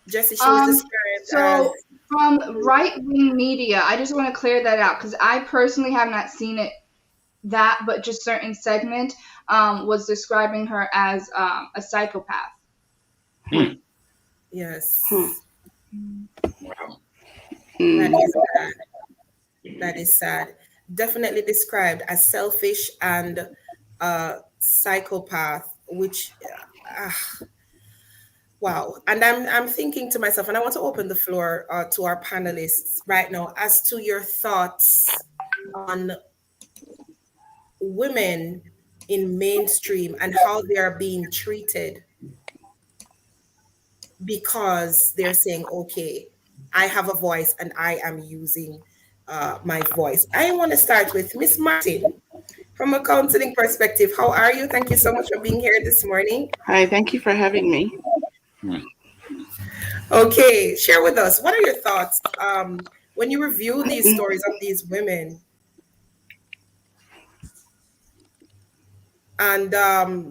Jesse, she was described as... From right-wing media, I just want to clear that out because I personally have not seen it but just certain segment was describing her as a psychopath. Yes. Wow. That is sad. Definitely described as selfish and psychopath, which wow. And I'm thinking to myself, and I want to open the floor to our panelists right now as to your thoughts on women in mainstream and how they're being treated because they're saying, okay, I have a voice and I am using my voice. I want to start with Miss Martin. From a counseling perspective, how are you? Thank you so much for being here this morning. Hi, thank you for having me. Okay, share with us, what are your thoughts when you review these stories of these women? And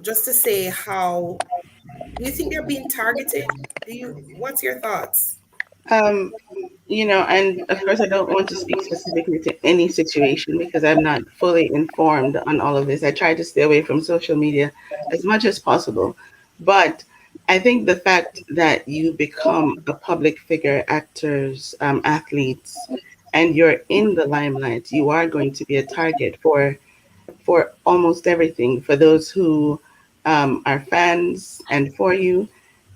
just to say, how do you think they're being targeted? What's your thoughts? And of course, I don't want to speak specifically to any situation because I'm not fully informed on all of this. I try to stay away from social media as much as possible. But I think the fact that you become a public figure, actors, athletes, and you're in the limelight, you are going to be a target for almost everything, for those who are fans and for you,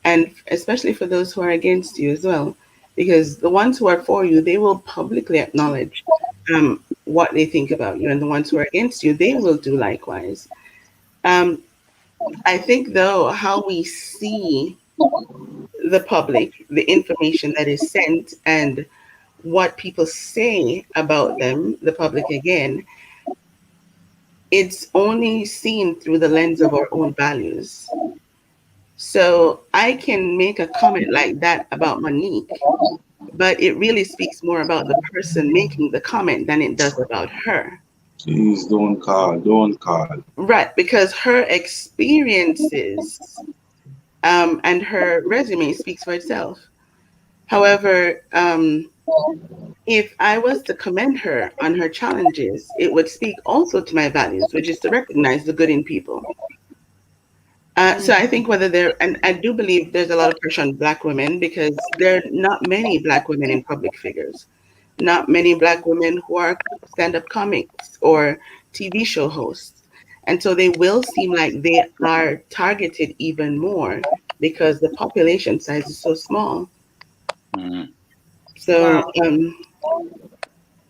and especially for those who are against you as well. because the ones who are for you, they will publicly acknowledge what they think about you, and the ones who are against you, they will do likewise. I think, though, how we see the public, the information that is sent, and what people say about them, the public again, it's only seen through the lens of our own values. So I can make a comment like that about Monique, but it really speaks more about the person making the comment than it does about her. Please don't call. Right, because her experiences and her resume speaks for itself. However, if I was to commend her on her challenges, it would speak also to my values, which is to recognize the good in people. So I think whether and I do believe there's a lot of pressure on Black women because there are not many Black women in public figures, not many Black women who are stand-up comics or TV show hosts. And so they will seem like they are targeted even more because the population size is so small. Mm-hmm. So,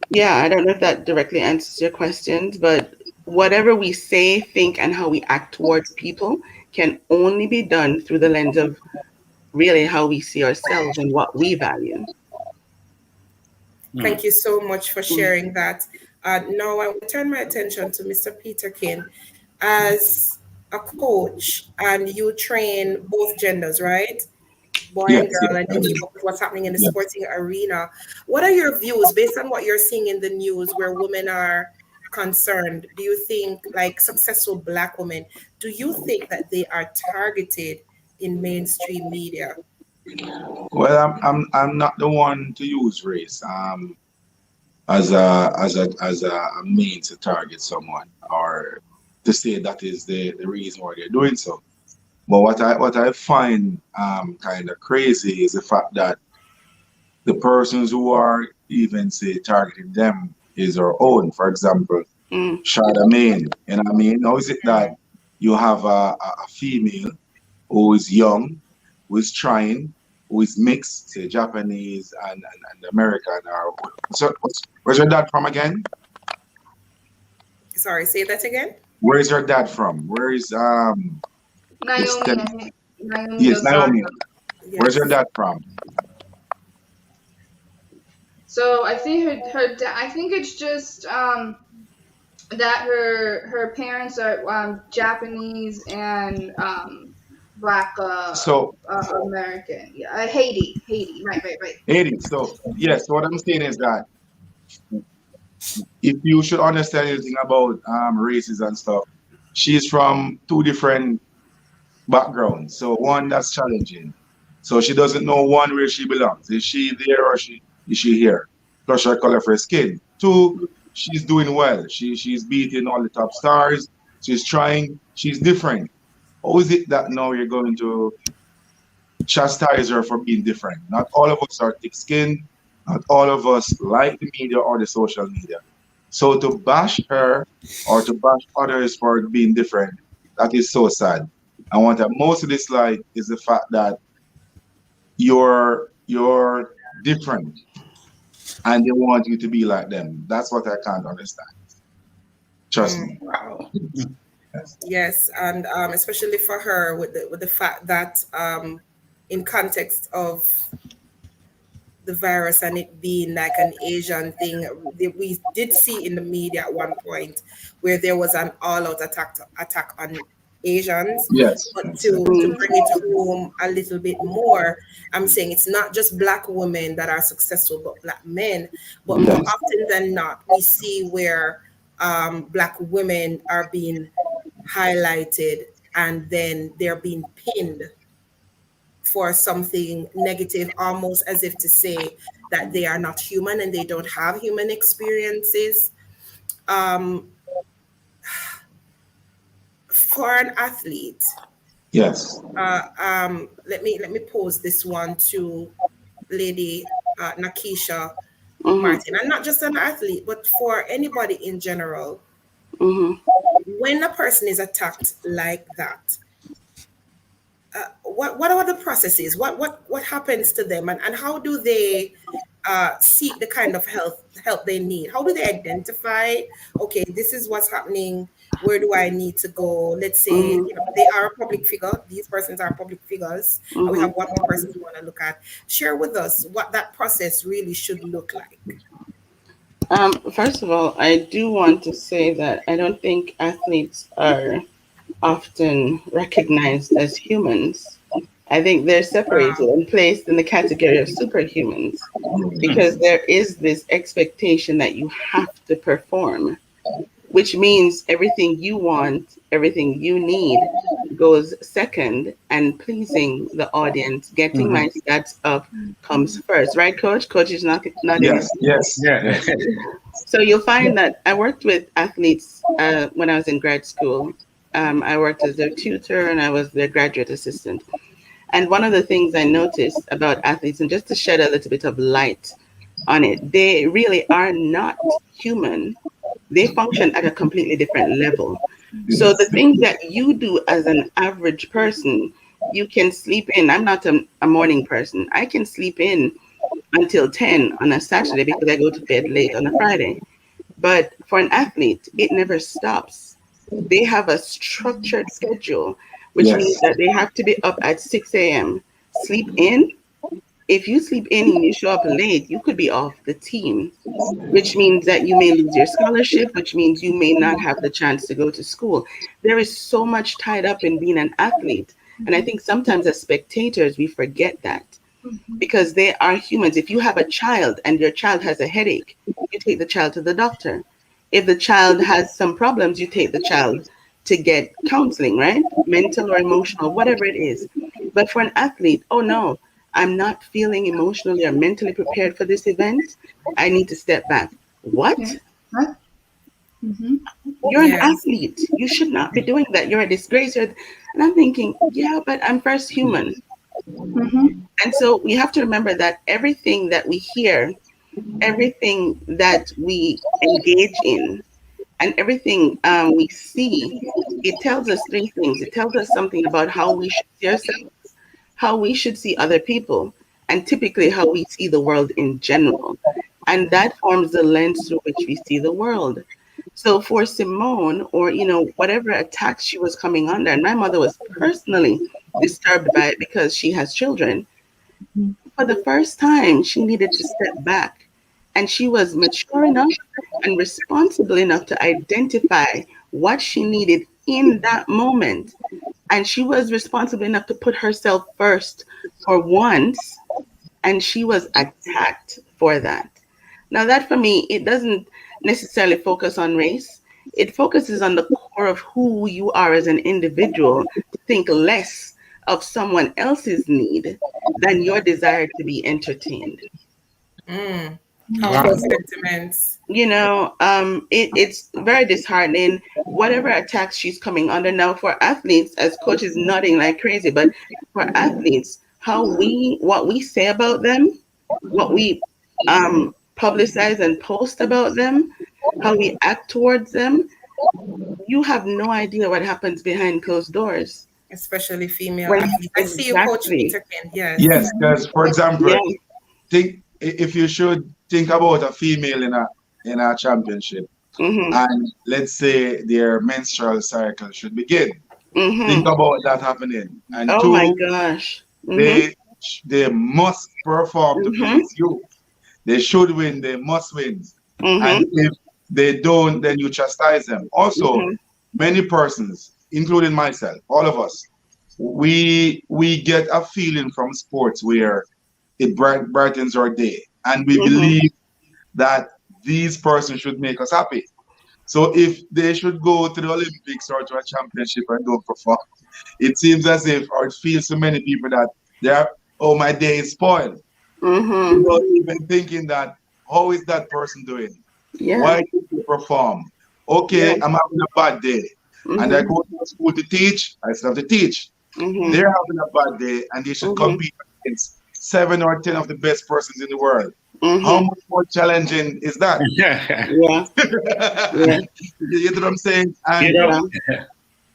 yeah, I don't know if that directly answers your questions, but whatever we say, think, and how we act towards people can only be done through the lens of really how we see ourselves and what we value. Thank you so much for sharing that. Now I will turn my attention to Mr. Peterkin. As a coach, and you train both genders, right? Boy and girl, and you keep up with what's happening in the sporting arena. What are your views based on what you're seeing in the news where women are concerned? Do you think, like successful Black women, do you think that they are targeted in mainstream media? Well, I'm not the one to use race as a means to target someone or to say that is the reason why they're doing so. But what I find kind of crazy is the fact that the persons who are even say targeting them is our own. For example, Charlemagne. You know what I mean? How is it that you have a female who is young, who is trying, who is mixed, say Japanese and American? Or so where's your dad from again? Sorry, say that again. Where is your dad from? Where is Naomi. Yes, Naomi. Yes. Where's your dad from? So I think her I think it's just that her parents are Japanese and Black American. Yeah, Haiti. Right. Haiti. So yes, what I'm saying is that if you should understand anything about races and stuff, she's from two different backgrounds. So one that's challenging. So she doesn't know one where she belongs. Is she there or is she here? Plus her color for her skin. Two, she's doing well. She's beating all the top stars. She's trying. She's different. How is it that now you're going to chastise her for being different? Not all of us are thick-skinned. Not all of us like the media or the social media. So to bash her or to bash others for being different, that is so sad. And what I most dislike is the fact that you're different and they want you to be like them. That's what I can't understand. Trust me. Wow. Yes, and especially for her with the fact that in context of the virus and it being like an Asian thing, we did see in the media at one point where there was an all-out attack on Asians. Yes. But to bring it home a little bit more, I'm saying it's not just Black women that are successful, but Black men. But more often than not, we see where Black women are being highlighted and then they're being pinned for something negative, almost as if to say that they are not human and they don't have human experiences. For an athlete, yes. Let me pose this one to Lady Nakisha Martin, and not just an athlete, but for anybody in general. When a person is attacked like that, what are the processes? What happens to them, and how do they seek the kind of help they need? How do they identify? Okay, this is what's happening. Where do I need to go? Let's say they are a public figure. These persons are public figures. And we have one more person we want to look at. Share with us what that process really should look like. First of all, I do want to say that I don't think athletes are often recognized as humans. I think they're separated and placed in the category of superhumans because there is this expectation that you have to perform, which means everything you want, everything you need goes second, and pleasing the audience, getting my stats up comes first. Right, Coach? Coach is not Yes. Yeah. So you'll find that I worked with athletes when I was in grad school. I worked as their tutor and I was their graduate assistant. And one of the things I noticed about athletes, and just to shed a little bit of light on it, they really are not human. They function at a completely different level. So the things that you do as an average person, you can sleep in. I'm not a morning person. I can sleep in until 10 on a Saturday because I go to bed late on a Friday. But for an athlete, it never stops. They have a structured schedule, which means that they have to be up at 6 a.m. Sleep in. If you sleep in and you show up late, you could be off the team, which means that you may lose your scholarship, which means you may not have the chance to go to school. There is so much tied up in being an athlete. And I think sometimes as spectators, we forget that because they are humans. If you have a child and your child has a headache, you take the child to the doctor. If the child has some problems, you take the child to get counseling, right? Mental or emotional, whatever it is. But for an athlete, oh no, I'm not feeling emotionally or mentally prepared for this event. I need to step back. What? You're an athlete. You should not be doing that. You're a disgrace. And I'm thinking, yeah, but I'm first human. And so we have to remember that everything that we hear, everything that we engage in, and everything we see, it tells us three things. It tells us something about how we should see ourselves, how we should see other people, and typically how we see the world in general. And that forms the lens through which we see the world. So for Simone, or, whatever attacks she was coming under, and my mother was personally disturbed by it because she has children. For the first time, she needed to step back. And she was mature enough and responsible enough to identify what she needed in that moment. And she was responsible enough to put herself first for once. And she was attacked for that. Now that for me, it doesn't necessarily focus on race. It focuses on the core of who you are as an individual, to think less of someone else's need than your desire to be entertained. Powerful sentiments. It's very disheartening, whatever attacks she's coming under. Now for athletes, as Coach is nodding like crazy, but for athletes, what we say about them, what we publicize and post about them, how we act towards them, you have no idea what happens behind closed doors. Especially female athletes. I see you, Coach Peterkin. Yes, because for example, think if you should think about a female in a championship, and let's say their menstrual cycle should begin. Think about that happening. And my gosh. They must perform to please you. They should win, they must win. And if they don't, then you chastise them. Also, many persons, including myself, all of us, we get a feeling from sports where it brightens our day. And we believe that these persons should make us happy. So if they should go to the Olympics or to a championship and don't perform, it seems as if, or it feels to many people that my day is spoiled. Without even thinking that, how is that person doing? Why did they perform? Okay, I'm having a bad day. And I go to school to teach, I still have to teach. They're having a bad day and they should compete against 7 or 10 of the best persons in the world. How much more challenging is that? You know what I'm saying? And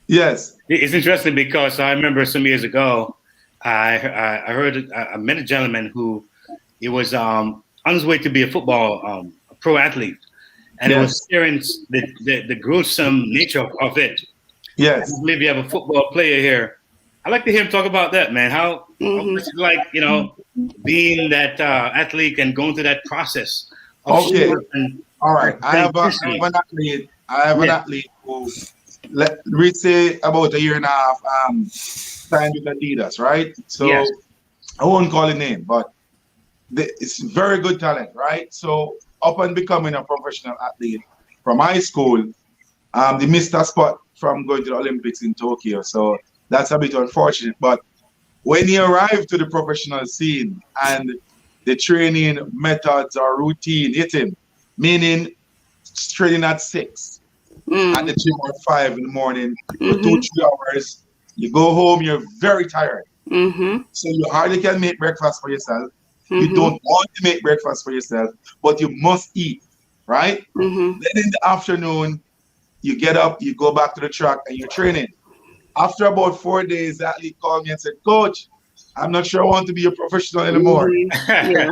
Yes. It's interesting because I remember some years ago, I met a gentleman who he was on his way to be a football pro athlete, and it was sharing the gruesome nature of it. Yes. I believe you have a football player here. I'd like to hear him talk about that, man. How it's like, being that athlete and going through that process. Okay. All right. I have an athlete who, we say about a year and a half, signed with Adidas, right? So I won't call his name, but it's very good talent, right? So upon becoming a professional athlete from high school, they missed a spot from going to the Olympics in Tokyo. So that's a bit unfortunate. But when he arrived to the professional scene and the training methods or routine hit him, meaning training at 6 and the gym at 5 in the morning for 2-3 hours, you go home, you're very tired. So you hardly can make breakfast for yourself. You don't want to make breakfast for yourself, but you must eat, right? Then in the afternoon, you get up, you go back to the track, and you're training. After about 4 days, the athlete called me and said, "Coach, I'm not sure I want to be a professional anymore." But I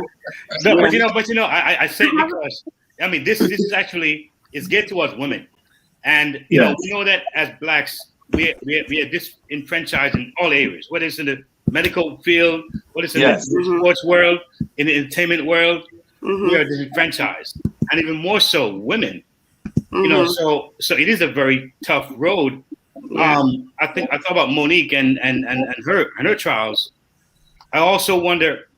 say it because this is actually geared towards women, and we know that as blacks, we are disenfranchised in all areas, whether it's in the medical field, whether it's in the sports world, in the entertainment world, we are disenfranchised, and even more so women. So it is a very tough road. I thought about Monique and her trials. I also wonder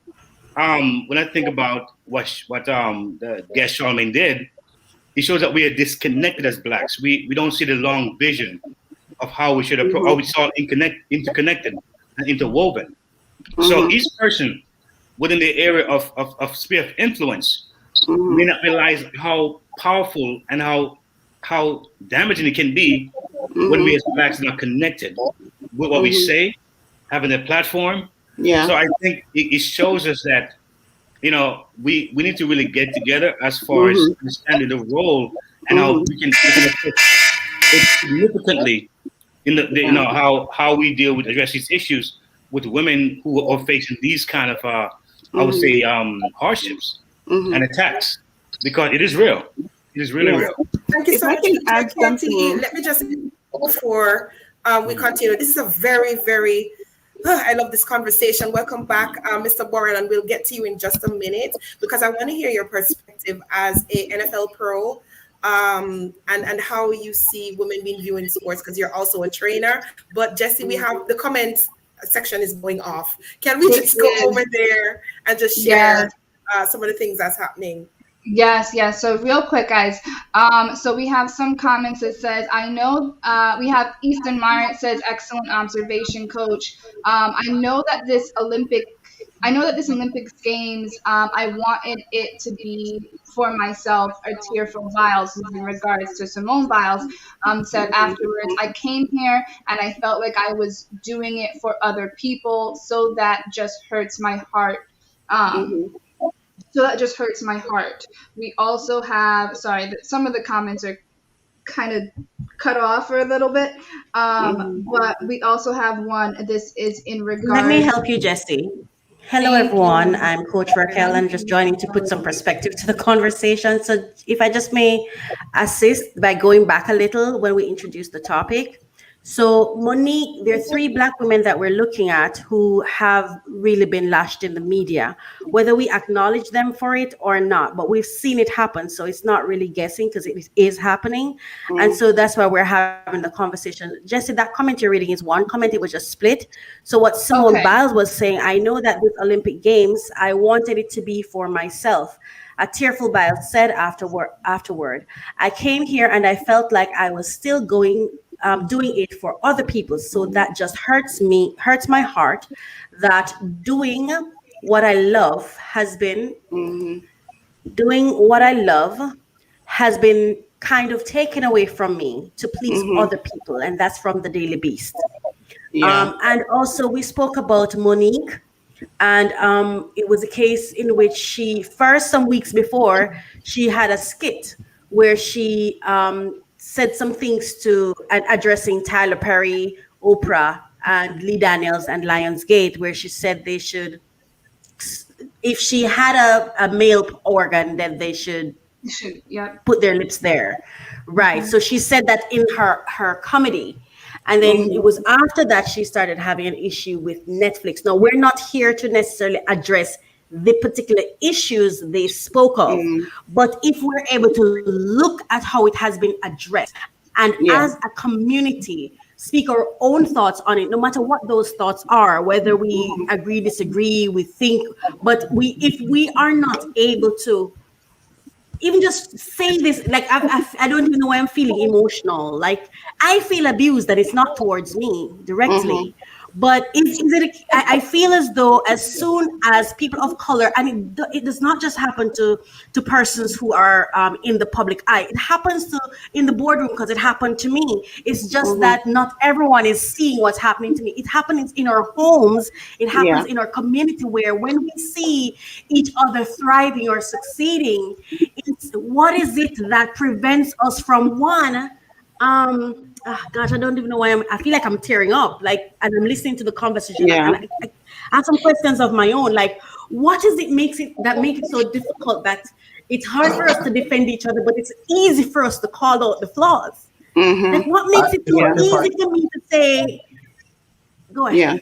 when I think about what the guest Charlemagne did. It shows that we are disconnected as blacks. We don't see the long vision of how we should approach. How we saw interconnected and interwoven. So each person within the area of sphere of influence may not realize how powerful and how damaging it can be when we as blacks are not connected with what we say, having a platform. So I think it shows us that we need to really get together as far as understanding the role and how we can affect it significantly in the how we deal with address these issues with women who are facing these kind of I would say hardships and attacks, because it is real. It is really real. Thank you so much. Let me just, before we continue, this is a very, very, I love this conversation. Welcome back, Mr. Borrell, and we'll get to you in just a minute, because I want to hear your perspective as a NFL pro, and how you see women being viewed in sports, because you're also a trainer. But Jesse, we have the comments section is going off. Can we just go over there and just share some of the things that's happening? Yes. So real quick, guys. So we have some comments that says, I know, we have Easton Meyer. It says, excellent observation, coach. I know that this Olympics Games, I wanted it to be for myself a tearful Biles in regards to Simone Biles, said afterwards, I came here and I felt like I was doing it for other people. So that just hurts my heart. So that just hurts my heart. We also have, some of the comments are kind of cut off for a little bit, but we also have one. This is in regards. Let me help you, Jesse. Hello, everyone. I'm Coach Racquel, and just joining to put some perspective to the conversation. So if I just may assist by going back a little when we introduced the topic. So Monique, there are 3 Black women that we're looking at who have really been lashed in the media, whether we acknowledge them for it or not, but we've seen it happen. So it's not really guessing, because it is happening. And so that's why we're having the conversation. Jesse, that comment you're reading is one comment. It was just split. So what Simone Biles was saying, I know that this Olympic Games, I wanted it to be for myself. A tearful Biles said afterward, I came here and I felt like I was still doing it for other people. So that just hurts my heart, that doing what I love has been kind of taken away from me to please other people. And that's from the Daily Beast. And also we spoke about Monique, and it was a case in which she some weeks before, she had a skit where she said some things to addressing Tyler Perry, Oprah, and Lee Daniels and Lionsgate, where she said they should, if she had a male organ, then they should put their lips there. Right. So she said that in her comedy. And then it was after that she started having an issue with Netflix. Now, we're not here to necessarily address the particular issues they spoke of, but if we're able to look at how it has been addressed, and as a community, speak our own thoughts on it, no matter what those thoughts are, whether we agree, disagree, we think, but if we are not able to even just say this, like I don't even know why I'm feeling emotional. Like I feel abused, that it's not towards me directly, but I feel as though as soon as people of color, and it does not just happen to persons who are in the public eye. It happens to in the boardroom because it happened to me. It's just that not everyone is seeing what's happening to me. It happens in our homes. It happens in our community, where when we see each other thriving or succeeding, what is it that prevents us from one? Gosh, I don't even know why I feel like I'm tearing up, like, as I'm listening to the conversation. And I have some questions of my own, like, what is it makes it so difficult that it's hard for us to defend each other, but it's easy for us to call out the flaws? Like, what makes it so easy for me to say, go ahead. Yeah.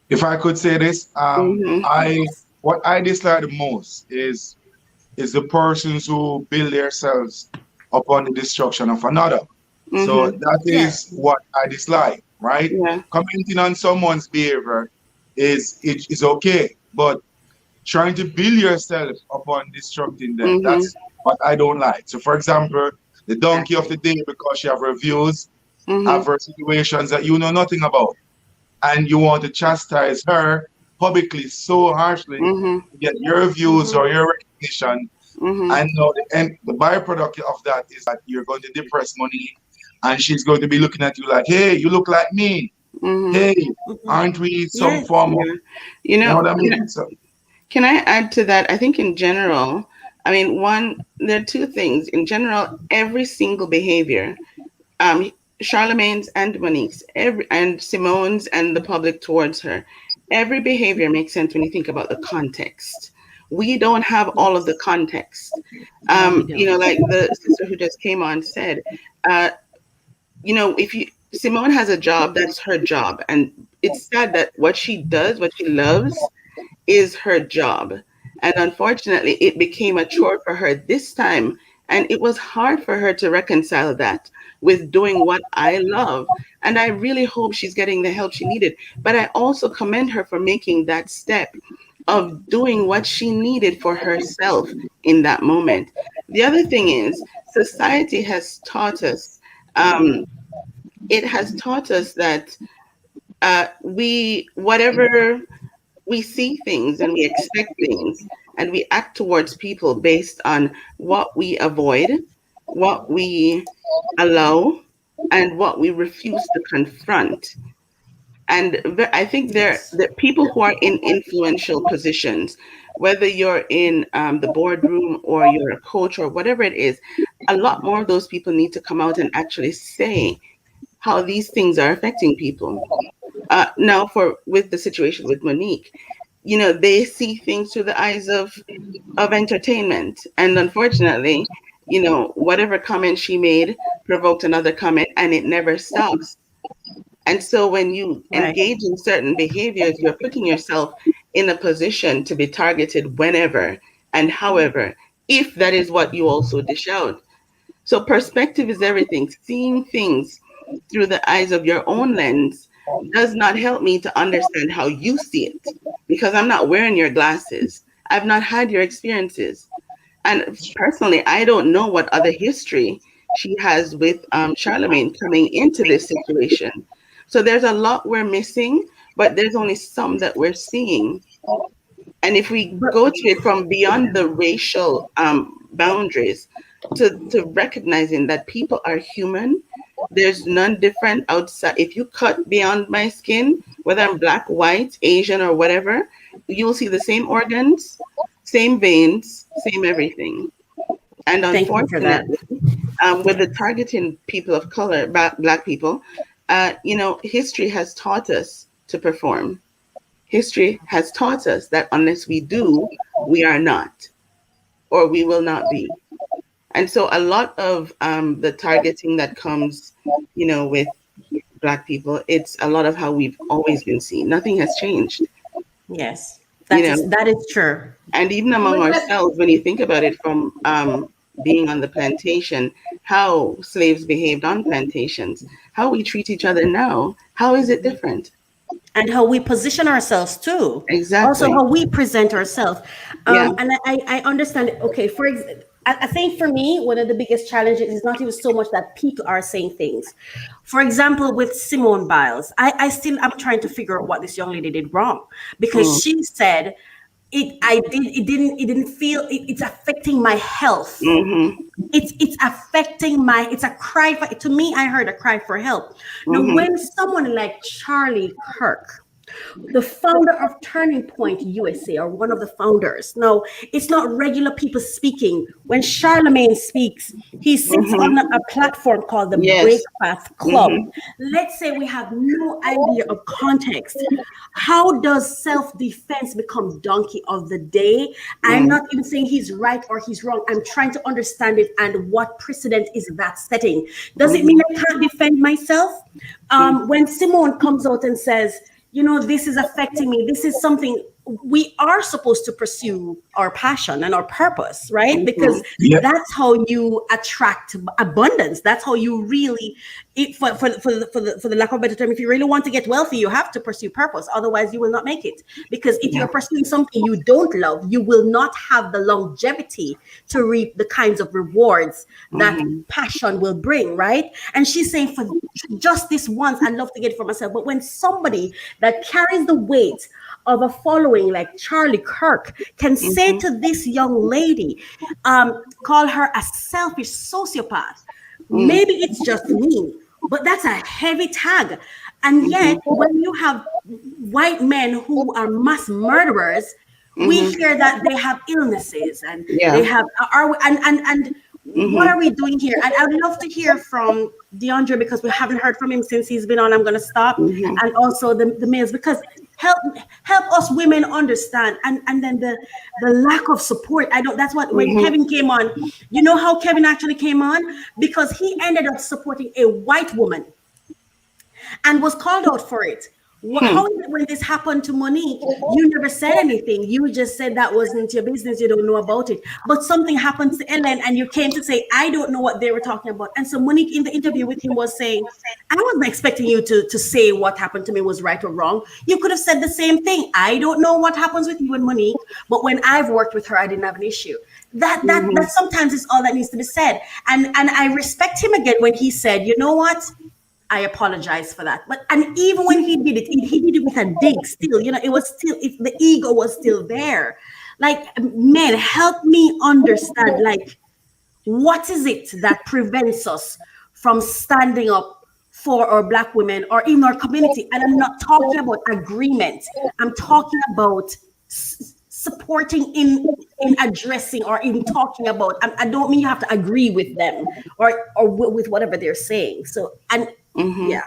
If I could say this, what I dislike the most is the persons who build themselves upon the destruction of another. So that is what I dislike, right? Commenting on someone's behavior is okay, but trying to build yourself upon destructing them, that's what I don't like. So, for example, the donkey of the day, because she have reviews, have her situations that you know nothing about, and you want to chastise her publicly so harshly to get your views or your recognition. And the byproduct of that is that you're going to depress money, and she's going to be looking at you like, hey, you look like me. Hey, aren't we some form of, you know what I mean? Can I add to that? I think in general, I mean, there are two things. In general, every single behavior, Charlemagne's and Monique's, and Simone's and the public towards her, every behavior makes sense when you think about the context. We don't have all of the context. You know, like the sister who just came on said, you know, Simone has a job, that's her job. And it's sad that what she does, what she loves, is her job. And unfortunately, it became a chore for her this time. And it was hard for her to reconcile that with doing what I love. And I really hope she's getting the help she needed. But I also commend her for making that step of doing what she needed for herself in that moment. The other thing is, society has taught us, it has taught us that whatever we see things and we expect things and we act towards people based on what we avoid, what we allow, and what we refuse to confront. And I think the people who are in influential positions, whether you're in the boardroom or you're a coach or whatever it is, a lot more of those people need to come out and actually say how these things are affecting people. Now, with the situation with Monique, you know, they see things through the eyes of entertainment. And unfortunately, you know, whatever comment she made provoked another comment, and it never stops. And so when you engage in certain behaviors, you're putting yourself in a position to be targeted whenever and however, if that is what you also dish out. So perspective is everything. Seeing things through the eyes of your own lens does not help me to understand how you see it, because I'm not wearing your glasses. I've not had your experiences. And personally, I don't know what other history she has with Charlemagne coming into this situation. So there's a lot we're missing, but there's only some that we're seeing. And if we go to it from beyond the racial boundaries to recognizing that people are human, there's none different outside. If you cut beyond my skin, whether I'm black, white, Asian, or whatever, you'll see the same organs, same veins, same everything. And unfortunately, with the targeting people of color, Black people, history has taught us to perform. History has taught us that unless we do, we are not, or we will not be. And so a lot of the targeting that comes, with Black people, it's a lot of how we've always been seen. Nothing has changed. Yes, that is true. And even among ourselves, when you think about it, from being on the plantation, how slaves behaved on plantations, how we treat each other now, how is it different? And how we position ourselves too. Exactly. Also how we present ourselves. And I understand. Okay, for example, I think for me, one of the biggest challenges is not even so much that people are saying things. For example, with Simone Biles, I'm trying to figure out what this young lady did wrong, because she said it's affecting my health. It's affecting it's a cry for, to me, I heard a cry for help. Now, when someone like Charlie Kirk, the founder of Turning Point USA, or one of the founders. Now, it's not regular people speaking. When Charlemagne speaks, he sits on a platform called the Breakfast Club. Let's say we have no idea of context. How does self-defense become donkey of the day? I'm not even saying he's right or he's wrong. I'm trying to understand it and what precedent is that setting. Does it mean I can't defend myself? When Simone comes out and says, this is affecting me, this is something, we are supposed to pursue our passion and our purpose, right? Because that's how you attract abundance. That's how you really, for the lack of a better term, if you really want to get wealthy, you have to pursue purpose. Otherwise, you will not make it. Because if you're pursuing something you don't love, you will not have the longevity to reap the kinds of rewards that passion will bring, right? And she's saying, for just this once, I'd love to get it for myself. But when somebody that carries the weight of a following like Charlie Kirk can say to this young lady, call her a selfish sociopath, maybe it's just me, but that's a heavy tag. And yet, when you have white men who are mass murderers, we hear that they have illnesses and they have what are we doing here? And I would love to hear from DeAndre, because we haven't heard from him since he's been on. I'm going to stop. And also the males, because help us women understand. And then the lack of support. That's what, when Kevin came on, you know how Kevin actually came on? Because he ended up supporting a white woman and was called out for it. How is it when this happened to Monique, you never said anything? You just said that wasn't your business, you don't know about it. But something happened to Ellen and you came to say, I don't know what they were talking about. And so Monique in the interview with him was saying, I wasn't expecting you to say what happened to me was right or wrong. You could have said the same thing. I don't know what happens with you and Monique, but when I've worked with her, I didn't have an issue. That sometimes is all that needs to be said. And I respect him again when he said, you know what? I apologize for that. And even when he did it with a dig still, it was still, if the ego was still there. Like, men, help me understand, like, what is it that prevents us from standing up for our Black women or in our community? And I'm not talking about agreement. I'm talking about supporting in addressing or in talking about. I don't mean you have to agree with them or with whatever they're saying. So, and Yes,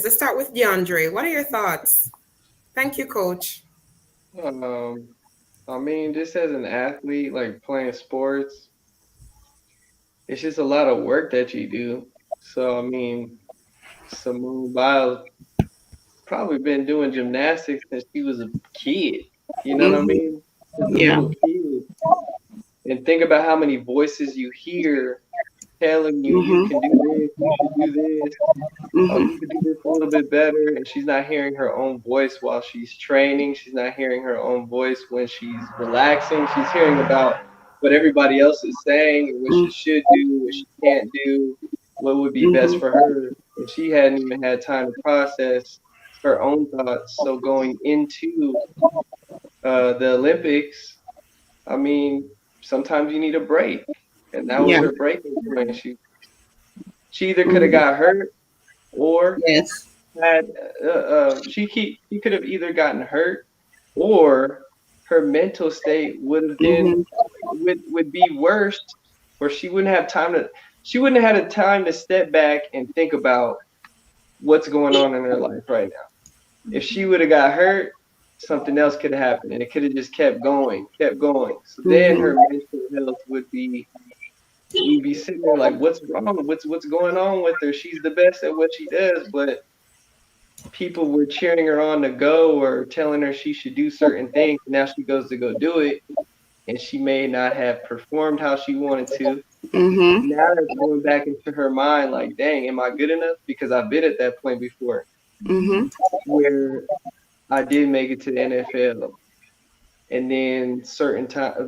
let's start with DeAndre. What are your thoughts? Thank you, Coach. I mean, just as an athlete, like playing sports, it's just a lot of work that you do. So, I mean, Simone Biles probably been doing gymnastics since she was a kid. You know what I mean? Yeah. And think about how many voices you hear telling you you can do this, you can do this, you can do this a little bit better. And she's not hearing her own voice while she's training. She's not hearing her own voice when she's relaxing. She's hearing about what everybody else is saying, what she should do, what she can't do, what would be best for her. And she hadn't even had time to process her own thoughts. So going into the Olympics, I mean, sometimes you need a break. And that was her breaking point. She either could have got hurt or had she could have either gotten hurt or her mental state would have been would be worse where she wouldn't have had a time to step back and think about what's going on in her life right now. If she would have got hurt, something else could have happened, and it could have just kept going. So then her mental health would be, we'd be sitting there like, what's wrong? What's going on with her? She's the best at what she does, but people were cheering her on to go or telling her she should do certain things. Now she goes to go do it, and she may not have performed how she wanted to. Now it's going back into her mind like, dang, am I good enough? Because I've been at that point before where I did make it to the NFL, and then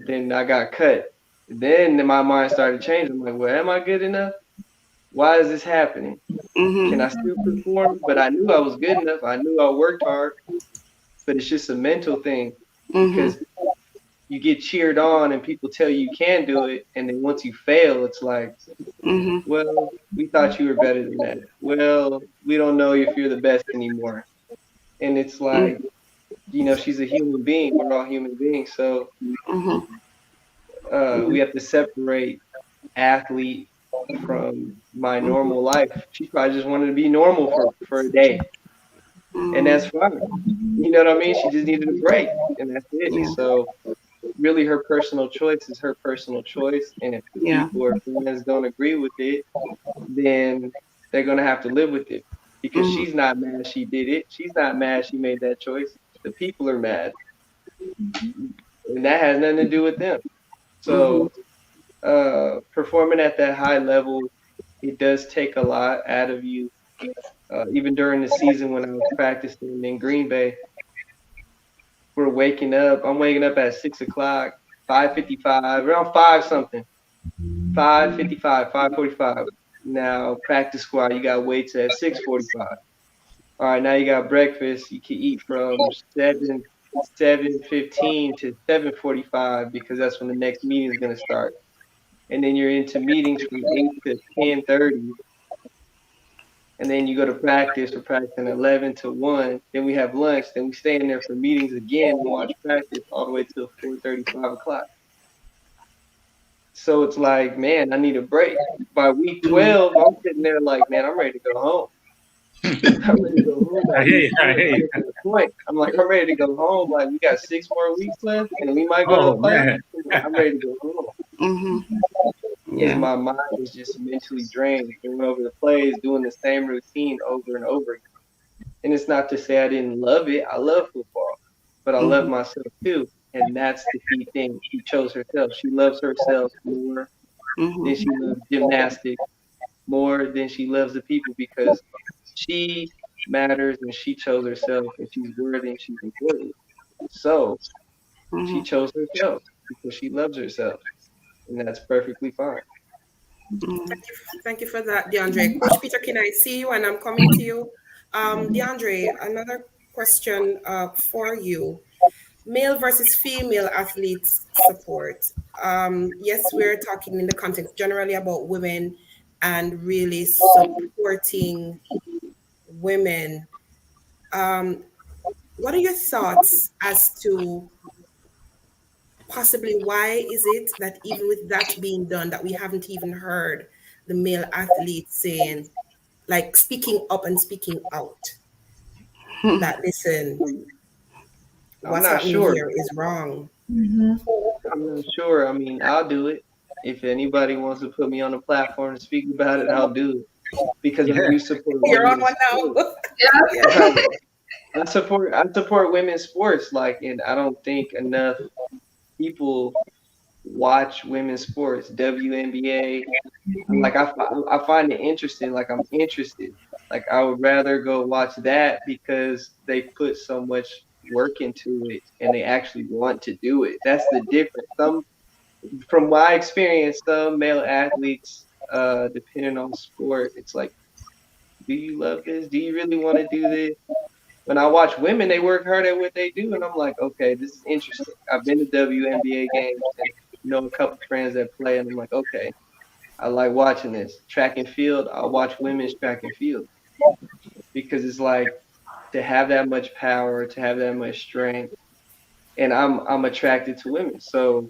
then I got cut. Then my mind started changing. I'm like, well, am I good enough? Why is this happening? Can I still perform? But I knew I was good enough. I knew I worked hard, but it's just a mental thing because you get cheered on and people tell you can do it, and then once you fail, it's like, well, we thought you were better than that. Well, we don't know if you're the best anymore. And it's like, you know, she's a human being. We're all human beings. So we have to separate athlete from my normal life. She probably just wanted to be normal for a day. And that's fine. You know what I mean? She just needed a break, and that's it. Yeah. So really her personal choice is her personal choice. And if people or friends don't agree with it, then they're going to have to live with it. Because she's not mad she did it. She's not mad she made that choice. The people are mad. And that has nothing to do with them. So performing at that high level, it does take a lot out of you. Even during the season when I was practicing in Green Bay, we're waking up. I'm waking up at 6 o'clock, 5:55, around 5 something. 5:55, 5:45. Now, practice squad, you got weights at 6:45. All right, now you got breakfast. You can eat from 7:15 to 7:45 because that's when the next meeting is going to start. And then you're into meetings from 8 to 10:30. And then you go to practice. We're practicing 11 to 1. Then we have lunch. Then we stay in there for meetings again and watch practice all the way till 4:30, 5 o'clock. So it's like, man, I need a break. By week 12, I'm sitting there like, man, I'm ready to go home. I'm ready to go home. Like, I hear you. I'm like, I'm ready to go home. Like, we got 6 more weeks left, and we might go to the playoffs. I'm ready to go home. Because my mind is just mentally drained, going over the plays, doing the same routine over and over again. And it's not to say I didn't love it. I love football, but I love myself too. And that's the key thing. She chose herself. She loves herself more than she loves gymnastics, more than she loves the people, because she matters and she chose herself, and she's worthy and she's important. So she chose herself because she loves herself, and that's perfectly fine. Thank you for that, DeAndre. Coach Peterkin, I see you, and I'm coming to you. DeAndre, another question for you. Male versus female athletes support. Yes, we're talking in the context generally about women and really supporting women. What are your thoughts as to possibly why is it that even with that being done, that we haven't even heard the male athletes saying, like, speaking up and speaking out, that listen, what's happening here is wrong. I'm not sure. I mean, I'll do it. If anybody wants to put me on a platform to speak about it, I'll do it. Because I do support You're on one now. I support women's sports, like, and I don't think enough people watch women's sports, WNBA. Like, I find it interesting. Like, I'm interested. Like, I would rather go watch that because they put so much work into it and they actually want to do it. That's the difference. From my experience, some male athletes, depending on sport, it's like, do you love this? Do you really want to do this? When I watch women, they work hard at what they do, and I'm like, okay, this is interesting. I've been to WNBA games and know a couple friends that play, and I'm like, okay, I like watching this. Track and field, I'll watch women's track and field because it's like, to have that much power, to have that much strength, and I'm attracted to women. So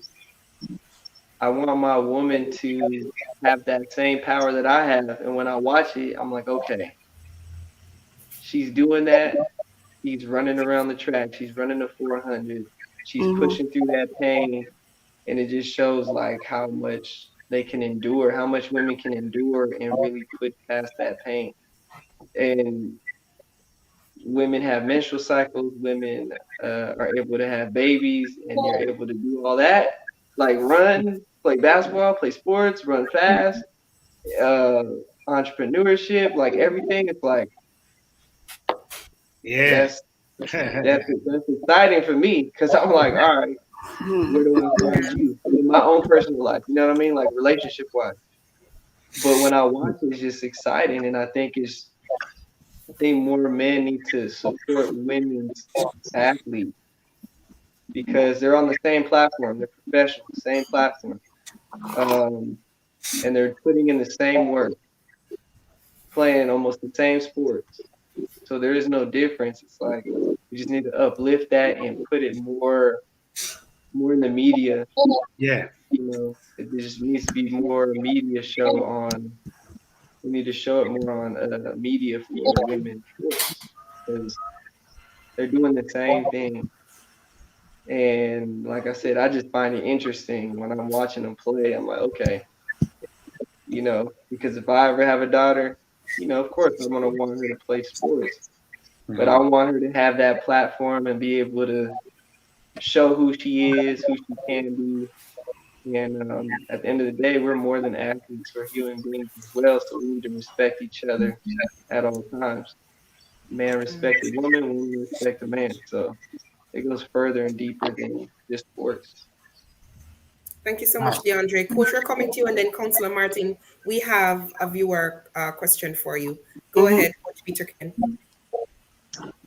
I want my woman to have that same power that I have. And when I watch it, I'm like, okay, she's doing that. She's running around the track. She's running the 400. She's pushing through that pain. And it just shows like how much they can endure, how much women can endure and really put past that pain. And women have menstrual cycles, women are able to have babies, and you're able to do all that, like run, play basketball, play sports, run fast, uh, entrepreneurship, like everything. It's like Yeah. that's exciting for me because I'm like, all right, where do I find you in my own personal life? You know what I mean, like relationship wise. But when I watch it, it's just exciting, and I think more men need to support women's athletes because they're on the same platform. They're professional, same platform, and they're putting in the same work, playing almost the same sports. So there is no difference. It's like we just need to uplift that and put it more in the media. Yeah. You know, it just needs to be more media show on. We need to show it more on media for women's sports because they're doing the same thing. And like I said, I just find it interesting when I'm watching them play. I'm like, okay, you know, because if I ever have a daughter, you know, of course I'm gonna want her to play sports, but I want her to have that platform and be able to show who she is, who she can be. And at the end of the day, we're more than athletes. We're human beings as well, so we need to respect each other at all times. Man respect the woman, woman respect the man. So it goes further and deeper than just sports. Thank you so much, DeAndre. Coach, we're coming to you, and then Councillor Martin, we have a viewer question for you. Go ahead, Coach Peterkin.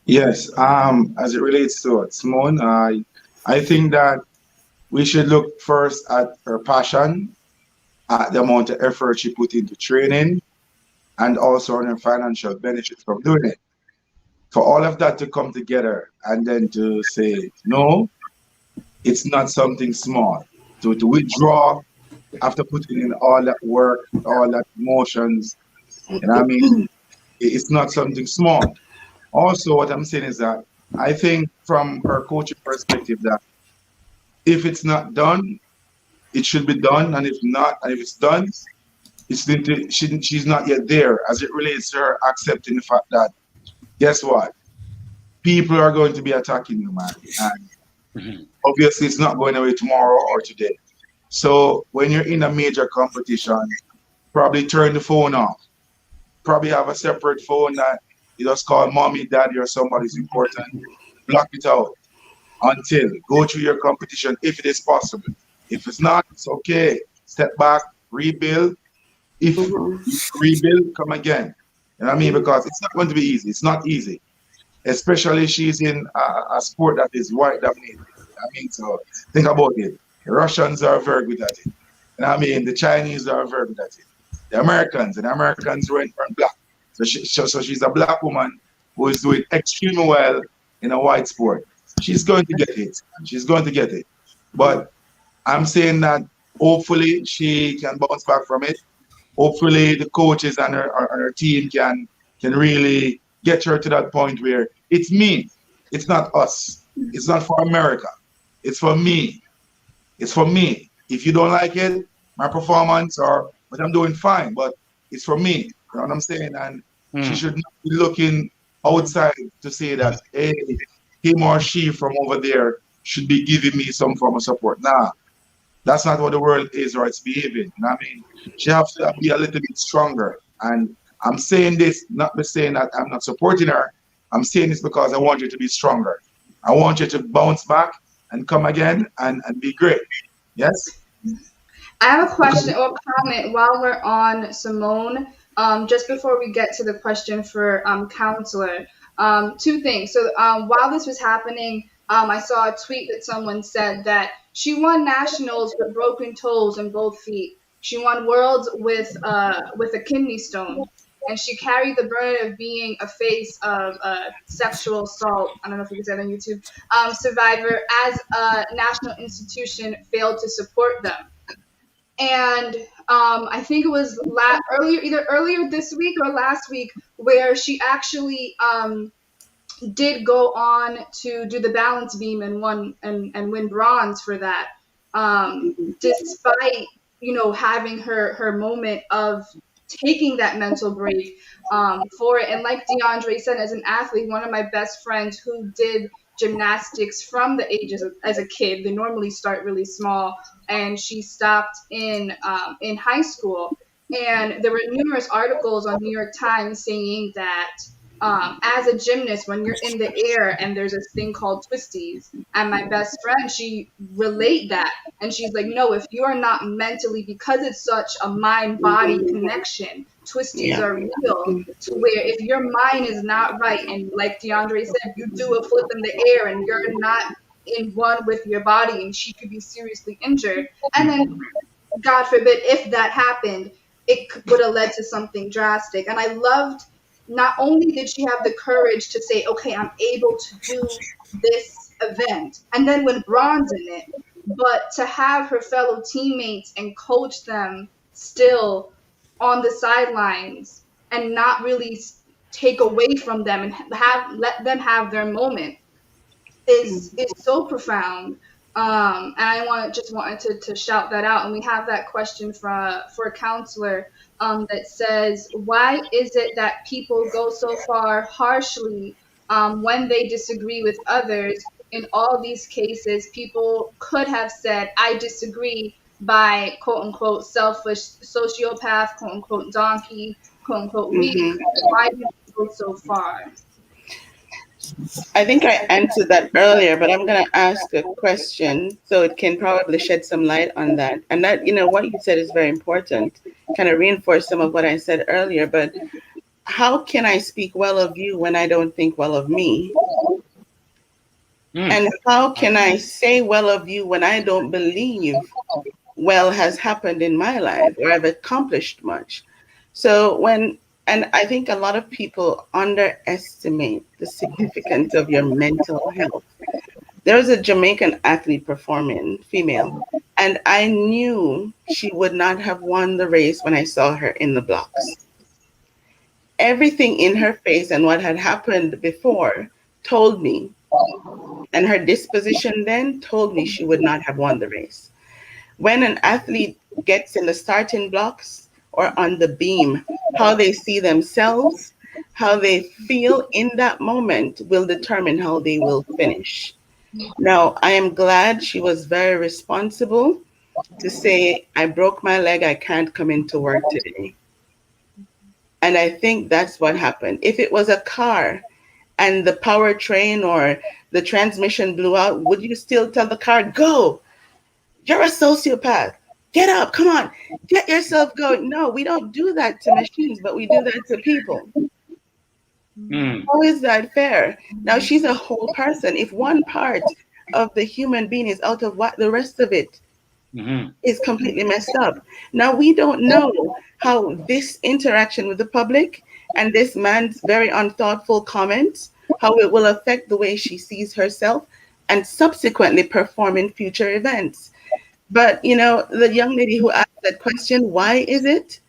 Yes, as it relates to Simone, I think that we should look first at her passion, at the amount of effort she put into training, and also on her financial benefit from doing it. For all of that to come together and then to say, no, it's not something small. To withdraw after putting in all that work, all that emotions, and I mean, it's not something small. Also, what I'm saying is that I think from her coaching perspective that if it's not done, it should be done, and if not, and if it's done, she's not yet there as it relates to her accepting the fact that guess what, people are going to be attacking you, man, and obviously it's not going away tomorrow or today. So when you're in a major competition, probably turn the phone off. Probably have a separate phone that you just call mommy, daddy, or somebody's important. Block it out until go through your competition if it is possible. If it's not, it's okay. Step back, rebuild. If you rebuild, come again. You know what I mean? Because it's not going to be easy. It's not easy. Especially she's in a sport that is white dominated. I mean, so think about it. The Russians are very good at it. And I mean, the Chinese are very good at it. The Americans run black. So she's a black woman who is doing extremely well in a white sport. She's going to get it. She's going to get it. But I'm saying that hopefully she can bounce back from it. Hopefully the coaches and her team can really get her to that point where it's me. It's not us. It's not for America. It's for me. It's for me. If you don't like it, my performance or what I'm doing, fine. But it's for me. You know what I'm saying? And she should not be looking outside to say that, hey, him or she from over there should be giving me some form of support. Nah, that's not what the world is or it's behaving. You know what I mean? She has to be a little bit stronger. And I'm saying this, not by saying that I'm not supporting her. I'm saying this because I want you to be stronger. I want you to bounce back and come again and be great. Yes? I have a question or comment while we're on Simone. Just before we get to the question for Counselor, two things. So while this was happening, I saw a tweet that someone said that she won nationals with broken toes in both feet. She won worlds with a kidney stone, and she carried the burden of being a face of sexual assault. I don't know if you can say that on YouTube. Survivor, as a national institution failed to support them. And I think it was earlier this week or last week, where she actually did go on to do the balance beam and win bronze for that, despite having her moment of taking that mental break for it. And like DeAndre said, as an athlete, one of my best friends who did gymnastics from the ages as a kid, they normally start really small, and she stopped in high school. And there were numerous articles on New York Times saying that as a gymnast, when you're in the air and there's this thing called twisties, and my best friend, she relate that, and she's like, no, if you are not mentally, because it's such a mind-body connection, twisties are real, to where if your mind is not right, and like DeAndre said, you do a flip in the air and you're not in one with your body, and she could be seriously injured. And then, God forbid, if that happened, it would have led to something drastic. And I loved, not only did she have the courage to say, okay, I'm able to do this event, and then win bronze in it, but to have her fellow teammates and coach them still on the sidelines and not really take away from them and let them have their moment is so profound. And I wanted to shout that out. And we have that question for a counselor that says, why is it that people go so far harshly when they disagree with others? In all these cases, people could have said, I disagree, by quote unquote selfish sociopath, quote unquote donkey, quote unquote weak. Why do people go so far? I think I answered that earlier, but I'm going to ask a question so it can probably shed some light on that. And that, what you said is very important, kind of reinforce some of what I said earlier. But how can I speak well of you when I don't think well of me? And how can I say well of you when I don't believe well has happened in my life or I've accomplished much? And I think a lot of people underestimate the significance of your mental health. There was a Jamaican athlete performing, female, and I knew she would not have won the race when I saw her in the blocks. Everything in her face and what had happened before told me, and her disposition then told me she would not have won the race. When an athlete gets in the starting blocks, or on the beam, how they see themselves, how they feel in that moment will determine how they will finish. Now, I am glad she was very responsible to say, I broke my leg, I can't come into work today. And I think that's what happened. If it was a car and the powertrain or the transmission blew out, would you still tell the car, go? You're a sociopath. Get up, come on, get yourself going. No, we don't do that to machines, but we do that to people. How is that fair? Now, she's a whole person. If one part of the human being is out of whack, the rest of it is completely messed up. Now, we don't know how this interaction with the public and this man's very unthoughtful comments, how it will affect the way she sees herself and subsequently perform in future events. But, the young lady who asked that question, why is it?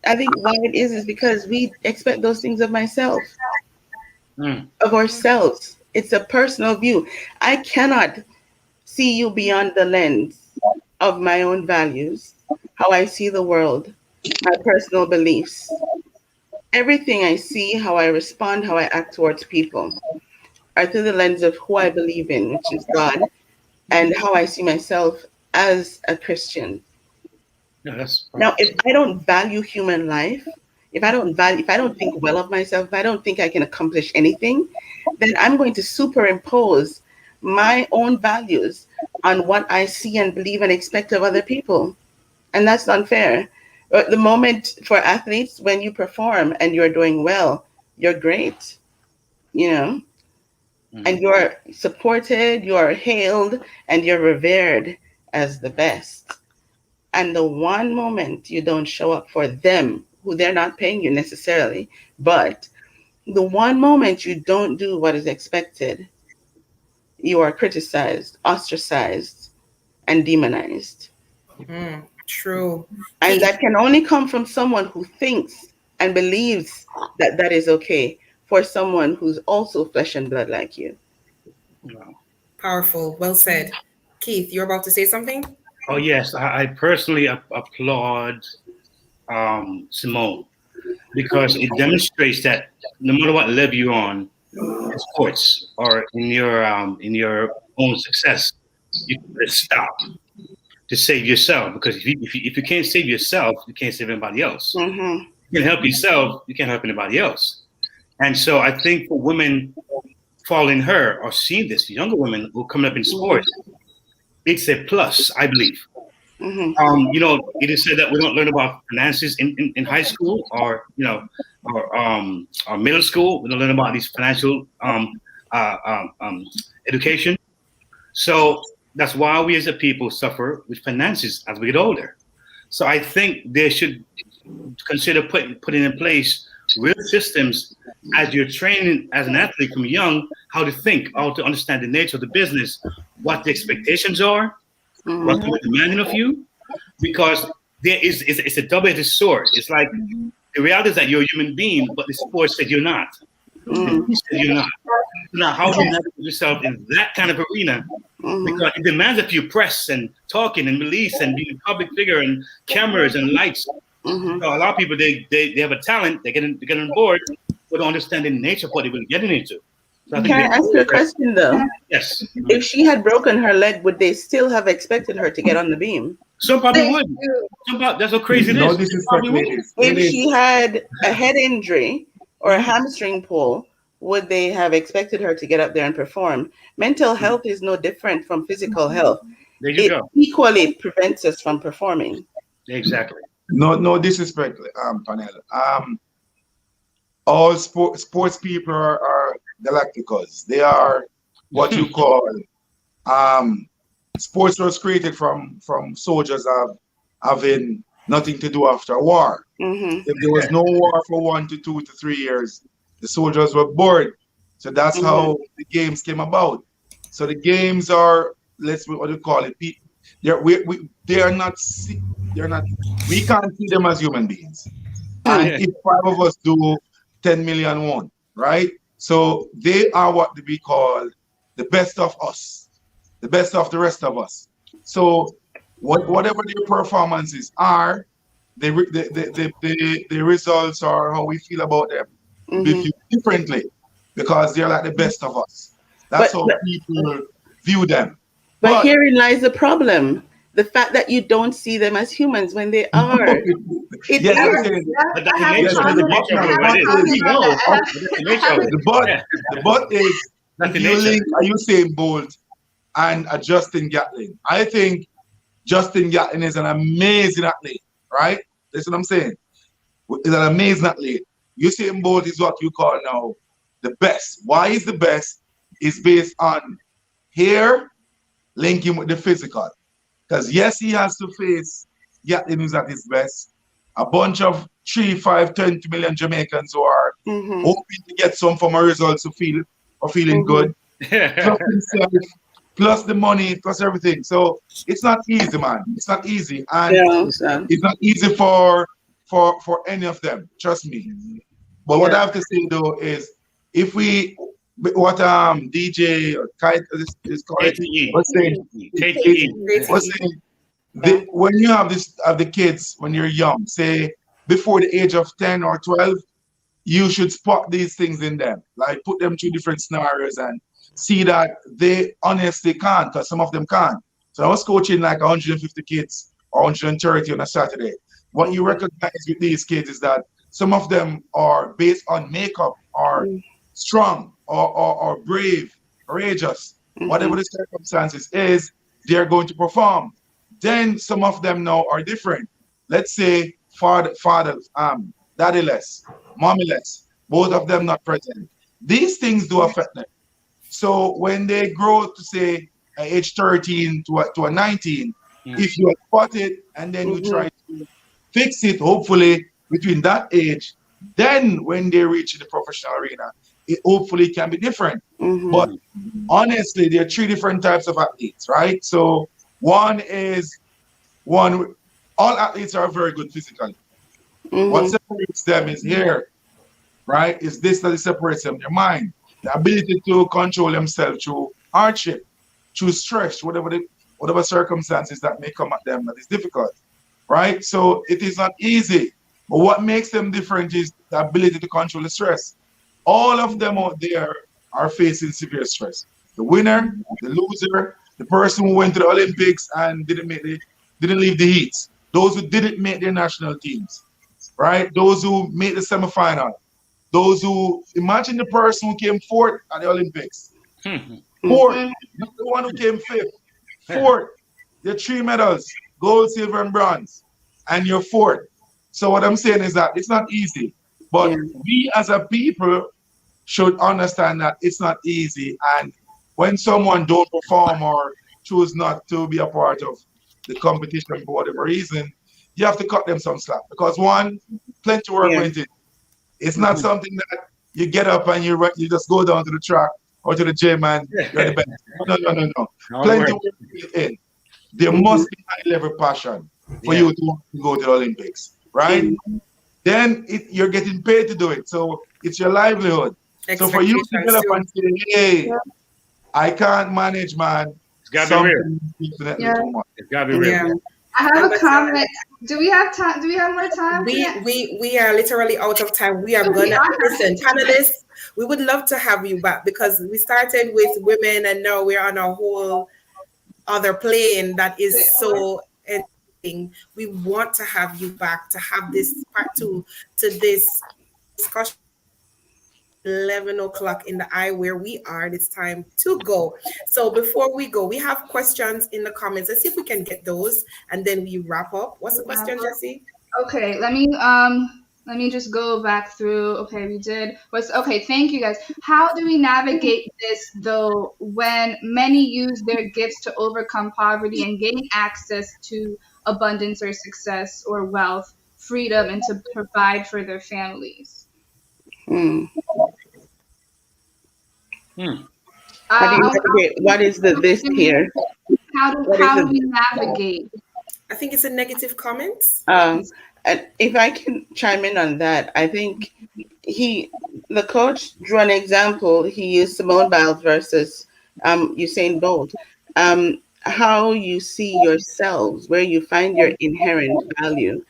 I think why it is because we expect those things of myself, of ourselves. It's a personal view. I cannot see you beyond the lens of my own values, how I see the world, my personal beliefs. Everything I see, how I respond, how I act towards people are through the lens of who I believe in, which is God, and how I see myself as a Christian. Now, if I don't value human life, if I don't think well of myself, if I don't think I can accomplish anything, then I'm going to superimpose my own values on what I see and believe and expect of other people. And that's unfair. But the moment for athletes, when you perform and you're doing well, you're great, and you're supported, you're hailed, and you're revered as the best. And the one moment you don't show up for them, who they're not paying you necessarily, but the one moment you don't do what is expected, you are criticized, ostracized, and demonized. True. And that can only come from someone who thinks and believes that that is okay for someone who's also flesh and blood like you. Powerful. Well said. Keith, you're about to say something? Oh, yes. I personally applaud Simone, because it demonstrates that no matter what level you're on in sports or in your own success, you can stop to save yourself. Because if you can't save yourself, you can't save anybody else. Mm-hmm. You can help yourself, you can't help anybody else. And so I think for women following her or seeing this, younger women who are coming up in sports, it's a plus, I believe. Mm-hmm. You know, it is said that we don't learn about finances in high school or or middle school. We don't learn about these financial education. So that's why we as a people suffer with finances as we get older. So I think they should consider putting in place real systems as you're training as an athlete from young, how to think, how to understand the nature of the business, what the expectations are, what people are demanding of you, because it's a double-edged sword. It's like the reality is that you're a human being, but the sport said you're not. The piece said you're not. Now, how do you navigate yourself in that kind of arena? Because it demands of you press and talking and release and being a public figure and cameras and lights. So a lot of people, they have a talent, they get on board, but don't understand the nature of what they were getting into. So Can I ask you a question though? Yes. If she had broken her leg, would they still have expected her to get on the beam? Some probably would. That's how crazy it is. If she had a head injury or a hamstring pull, would they have expected her to get up there and perform? Mental health is no different from physical health. There you go. Equally prevents us from performing. Exactly. No disrespect, Panel. All sports people are galacticos. They are what you call sports was created from soldiers having nothing to do after war. If there was no war for 1 to 2 to 3 years, the soldiers were bored. So that's how the games came about. So the games are, what do you call it? They are not. We can't see them as human beings. And if 5 of us do, 10 million won, right? So they are what we call the best of us, the best of the rest of us. So whatever their performances are, the results are how we feel about them differently, because they're like the best of us. That's how people view them. But herein lies the problem. The fact that you don't see them as humans when they are. The but is, are you saying Bolt and Justin Gatlin? I think Justin Gatlin is an amazing athlete, right? That's what I'm saying. He's an amazing athlete. Usain Bolt is what you call now the best. Why is the best? Is based on hair linking with the physical. Because yes, he has to face Gatlin, who's at his best. A bunch of 3, 5, 20 million Jamaicans who are hoping to get some from a results of feeling good. Plus himself, plus the money, plus everything. So it's not easy, man. It's not easy. And it's not easy for any of them. Trust me. But what I have to say though is, if we what DJ or Kite is called, when you have the kids when you're young, say before the age of 10 or 12, you should spot these things in them, like put them through different scenarios and see that they honestly can't, because some of them can't. So I was coaching like 150 kids or 130 on a Saturday. What you recognize with these kids is that some of them are based on makeup, or strong, or brave, courageous, whatever the circumstances is, they're going to perform. Then some of them now are different. Let's say father, daddyless, mommyless, both of them not present. These things do affect them. So when they grow to say age 13 to a 19, if you spot it and then you try to fix it, hopefully between that age, then when they reach the professional arena, it hopefully can be different. But honestly, there are 3 different types of athletes, right? So one all athletes are very good physically. What separates them is here, right? Is this that separates them? Their mind, the ability to control themselves through hardship, through stress, whatever circumstances that may come at them that is difficult, right? So it is not easy. But what makes them different is the ability to control the stress. All of them out there are facing severe stress. The winner, the loser, the person who went to the Olympics and didn't leave the heats. Those who didn't make their national teams, right? Those who made the semifinal. Those who, imagine the person who came fourth at the Olympics. Fourth, not the one who came fifth. Fourth, your 3 medals, gold, silver, and bronze, and you're fourth. So what I'm saying is that it's not easy, but we as a people should understand that it's not easy. And when someone don't perform or choose not to be a part of the competition for whatever reason, you have to cut them some slack, because one, plenty work went in. It's not something that you get up and you just go down to the track or to the gym and you're the best. No. Plenty work went in. There must be high level passion for you to go to the Olympics, right? Then you're getting paid to do it, so it's your livelihood. So for you to get up and say, "Hey, I can't manage, man," it's gotta be real. It's gotta be real. Yeah. I have a comment. Do we have time? Do we have more time? We are literally out of time. We are gonna listen, panelists. We would love to have you back, because we started with women and now we're on a whole other plane that is so interesting. We want to have you back to have this part 2 to this discussion. 11 o'clock in the eye where we are. It's time to go. So before we go, we have questions in the comments. Let's see if we can get those and then we wrap up. What's the question, Jessie? Okay, let me just go back through. Okay, we did. Okay, thank you guys. How do we navigate this though when many use their gifts to overcome poverty and gain access to abundance or success or wealth, freedom, and to provide for their families? What is this here? How do we navigate? I think it's a negative comment. And if I can chime in on that, I think the coach drew an example. He used Simone Biles versus Usain Bolt. How you see yourselves, where you find your inherent value.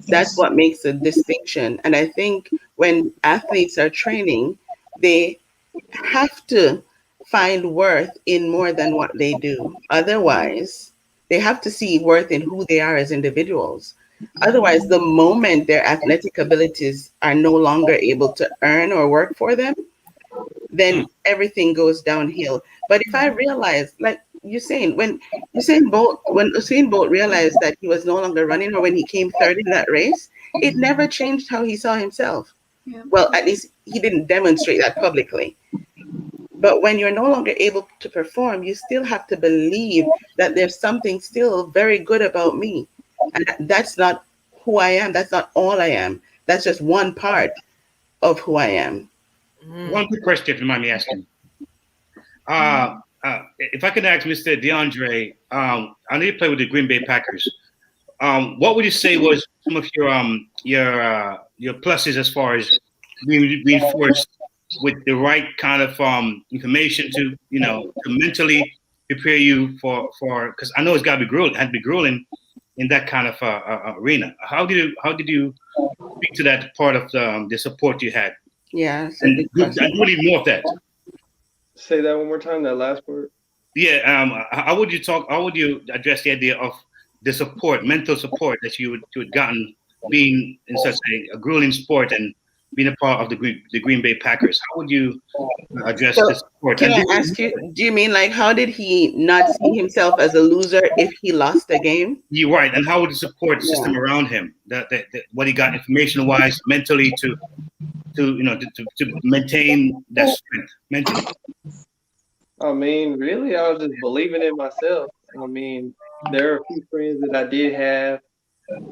That's what makes a distinction. And I think when athletes are training, they have to find worth in more than what they do. Otherwise, they have to see worth in who they are as individuals. Otherwise, the moment their athletic abilities are no longer able to earn or work for them, then everything goes downhill. But if I realize, like you're saying, when Usain Bolt realized that he was no longer running, or when he came third in that race, it never changed how he saw himself. Yeah. Well, at least he didn't demonstrate that publicly. But when you're no longer able to perform, you still have to believe that there's something still very good about me. And that's not who I am. That's not all I am. That's just one part of who I am. One quick question, if you mind me asking. If I could ask Mr. DeAndre, I know you play with the Green Bay Packers. What would you say was some of your pluses as far as being reinforced with the right kind of information to mentally prepare you for because I know it's got to be grueling, had to be grueling in that kind of arena. How did you speak to that part of the support you had? Yeah, and really more of that. Say that one more time. That last word. Yeah. How would you address the idea of the support, mental support that you had gotten being in such a grueling sport and being a part of the Green Bay Packers? How would you address the support? Can I ask you, do you mean like how did he not see himself as a loser if he lost a game? You're right. And how would the support system around him, that what he got information-wise, mentally to maintain that strength mentally? I mean, really, I was just believing in myself. I mean, there are a few friends that I did have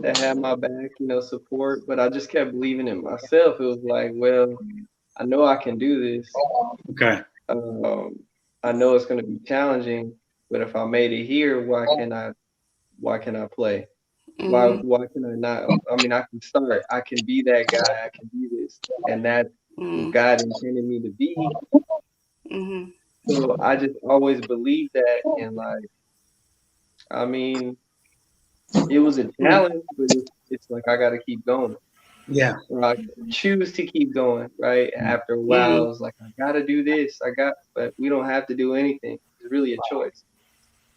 that had my back, support, but I just kept believing in myself. It was like, well, I know I can do this. Okay. I know it's going to be challenging, but if I made it here, why can I play? Why can I not? I mean, I can start. I can be that guy. I can do this, and that's what God intended me to be. So I just always believed that, and like, I mean, it was a challenge, but it's like I got to keep going. Yeah. Or I choose to keep going, right? After a while, it's like I got to do this. But we don't have to do anything. It's really a choice.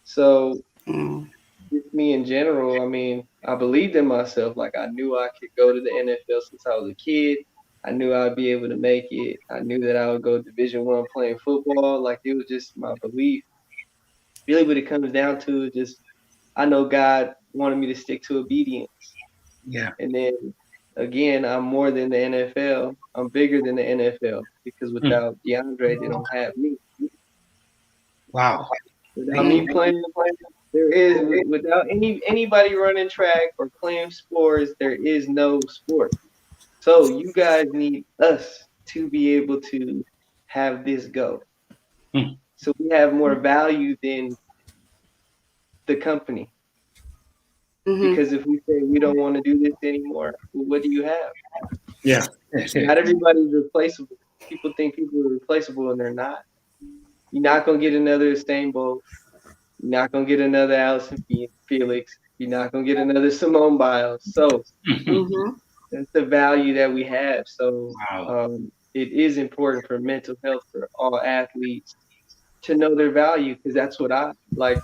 So just me in general, I mean, I believed in myself. Like I knew I could go to the NFL since I was a kid. I knew I'd be able to make it. I knew that I would go Division I playing football. Like it was just my belief. Really, what it comes down to is just I know God wanted me to stick to obedience. Yeah. And then again, I'm more than the NFL. I'm bigger than the NFL because without DeAndre, they don't have me. Wow. Without me playing, without anybody running track or playing sports, there is no sport. So you guys need us to be able to have this go. So we have more value than the company. Because if we say we don't want to do this anymore, well, what do you have? Yeah. Not everybody's replaceable. People think people are replaceable and they're not. You're not going to get another Usain Bolt. You're not going to get another Allison Felix. You're not going to get another Simone Biles. So that's the value that we have. So it is important for mental health for all athletes to know their value because that's what I like.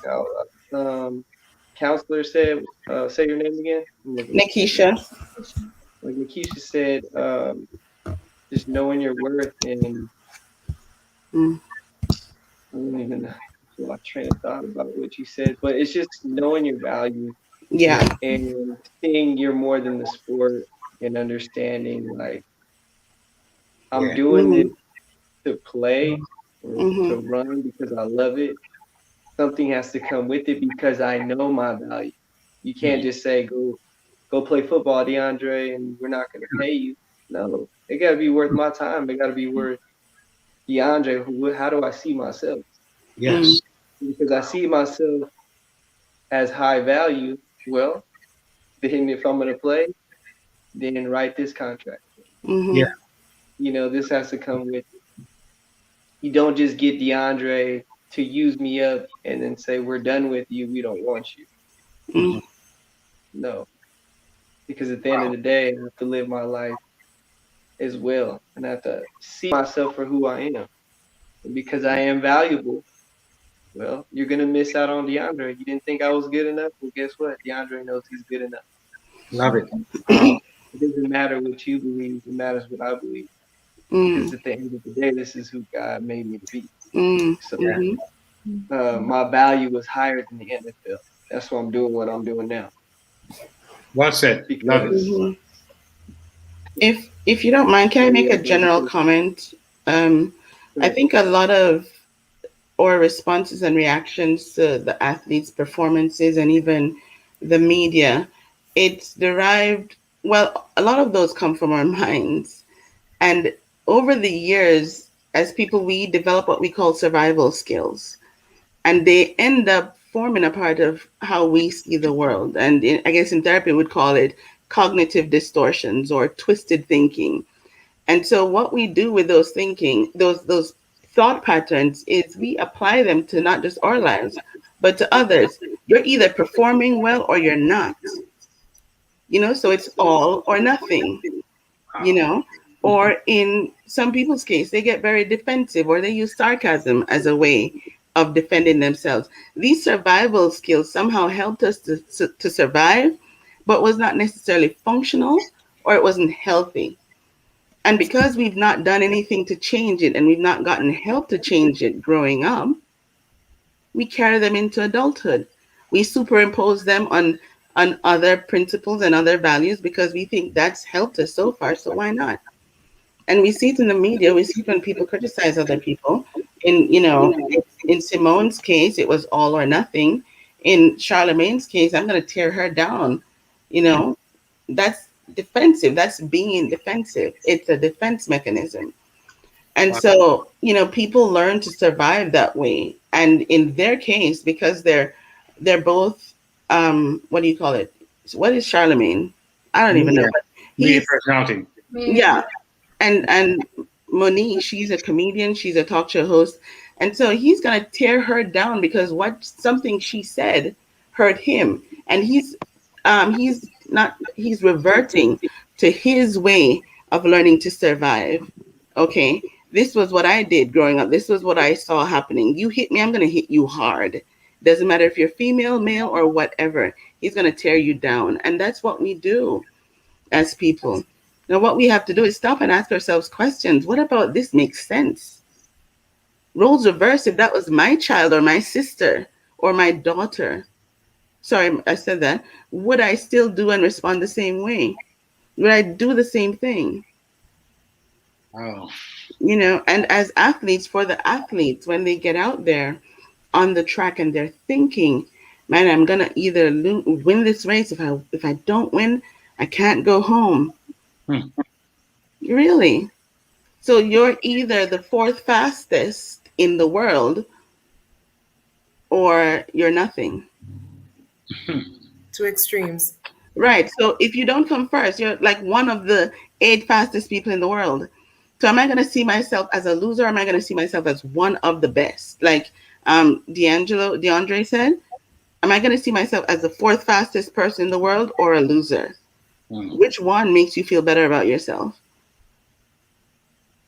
Counselor said, say your name again. Nikisha. Like Nikisha said, just knowing your worth and I don't even know my train of thought about what you said, but it's just knowing your value. Yeah. And seeing you're more than the sport and understanding like I'm doing this to play or to run because I love it. Something has to come with it because I know my value. You can't just say go play football, DeAndre, and we're not going to pay you. No, it got to be worth my time. It got to be worth DeAndre. How do I see myself? Yes. Because I see myself as high value. Well, then if I'm going to play, then write this contract. Yeah. You know, this has to come with it. You don't just get DeAndre to use me up and then say, we're done with you. We don't want you. No. Because at the end of the day, I have to live my life as well. And I have to see myself for who I am. And because I am valuable, well, you're going to miss out on DeAndre. You didn't think I was good enough? Well, guess what? DeAndre knows he's good enough. Love it. It doesn't matter what you believe. It matters what I believe. Because at the end of the day, this is who God made me to be. So my value was higher than the NFL. That's why I'm doing what I'm doing now. Well said. Love it. If you don't mind, can I make a general comment? I think a lot of our responses and reactions to the athletes' performances and even the media, it's derived, well, a lot of those come from our minds. And over the years, as people, we develop what we call survival skills. And they end up forming a part of how we see the world. And I guess in therapy, we'd call it cognitive distortions or twisted thinking. And so what we do with those thinking, those thought patterns is we apply them to not just our lives, but to others. You're either performing well or you're not. You know, so it's all or nothing, you know, or in some people's case, they get very defensive or they use sarcasm as a way of defending themselves. These survival skills somehow helped us to survive, but was not necessarily functional or it wasn't healthy. And because we've not done anything to change it and we've not gotten help to change it growing up, we carry them into adulthood. We superimpose them on other principles and other values because we think that's helped us so far, so why not? And we see it in the media, we see it when people criticize other people. In Simone's case, it was all or nothing. In Charlemagne's case, I'm going to tear her down. You know, that's defensive. That's being defensive. It's a defense mechanism. And so, you know, people learn to survive that way. And in their case, because they're both, what do you call it? what is Charlemagne? I don't even know. But Media personality. Yeah. And Monique, she's a comedian, she's a talk show host. And so he's gonna tear her down because something she said hurt him. And he's reverting to his way of learning to survive. Okay. This was what I did growing up. This was what I saw happening. You hit me, I'm gonna hit you hard. Doesn't matter if you're female, male, or whatever. He's gonna tear you down. And that's what we do as people. Now, what we have to do is stop and ask ourselves questions. What about this makes sense? Roles reverse. If that was my child or my sister or my daughter, sorry, I said that, would I still do and respond the same way? Would I do the same thing? Oh. You know, and as athletes, for the athletes, when they get out there on the track and they're thinking, man, I'm going to either win this race. If I don't win, I can't go home. Really? So you're either the fourth fastest in the world or you're nothing. Two extremes. Right. So if you don't come first, you're like one of the 8 fastest people in the world. So am I going to see myself as a loser, or am I going to see myself as one of the best? Like DeAndre said, am I going to see myself as the 4th fastest person in the world or a loser? Which one makes you feel better about yourself?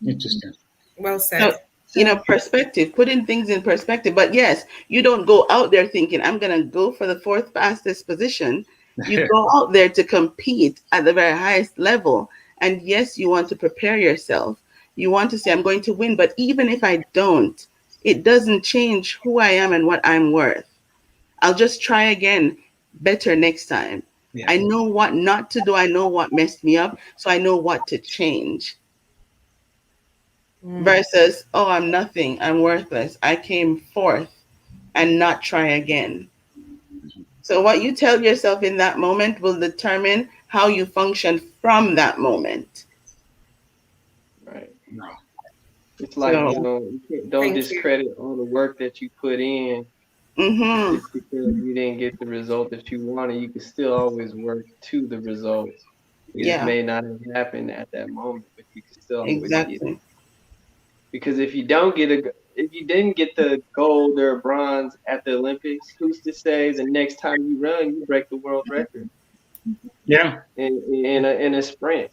Interesting. Well said. So, perspective, putting things in perspective. But yes, you don't go out there thinking, I'm going to go for the 4th fastest position. You go out there to compete at the very highest level. And yes, you want to prepare yourself. You want to say, I'm going to win. But even if I don't, it doesn't change who I am and what I'm worth. I'll just try again better next time. Yeah. I know what not to do. I know what messed me up. So I know what to change. Versus, oh, I'm nothing. I'm worthless. I came 4th and not try again. So what you tell yourself in that moment will determine how you function from that moment. Right. No. It's like, don't discredit all the work that you put in. Just because you didn't get the result that you wanted, you can still always work to the result. It may not have happened at that moment, but you can still always get it. Because if you didn't get the gold or bronze at the Olympics, who's to say the next time you run, you break the world record? Yeah. In a sprint,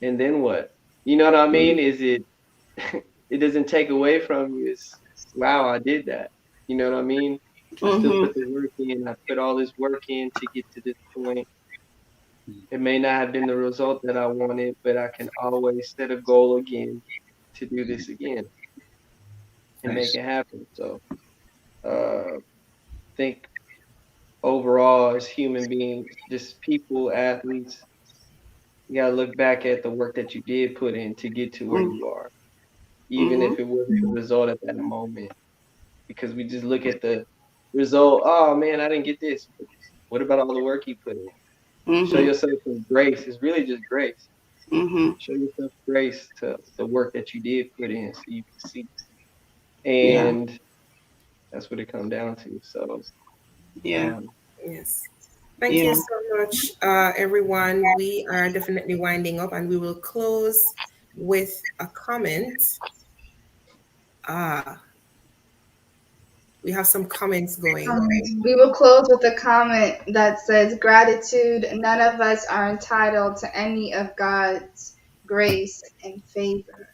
and then what? You know what I mean? Is it doesn't take away from you? It's wow, I did that. You know what I mean? I still put the work in. I put all this work in to get to this point. It may not have been the result that I wanted, but I can always set a goal again to do this again and make it happen. So I think overall as human beings, just people, athletes, you gotta look back at the work that you did put in to get to where you are, even if it wasn't the result at that moment. Because we just look at the result, oh man, I didn't get this. What about all the work you put in? Show yourself some grace. It's really just grace. Show yourself grace to the work that you did put in so you can see. And that's what it comes down to. So yes. Thank you so much, everyone. We are definitely winding up, and we will close with a comment. We have some comments going. We will close with a comment that says, gratitude. None of us are entitled to any of God's grace and favor.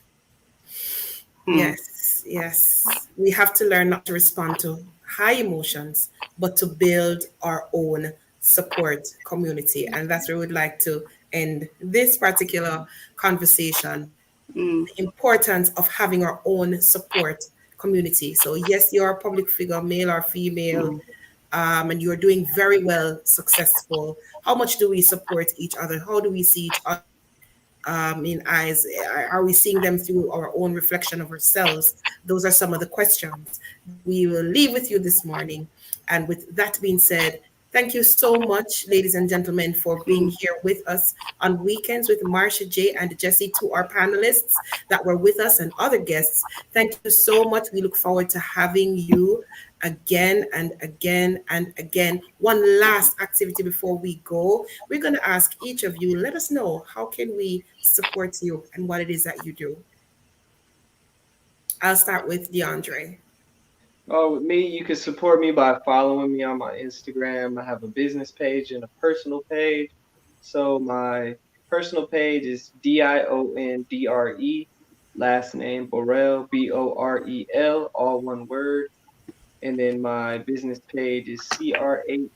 Yes. We have to learn not to respond to high emotions, but to build our own support community. And that's where we'd like to end this particular conversation. The importance of having our own support community. So yes, you're a public figure, male or female, and you're doing very well, successful. How much do we support each other? How do we see each other in eyes? Are we seeing them through our own reflection of ourselves? Those are some of the questions we will leave with you this morning. And with that being said, Thank you so much, ladies and gentlemen, for being here with us on Weekends with Marsha, J, and Jesse, to our panelists that were with us and other guests. Thank you so much. We look forward to having you again and again and again. One last activity before we go. We're going to ask each of you, let us know, how can we support you and what it is that you do? I'll start with DeAndre. Oh, with me, you can support me by following me on my Instagram. I have a business page and a personal page. So my personal page is DIONDRE, last name Borel, BOREL, all one word. And then my business page is CRAELITE_,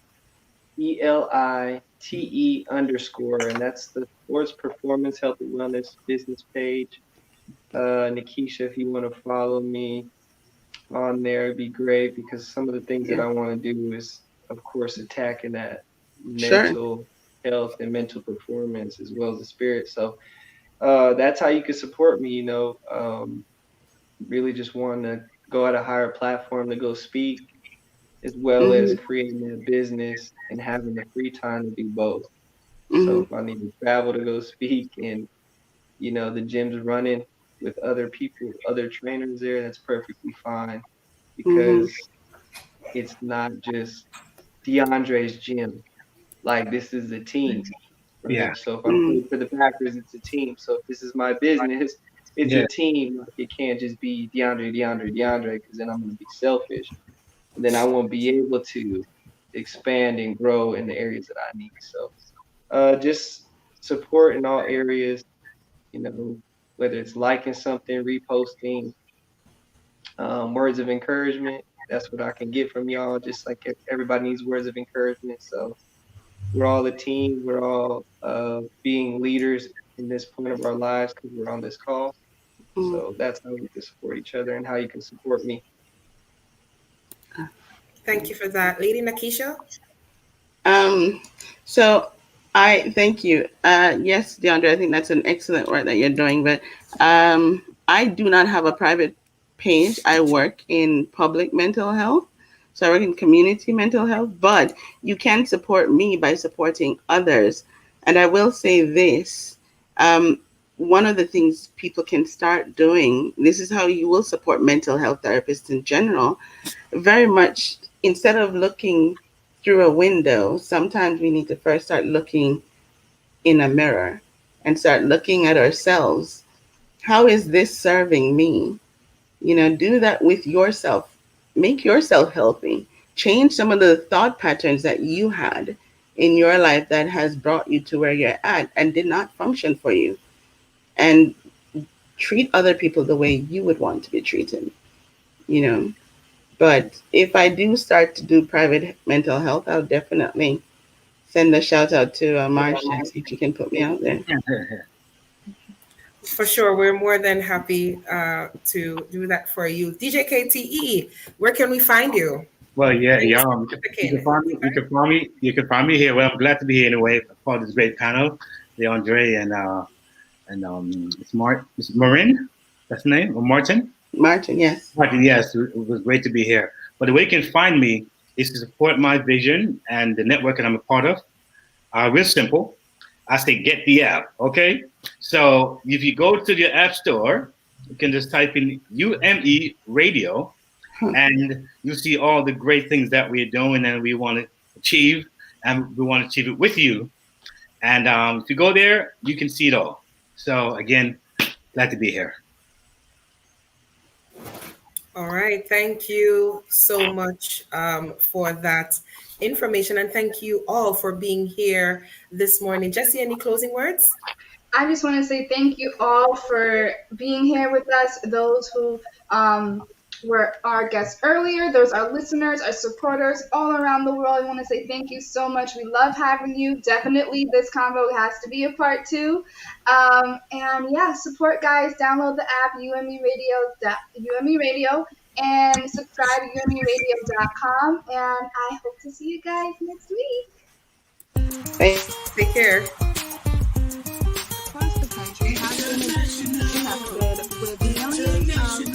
and that's the Sports Performance Health and Wellness business page. Nikisha, if you want to follow me on there, it'd be great, because some of the things that I want to do is, of course, attacking that mental health and mental performance as well as the spirit. So that's how you can support me, really just want to go at a higher platform to go speak, as well as creating a business and having the free time to do both. So if I need to travel to go speak and, the gym's running with other people, other trainers there, that's perfectly fine, because it's not just DeAndre's gym. Like, this is a team. Right? Yeah. So if I'm playing for the Packers, it's a team. So if this is my business, it's a team. Like, it can't just be DeAndre, because then I'm going to be selfish. And then I won't be able to expand and grow in the areas that I need. So just support in all areas, whether it's liking something, reposting, words of encouragement. That's what I can get from y'all. Just like everybody needs words of encouragement. So we're all a team. We're all being leaders in this point of our lives, because we're on this call. So that's how we can support each other and how you can support me. Thank you for that. Lady Nakisha? So I thank you. Yes, DeAndre, I think that's an excellent work that you're doing, but I do not have a private page. I work in public mental health. So I work in community mental health, but you can support me by supporting others. And I will say this, one of the things people can start doing, this is how you will support mental health therapists in general, very much, instead of looking through a window, sometimes we need to first start looking in a mirror and start looking at ourselves. How is this serving me? Do that with yourself. Make yourself healthy. Change some of the thought patterns that you had in your life that has brought you to where you're at and did not function for you. And treat other people the way you would want to be treated, But if I do start to do private mental health, I'll definitely send a shout out to Marsha and see if she can put me out there. For sure. We're more than happy to do that for you. DJ KTE, where can we find you? Well, you can find me here. Well, I'm glad to be here anyway, part of this great panel, DeAndre and it's Marin, that's the name, or Martin? Martin, yes. Martin, yes. It was great to be here. But the way you can find me is to support my vision and the network that I'm a part of. Real simple. I say get the app, okay? So if you go to the app store, you can just type in UMERADIO, and you'll see all the great things that we're doing and we want to achieve, and we want to achieve it with you. And if you go there, you can see it all. So again, glad to be here. All right. Thank you so much for that information. And thank you all for being here this morning. Jesse, any closing words? I just want to say thank you all for being here with us. Those who were our guests earlier, those are listeners, our supporters all around the world. I want to say thank you so much. We love having you. Definitely this convo has to be a part 2. And yeah, support, guys. Download the app, UME Radio, and subscribe to UMERadio.com. And I hope to see you guys next week. Thanks. Take care. Across the country, have been connected with millions of donation